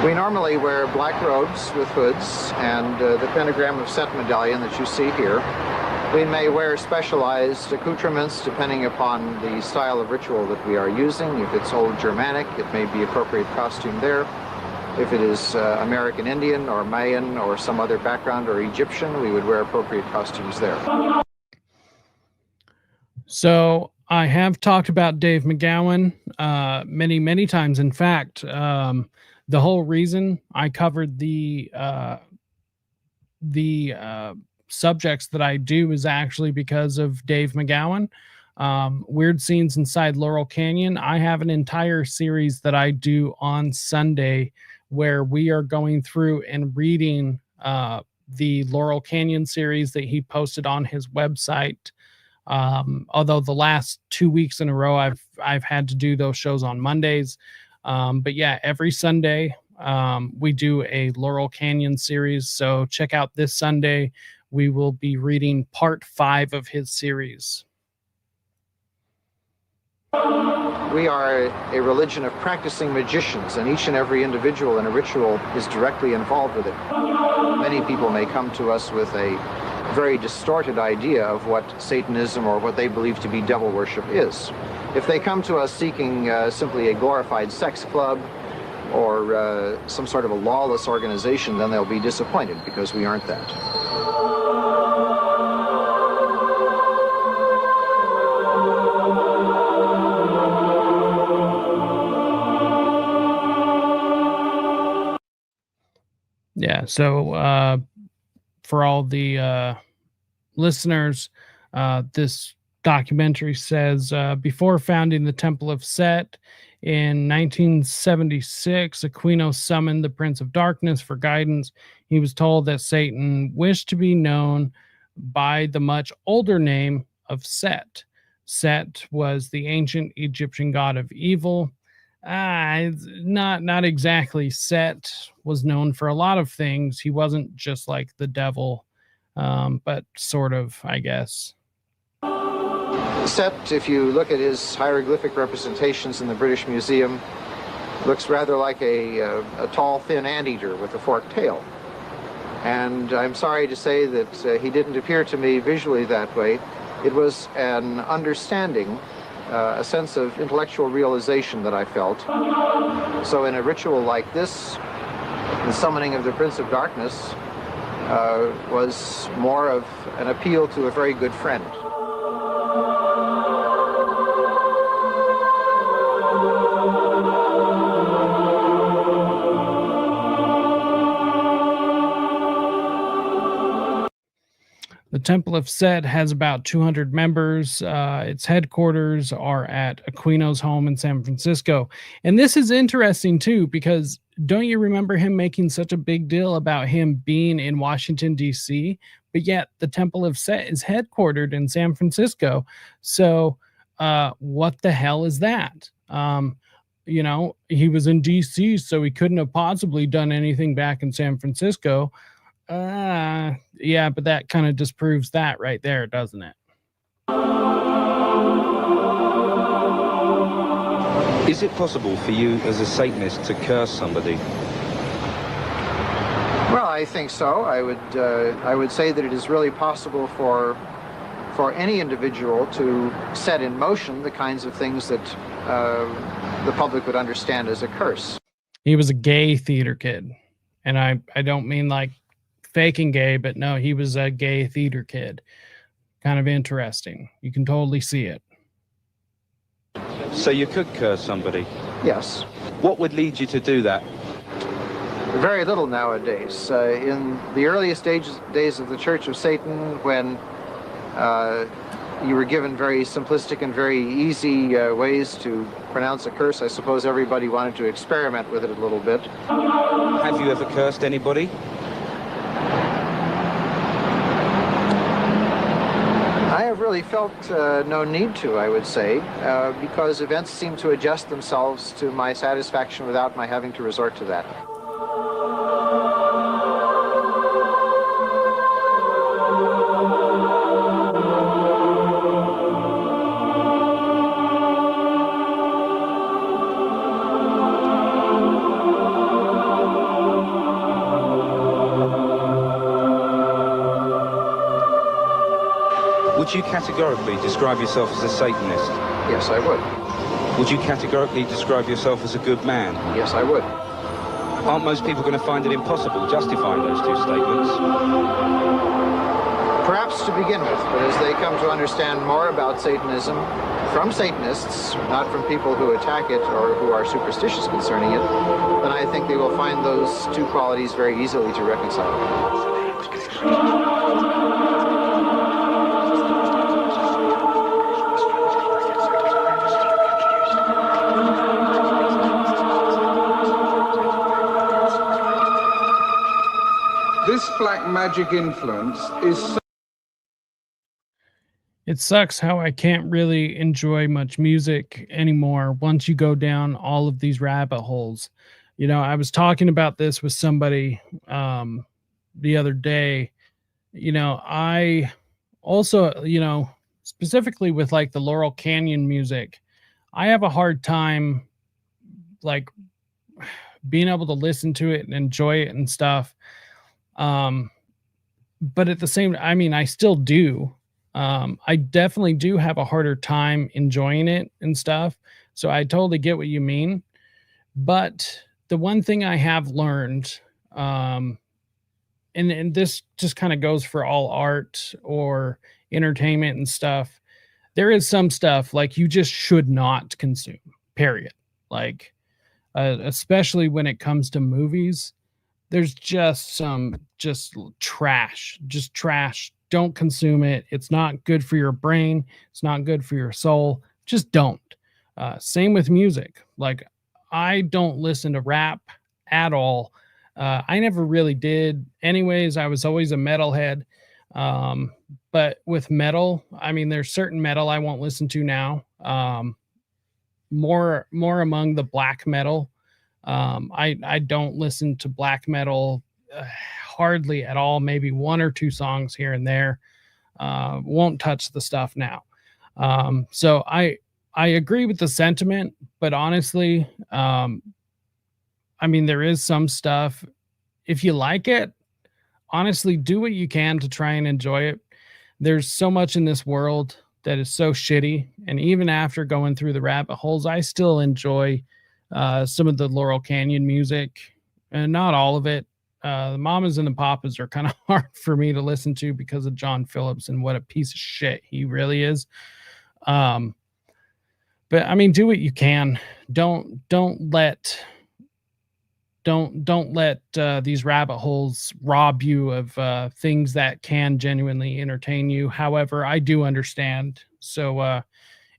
We normally wear black robes with hoods and the pentagram of Set medallion that you see here. We may wear specialized accoutrements depending upon the style of ritual that we are using. If it's old Germanic, it may be appropriate costume there. If it is American Indian or Mayan or some other background or Egyptian, we would wear appropriate costumes there. So I have talked about Dave McGowan many times. In fact, the whole reason I covered the subjects that I do is actually because of Dave McGowan. Weird Scenes Inside Laurel Canyon. I have an entire series that I do on Sunday where we are going through and reading the Laurel Canyon series that he posted on his website. Although the last 2 weeks in a row I've had to do those shows on Mondays. But yeah, every Sunday we do a Laurel Canyon series. So check out this Sunday. We will be reading part 5 of his series. We are a religion of practicing magicians, and each and every individual in a ritual is directly involved with it. Many people may come to us with a very distorted idea of what Satanism or what they believe to be devil worship is. If they come to us seeking simply a glorified sex club or some sort of a lawless organization, then they'll be disappointed because we aren't that. Yeah, so for all the listeners, this documentary says, before founding the Temple of Set in 1976, Aquino summoned the Prince of Darkness for guidance. He was told that Satan wished to be known by the much older name of Set. Set was the ancient Egyptian god of evil. Not exactly. Set was known for a lot of things. He wasn't just like the devil, but sort of, I guess. Set, if you look at his hieroglyphic representations in the British Museum, looks rather like a tall, thin anteater with a forked tail. And I'm sorry to say that he didn't appear to me visually that way. It was an understanding, a sense of intellectual realization that I felt. So in a ritual like this, the summoning of the Prince of Darkness was more of an appeal to a very good friend. The Temple of Set has about 200 members. Its headquarters are at Aquino's home in San Francisco. And this is interesting, too, because don't you remember him making such a big deal about him being in Washington, D.C., but yet the Temple of Set is headquartered in San Francisco. So what the hell is that? You know, he was in D.C., so he couldn't have possibly done anything back in San Francisco. Yeah, but that kind of disproves that right there, doesn't it? Is it possible for you as a Satanist to curse somebody? Well, I think so. I would say that it is really possible for any individual to set in motion the kinds of things that the public would understand as a curse. He was a gay theater kid, and I don't mean like faking gay, but no, he was a gay theater kid. Kind of interesting. You can totally see it. So you could curse somebody? Yes. What would lead you to do that? Very little nowadays. In the earliest days of the Church of Satan, when you were given very simplistic and very easy ways to pronounce a curse, I suppose everybody wanted to experiment with it a little bit. Have you ever cursed anybody? I have really felt no need to, I would say, because events seem to adjust themselves to my satisfaction without my having to resort to that. Would you categorically describe yourself as a Satanist? Yes, I would. Would you categorically describe yourself as a good man? Yes, I would. Aren't most people going to find it impossible justifying those two statements? Perhaps to begin with, but as they come to understand more about Satanism from Satanists, not from people who attack it or who are superstitious concerning it, then I think they will find those two qualities very easily to reconcile. This black magic influence is so It sucks how I can't really enjoy much music anymore once you go down all of these rabbit holes. You know, I was talking about this with somebody the other day. You know, I also, you know, specifically with like the Laurel Canyon music, I have a hard time like being able to listen to it and enjoy it and stuff. But at the same, I mean, I still do. I definitely do have a harder time enjoying it and stuff. So I totally get what you mean. But the one thing I have learned, and this just kind of goes for all art or entertainment and stuff, there is some stuff like you just should not consume, period. Like, especially when it comes to movies, there's just some trash. Don't consume it. It's not good for your brain. It's not good for your soul. Just don't. Same with music. Like, I don't listen to rap at all. I never really did. Anyways, I was always a metalhead. But with metal, I mean, there's certain metal I won't listen to now. More among the black metal. I don't listen to black metal hardly at all. Maybe one or two songs here and there. Won't touch the stuff now. So I agree with the sentiment, but honestly, I mean, there is some stuff. If you like it, honestly, do what you can to try and enjoy it. There's so much in this world that is so shitty. And even after going through the rabbit holes, I still enjoy some of the Laurel Canyon music, and not all of it. The Mamas and the Papas are kind of hard for me to listen to because of John Phillips and what a piece of shit he really is. But I mean, do what you can. Don't let these rabbit holes rob you of things that can genuinely entertain you. However, I do understand. So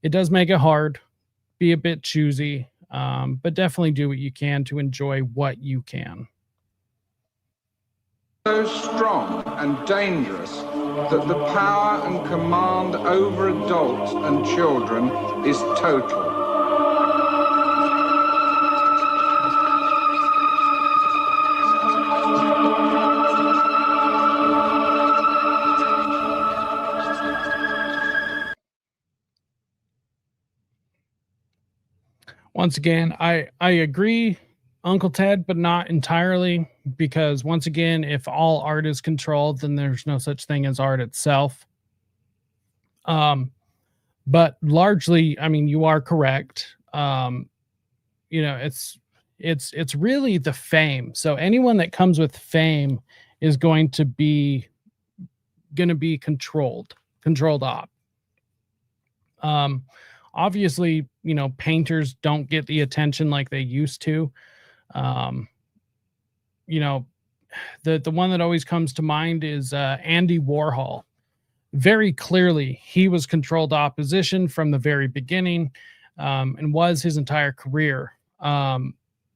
it does make it hard. Be a bit choosy, but definitely do what you can to enjoy what you can. so strong and dangerous that the power and command over adults and children is total. Once again, I agree, Uncle Ted, but not entirely, because once again, if all art is controlled, then there's no such thing as art itself. But largely, I mean, you are correct. You know, it's really the fame. So anyone that comes with fame is going to be controlled op. Obviously, painters don't get the attention like they used to. The one that always comes to mind is Andy Warhol. Very clearly, he was controlled opposition from the very beginning, and was his entire career.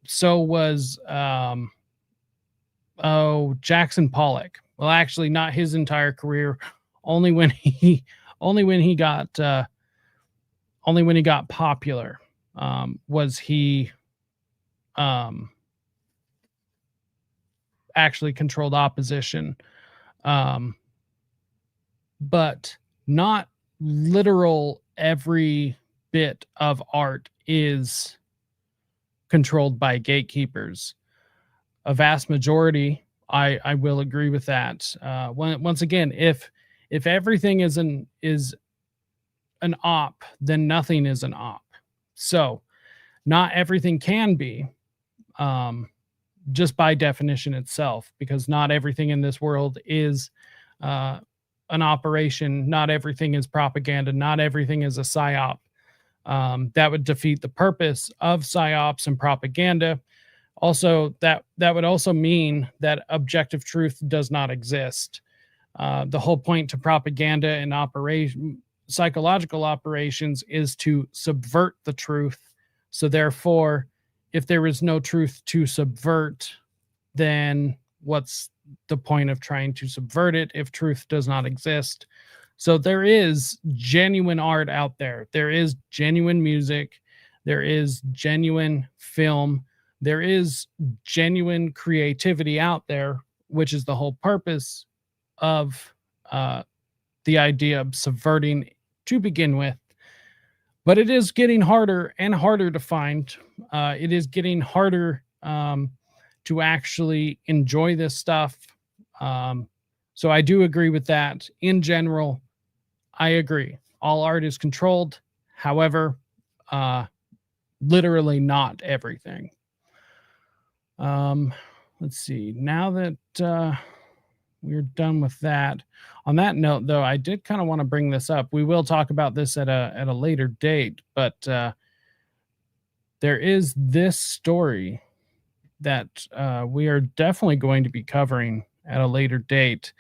So was Jackson Pollock. Well, actually, not his entire career. Only when he got popular was he actually controlled opposition. But not literal every bit of art is controlled by gatekeepers. A vast majority, I will agree with that. Once again, if everything is an op, then nothing is an op. So not everything can be, just by definition itself, because not everything in this world is an operation. Not everything is propaganda. Not everything is a psyop. That would defeat the purpose of psyops and propaganda. Also, that would also mean that objective truth does not exist. The whole point to propaganda and psychological operations is to subvert the truth. So therefore, if there is no truth to subvert, then what's the point of trying to subvert it if truth does not exist? So there is genuine art out there. There is genuine music. There is genuine film. There is genuine creativity out there, which is the whole purpose of the idea of subverting to begin with. But it is getting harder and harder to find. It is getting harder to actually enjoy this stuff. So I do agree with that. In general, I agree. All art is controlled. However, literally not everything. Let's see. Now that we're done with that. On that note, though, I did kind of want to bring this up. We will talk about this at a later date, but there is this story that we are definitely going to be covering at a later date.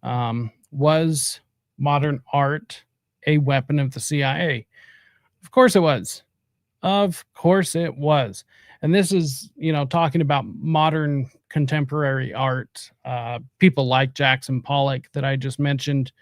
Was modern art a weapon of the CIA? Of course it was. Of course it was. And this is, talking about modern contemporary art. People like Jackson Pollock that I just mentioned.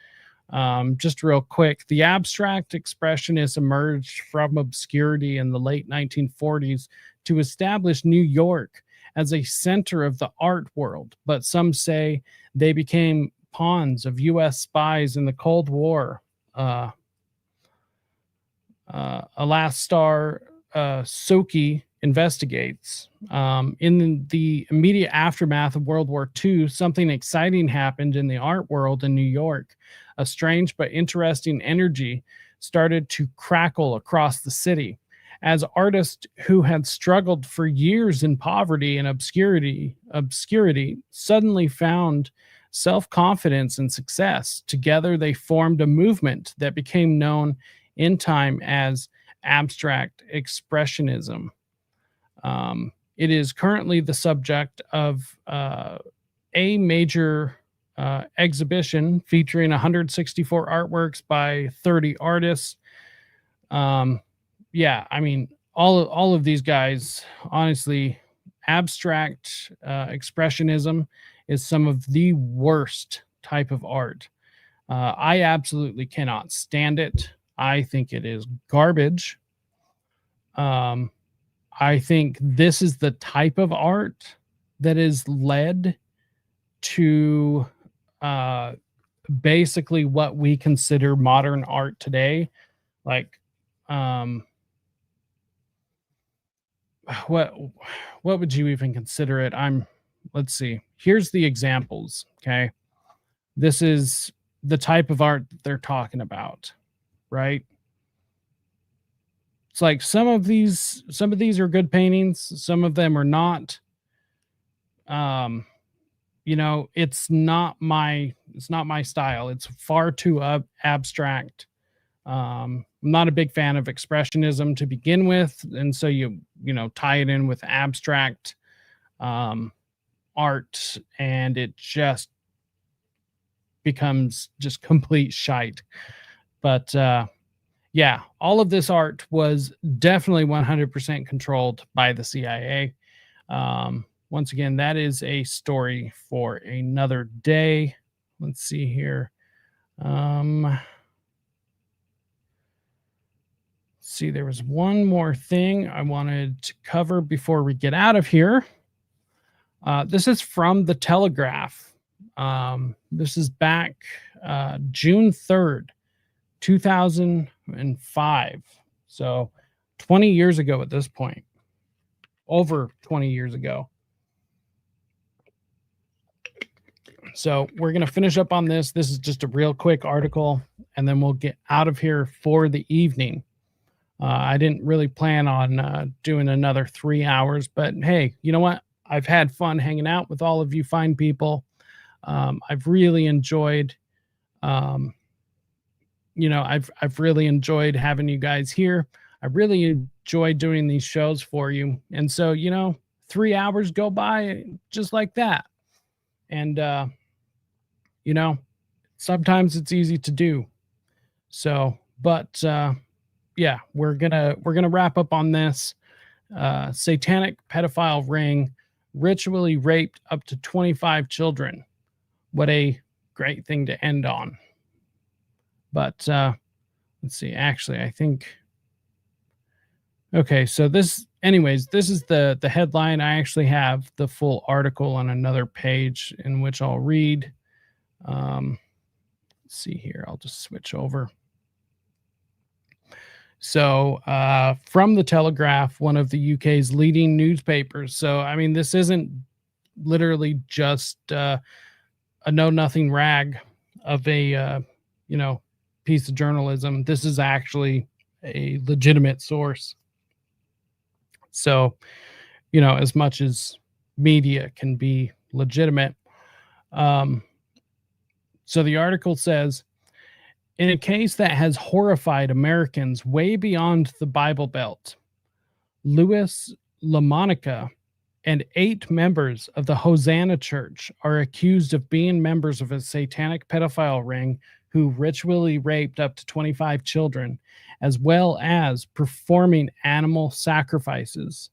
Just real quick, the abstract expressionists emerged from obscurity in the late 1940s to establish New York as a center of the art world. But some say they became pawns of U.S. spies in the Cold War. Alastar Soki investigates. In the immediate aftermath of World War II, something exciting happened in the art world in New York. A strange but interesting energy started to crackle across the city as artists who had struggled for years in poverty and obscurity suddenly found self-confidence and success. Together, they formed a movement that became known in time as abstract expressionism. It is currently the subject of a major exhibition featuring 164 artworks by 30 artists. Yeah, I mean, all of these guys, honestly, abstract expressionism is some of the worst type of art. I absolutely cannot stand it. I think it is garbage. I think this is the type of art that is led to basically what we consider modern art today. Like, what would you even consider it? Let's see. Here's the examples. Okay. This is the type of art that they're talking about, right? It's like some of these are good paintings, some of them are not. it's not my style. It's far too abstract. I'm not a big fan of expressionism to begin with, and so you tie it in with abstract art, and it just becomes just complete shite. But yeah, all of this art was definitely 100% controlled by the CIA. Once again, that is a story for another day. Let's see here. See, there was one more thing I wanted to cover before we get out of here. This is from the Telegraph. This is back June 3rd, 2005. So 20 years ago at this point. Over 20 years ago. So we're going to finish up on this. This is just a real quick article, and then we'll get out of here for the evening. I didn't really plan on doing another 3 hours, but hey, you know what? I've had fun hanging out with all of you fine people. I've really enjoyed, I've really enjoyed having you guys here. I really enjoy doing these shows for you. And so, 3 hours go by just like that. And, sometimes it's easy to do. So, but, yeah, we're gonna wrap up on this. Satanic pedophile ring ritually raped up to 25 children. What a great thing to end on. But let's see. Actually, I think. Okay, so this is the headline. I actually have the full article on another page in which I'll read. Let's see here. I'll just switch over. So from the Telegraph, one of the UK's leading newspapers. So, I mean, this isn't literally just a know-nothing rag of a, piece of journalism. This is actually a legitimate source. So, as much as media can be legitimate. So the article says, in a case that has horrified Americans way beyond the Bible Belt, Louis LaMonica and 8 members of the Hosanna Church are accused of being members of a satanic pedophile ring who ritually raped up to 25 children, as well as performing animal sacrifices.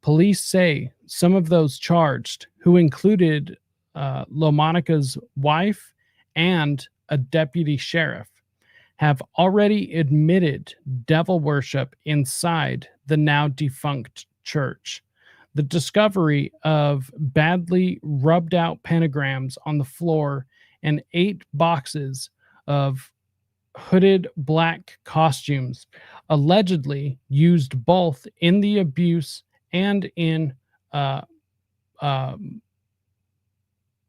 Police say some of those charged, who included LaMonica's wife and a deputy sheriff, have already admitted devil worship inside the now defunct church. The discovery of badly rubbed out pentagrams on the floor and 8 boxes of hooded black costumes allegedly used both in the abuse and in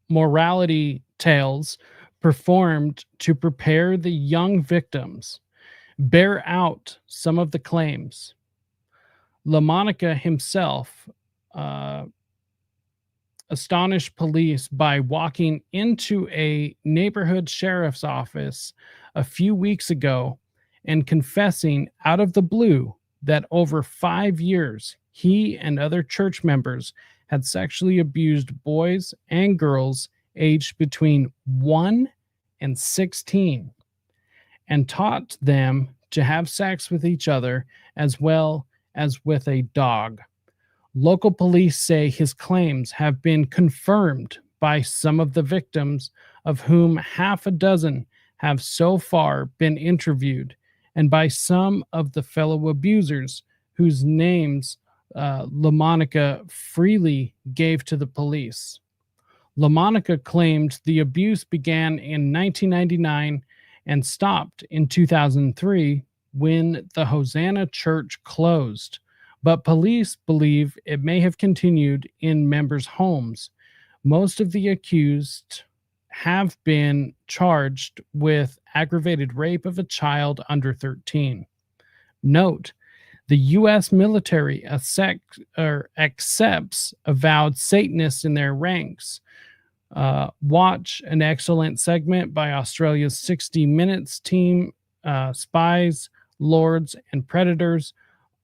morality tales performed to prepare the young victims bear out some of the claims. LaMonica himself astonished police by walking into a neighborhood sheriff's office a few weeks ago and confessing out of the blue that over 5 years he and other church members had sexually abused boys and girls aged between 1 and 16 and taught them to have sex with each other as well as with a dog. Local police say his claims have been confirmed by some of the victims, of whom half a dozen have so far been interviewed, and by some of the fellow abusers whose names LaMonica freely gave to the police. LaMonica claimed the abuse began in 1999 and stopped in 2003 when the Hosanna Church closed, but police believe it may have continued in members' homes. Most of the accused have been charged with aggravated rape of a child under 13. Note, the U.S. military accepts avowed Satanists in their ranks. Watch an excellent segment by Australia's 60 Minutes team, Spies, Lords, and Predators,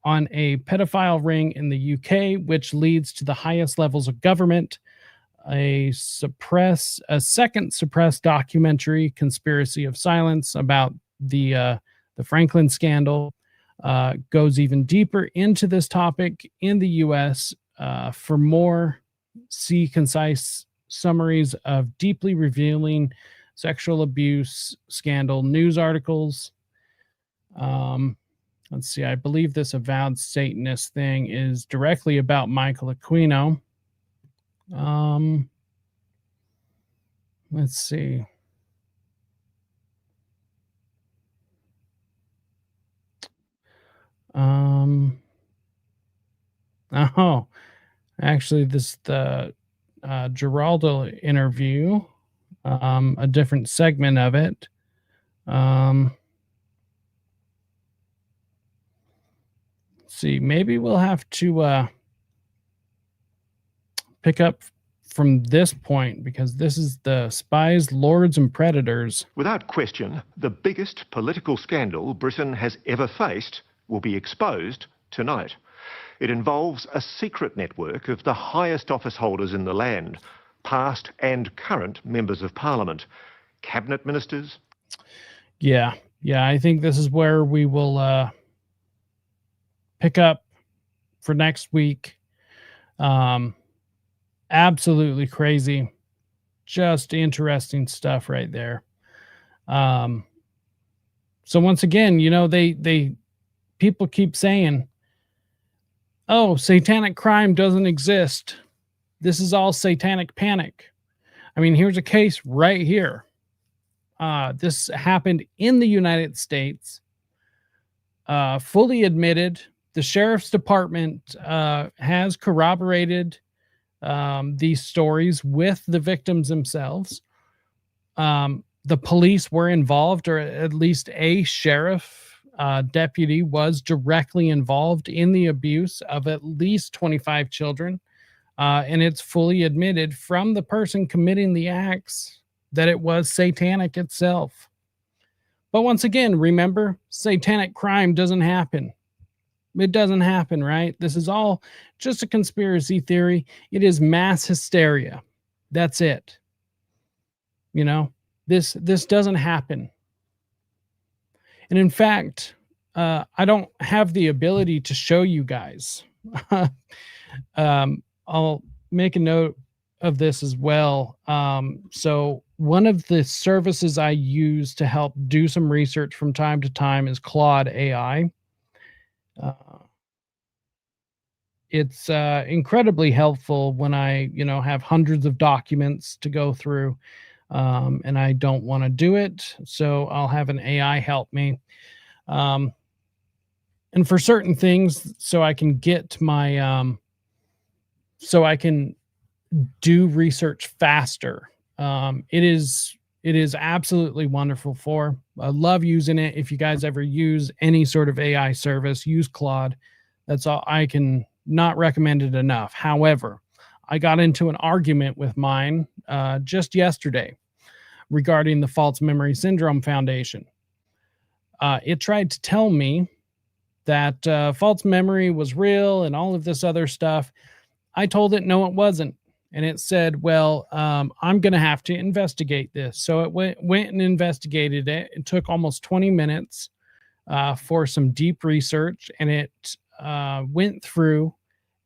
on a pedophile ring in the UK, which leads to the highest levels of government. A second suppressed documentary, Conspiracy of Silence, about the Franklin scandal, goes even deeper into this topic in the US. For more, see concise summaries of deeply revealing sexual abuse scandal news articles. Let's see, I believe this avowed Satanist thing is directly about Michael Aquino. Let's see. Oh, actually, this the Geraldo interview, a different segment of it. Let's see, maybe we'll have to pick up from this point, because this is the Spies, Lords, and Predators. Without question, the biggest political scandal Britain has ever faced will be exposed tonight. It involves a secret network of the highest office holders in the land, past and current members of Parliament, cabinet ministers. Yeah, I think this is where we will pick up for next week. Absolutely crazy, just interesting stuff right there. So once again, people keep saying, oh, satanic crime doesn't exist. This is all satanic panic. I mean, here's a case right here. This happened in the United States, fully admitted. The sheriff's department has corroborated these stories with the victims themselves. The police were involved, or at least a sheriff deputy was directly involved in the abuse of at least 25 children. And it's fully admitted from the person committing the acts that it was satanic itself. But once again, remember, satanic crime doesn't happen. It doesn't happen, right? This is all just a conspiracy theory. It is mass hysteria. That's it. This doesn't happen. And in fact, I don't have the ability to show you guys. I'll make a note of this as well. So one of the services I use to help do some research from time to time is Claude AI. It's incredibly helpful when I, have hundreds of documents to go through, and I don't want to do it. So I'll have an AI help me. And for certain things, so I can get my, so I can do research faster. It is absolutely wonderful for. I love using it. If you guys ever use any sort of AI service, use Claude. That's all. I can not recommend it enough. However, I got into an argument with mine just yesterday regarding the False Memory Syndrome Foundation. It tried to tell me that false memory was real and all of this other stuff. I told it no, it wasn't. And it said, well, I'm going to have to investigate this. So it went and investigated it. It took almost 20 minutes for some deep research. And it went through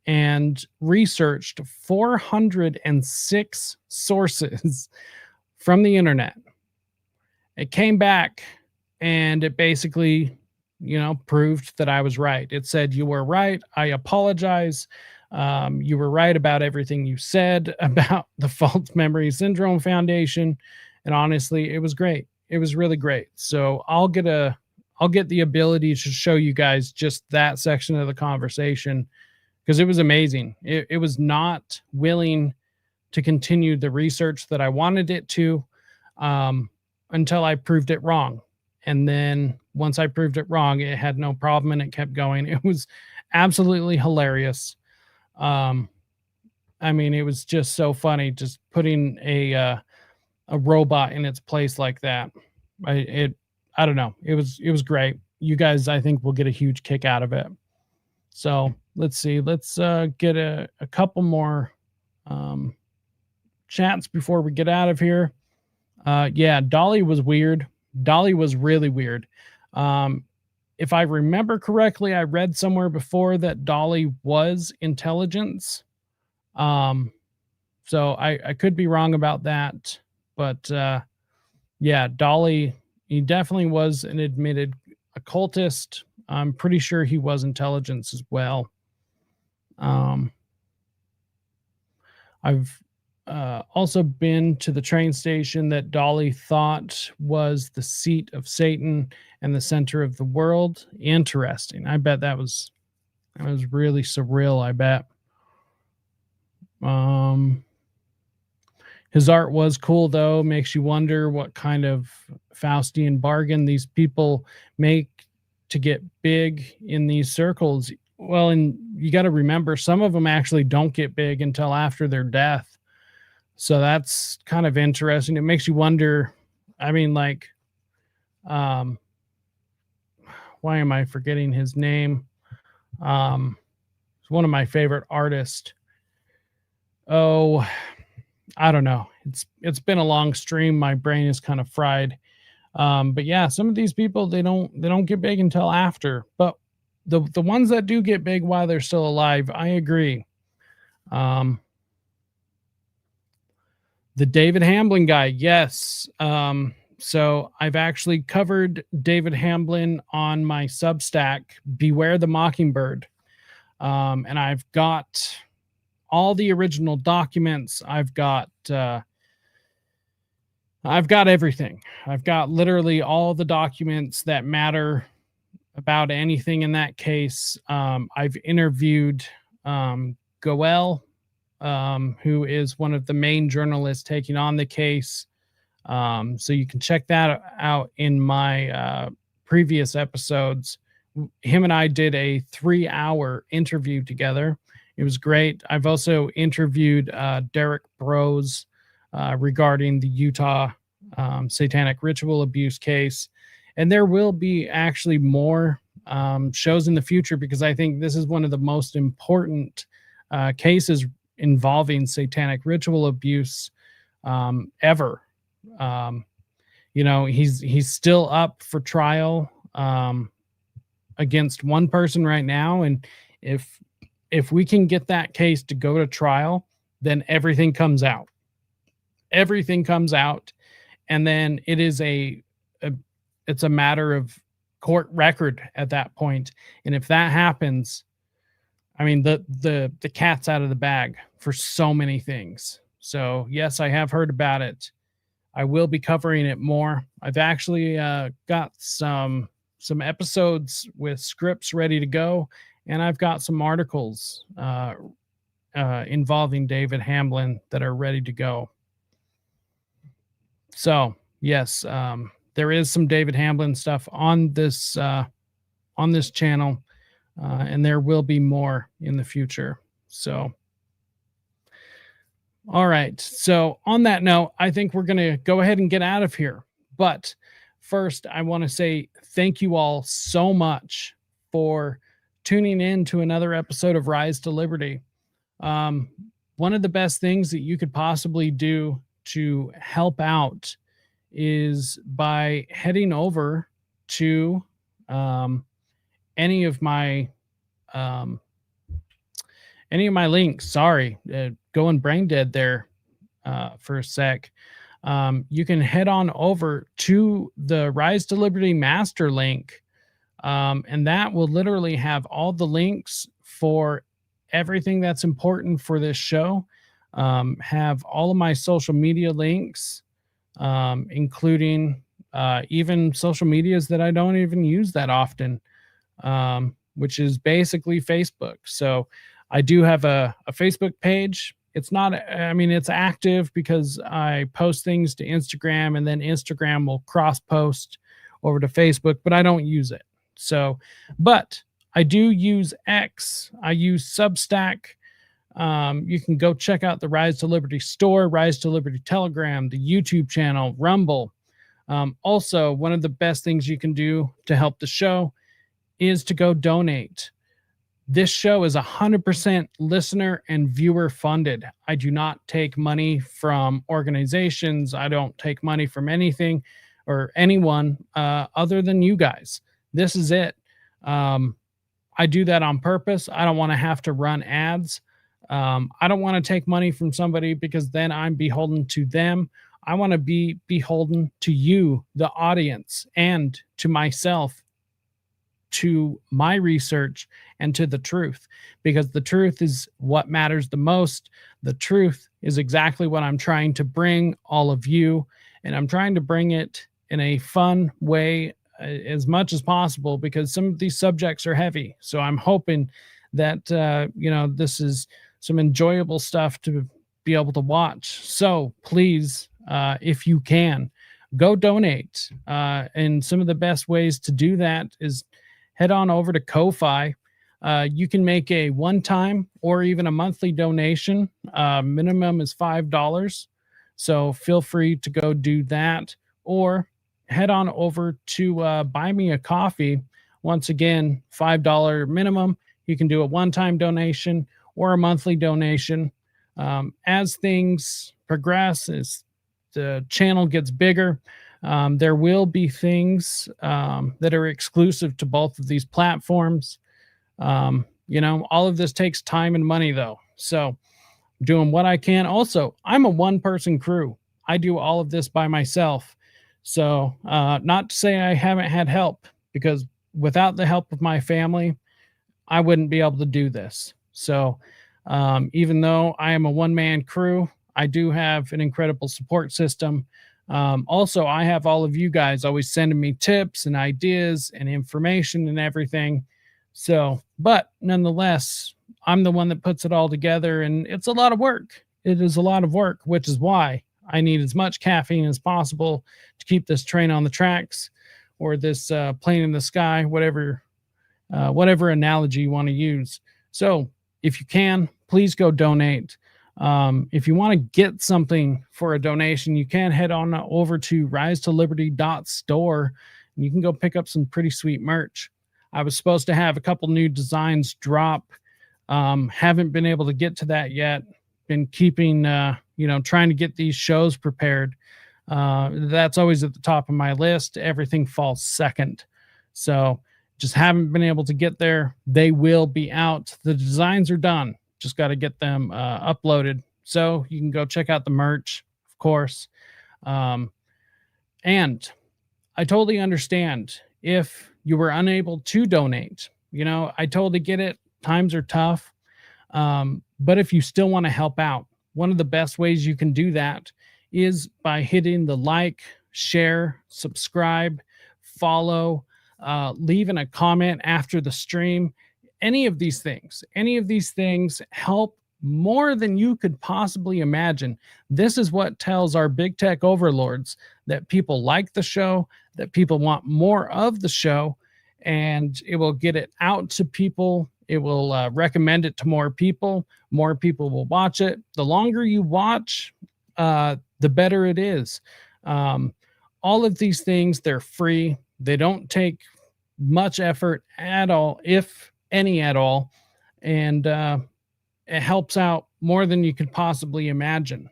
and researched 406 sources from the internet. It came back and it basically, proved that I was right. It said, you were right. I apologize. You were right about everything you said about the False Memory Syndrome Foundation. And honestly, it was great. It was really great. So I'll get the ability to show you guys just that section of the conversation, because it was amazing. It was not willing to continue the research that I wanted it to until I proved it wrong. And then once I proved it wrong, it had no problem and it kept going. It was absolutely hilarious. I mean, it was just so funny, just putting a robot in its place like that. I don't know. It was great. You guys, I think, will get a huge kick out of it. So let's see. Let's get a couple more chats before we get out of here. Yeah, Dolly was weird. Dolly was really weird. If I remember correctly, I read somewhere before that Dolly was intelligence. So I could be wrong about that, but yeah, Dolly, he definitely was an admitted occultist. I'm pretty sure he was intelligence as well. I've also been to the train station that Dolly thought was the seat of Satan and the center of the world. Interesting. I bet that was really surreal, I bet. His art was cool, though. Makes you wonder what kind of Faustian bargain these people make to get big in these circles. Well, and you got to remember, some of them actually don't get big until after their death. So that's kind of interesting. It makes you wonder. I mean, like, why am I forgetting his name? It's one of my favorite artists. Oh, I don't know. It's been a long stream. My brain is kind of fried. But yeah, some of these people, they don't get big until after. But the ones that do get big while they're still alive, I agree. The David Hamblin guy, yes. So I've actually covered David Hamblin on my Substack, Beware the Mockingbird. And I've got all the original documents. I've got everything. I've got literally all the documents that matter about anything in that case. I've interviewed Goel, who is one of the main journalists taking on the case. So you can check that out in my previous episodes. Him and I did a 3-hour interview together. It was great. I've also interviewed Derek Brose regarding the Utah satanic ritual abuse case. And there will be actually more shows in the future, because I think this is one of the most important cases involving satanic ritual abuse ever. You know, he's still up for trial against one person right now. And if we can get that case to go to trial, then everything comes out. Everything comes out. And then it is it's a matter of court record at that point. And if that happens, I mean, the cat's out of the bag for so many things. So yes, I have heard about it. I will be covering it more. I've actually got some episodes with scripts ready to go, and I've got some articles involving David Hamblin that are ready to go. So yes, there is some David Hamblin stuff on this channel, and there will be more in the future. So, all right. So on that note, I think we're going to go ahead and get out of here. But first, I want to say thank you all so much for tuning in to another episode of Rise to Liberty. One of the best things that you could possibly do to help out is by heading over to any of my links. Sorry, going brain dead there for a sec. You can head on over to the Rise to Liberty master link, and that will literally have all the links for everything that's important for this show. Have all of my social media links, including even social medias that I don't even use that often, which is basically Facebook. So I do have a Facebook page. It's not, I mean, it's active because I post things to Instagram, and then Instagram will cross post over to Facebook, but I don't use it. So, but I do use X. I use Substack. You can go check out the Rise to Liberty store, Rise to Liberty Telegram, the YouTube channel, Rumble. Also, one of the best things you can do to help the show is to go donate. This show is 100% listener and viewer funded. I do not take money from organizations. I don't take money from anything or anyone other than you guys. This is it. I do that on purpose. I don't want to have to run ads. I don't want to take money from somebody because then I'm beholden to them. I want to be beholden to you, the audience, and to myself, to my research, and to the truth, because the truth is what matters the most. The truth is exactly what I'm trying to bring all of you, and I'm trying to bring it in a fun way as much as possible, because some of these subjects are heavy. So I'm hoping that, this is some enjoyable stuff to be able to watch. So please, if you can, go donate. And some of the best ways to do that is head on over to Ko-Fi. You can make a one-time or even a monthly donation. Minimum is $5. So feel free to go do that, or head on over to Buy Me a Coffee. Once again, $5 minimum. You can do a one-time donation or a monthly donation. As things progress, as the channel gets bigger, there will be things that are exclusive to both of these platforms. All of this takes time and money, though. So doing what I can. Also, I'm a one-person crew. I do all of this by myself. So not to say I haven't had help, because without the help of my family, I wouldn't be able to do this. So even though I am a one-man crew, I do have an incredible support system. Also, I have all of you guys always sending me tips and ideas and information and everything. So, but nonetheless, I'm the one that puts it all together, and it's a lot of work. It is a lot of work, which is why I need as much caffeine as possible to keep this train on the tracks, or this plane in the sky, whatever analogy you want to use. So if you can, please go donate. If you want to get something for a donation, you can head on over to risetoliberty.store, and you can go pick up some pretty sweet merch. I was supposed to have a couple new designs drop. Haven't been able to get to that yet. Been keeping, trying to get these shows prepared. That's always at the top of my list. Everything falls second. So just haven't been able to get there. They will be out. The designs are done. Just got to get them uploaded. So you can go check out the merch, of course. And I totally understand if you were unable to donate. I totally get it. Times are tough. But if you still want to help out, one of the best ways you can do that is by hitting the like, share, subscribe, follow, leaving a comment after the stream. Any of these things help more than you could possibly imagine. This is what tells our big tech overlords that people like the show, that people want more of the show, and it will get it out to people. It will recommend it to more people. More people will watch it. The longer you watch, the better it is. All of these things, they're free. They don't take much effort at all, if any at all. And it helps out more than you could possibly imagine.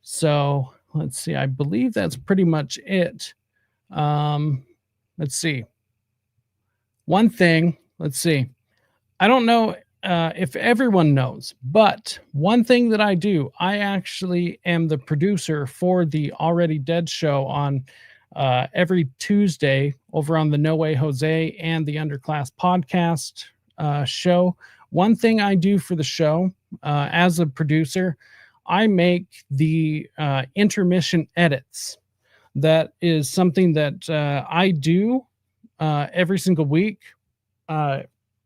So let's see. I believe that's pretty much it. Let's see. One thing, let's see. I don't know if everyone knows, but one thing that I do, I actually am the producer for the Already Dead show on every Tuesday over on the No Way Jose and the Underclass podcast show. One thing I do for the show as a producer, I make the intermission edits. That is something that I do every single week.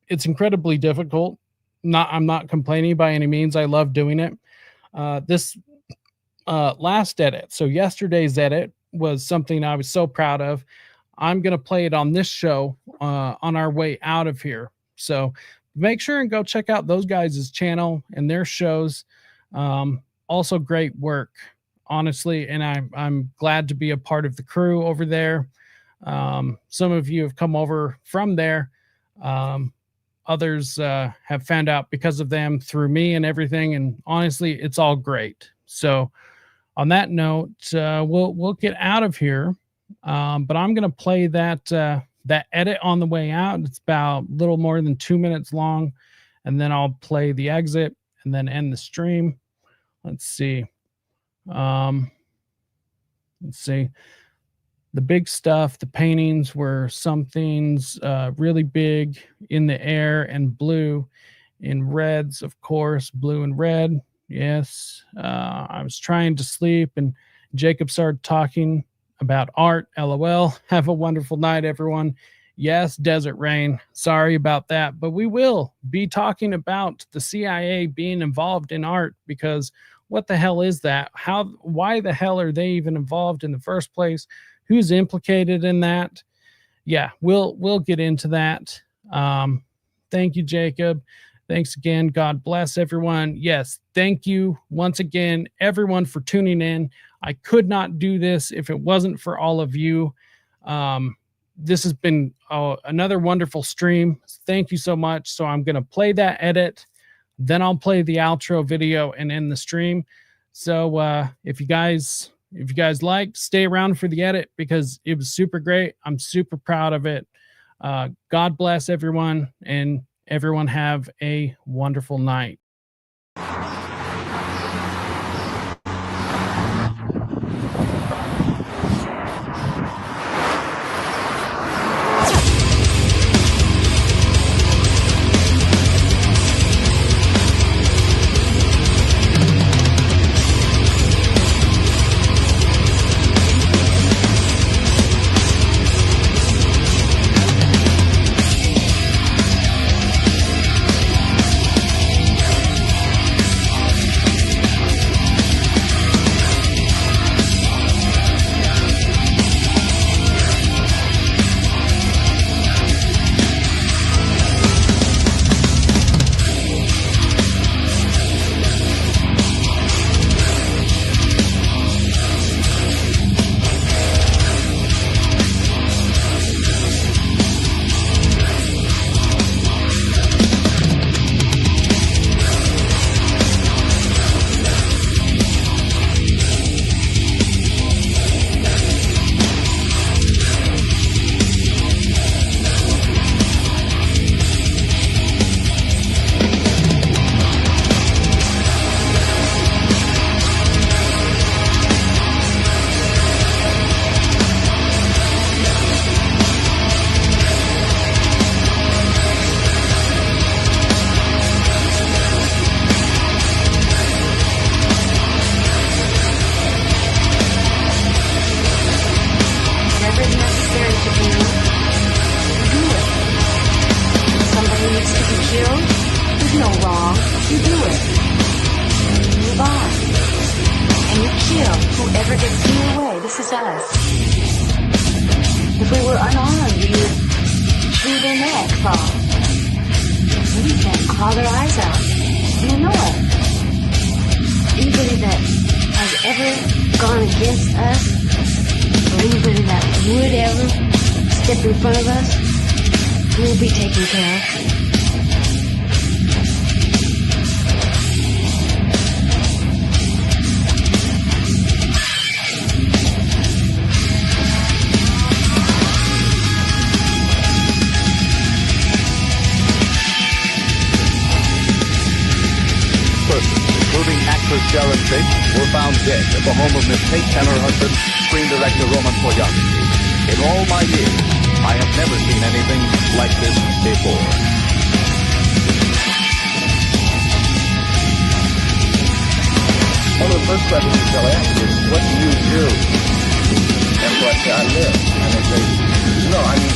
It's incredibly difficult. I'm not complaining by any means. I love doing it. This last edit, so yesterday's edit, was something I was so proud of. I'm going to play it on this show on our way out of here. So make sure and go check out those guys' channel and their shows. Also great work, honestly, and I'm glad to be a part of the crew over there. Some of you have come over from there. Others have found out because of them through me and everything, and honestly, it's all great. So on that note, we'll get out of here, but I'm going to play that edit on the way out. It's about a little more than 2 minutes long, and then I'll play the exit and then end the stream. Let's see. The big stuff, the paintings were some things really big in the air and blue in reds, of course, blue and red. Yes. I was trying to sleep and Jacob started talking about art. LOL. Have a wonderful night, everyone. Yes, Desert Rain. Sorry about that, but we will be talking about the CIA being involved in art, because what the hell is that? Why the hell are they even involved in the first place? Who's implicated in that? Yeah, we'll get into that. Thank you, Jacob. Thanks again. God bless everyone. Yes, thank you once again, everyone, for tuning in. I could not do this if it wasn't for all of you. This has been another wonderful stream. Thank you so much. So I'm going to play that edit. Then I'll play the outro video and end the stream. So if you guys like, stay around for the edit because it was super great. I'm super proud of it. God bless everyone, and everyone have a wonderful night. were found dead at the home of Miss Kate and her husband, screen director Roman Polanski. In all my years, I have never seen anything like this before. One of the first questions they'll ask is, what do you do? And what I live. And they say, no, I mean,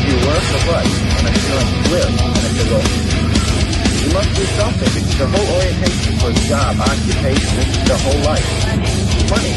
you work or what? And I say, no, live. And they say, well, you must do something. It's their whole orientation for job, occupation, it's their whole life. Money.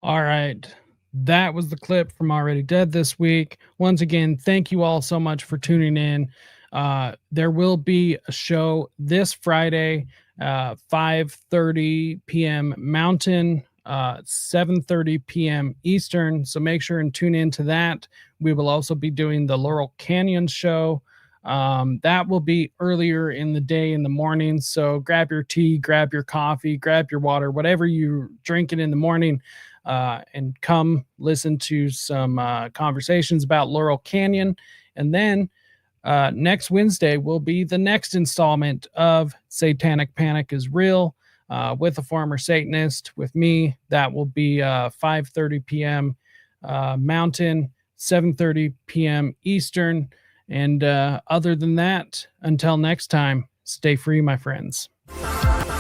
All right. That was the clip from Already Dead this week. Once again, thank you all so much for tuning in. There will be a show this Friday, 5:30 p.m. Mountain, 7:30 p.m. Eastern. So make sure and tune in to that. We will also be doing the Laurel Canyon show. That will be earlier in the day, in the morning. So grab your tea, grab your coffee, grab your water, whatever you're drinking in the morning, and come listen to some conversations about Laurel Canyon. And then next Wednesday will be the next installment of Satanic Panic Is Real, with a former Satanist, with me. That will be 5:30 p.m. Mountain, 7:30 p.m. Eastern. And other than that, until next time, stay free, my friends.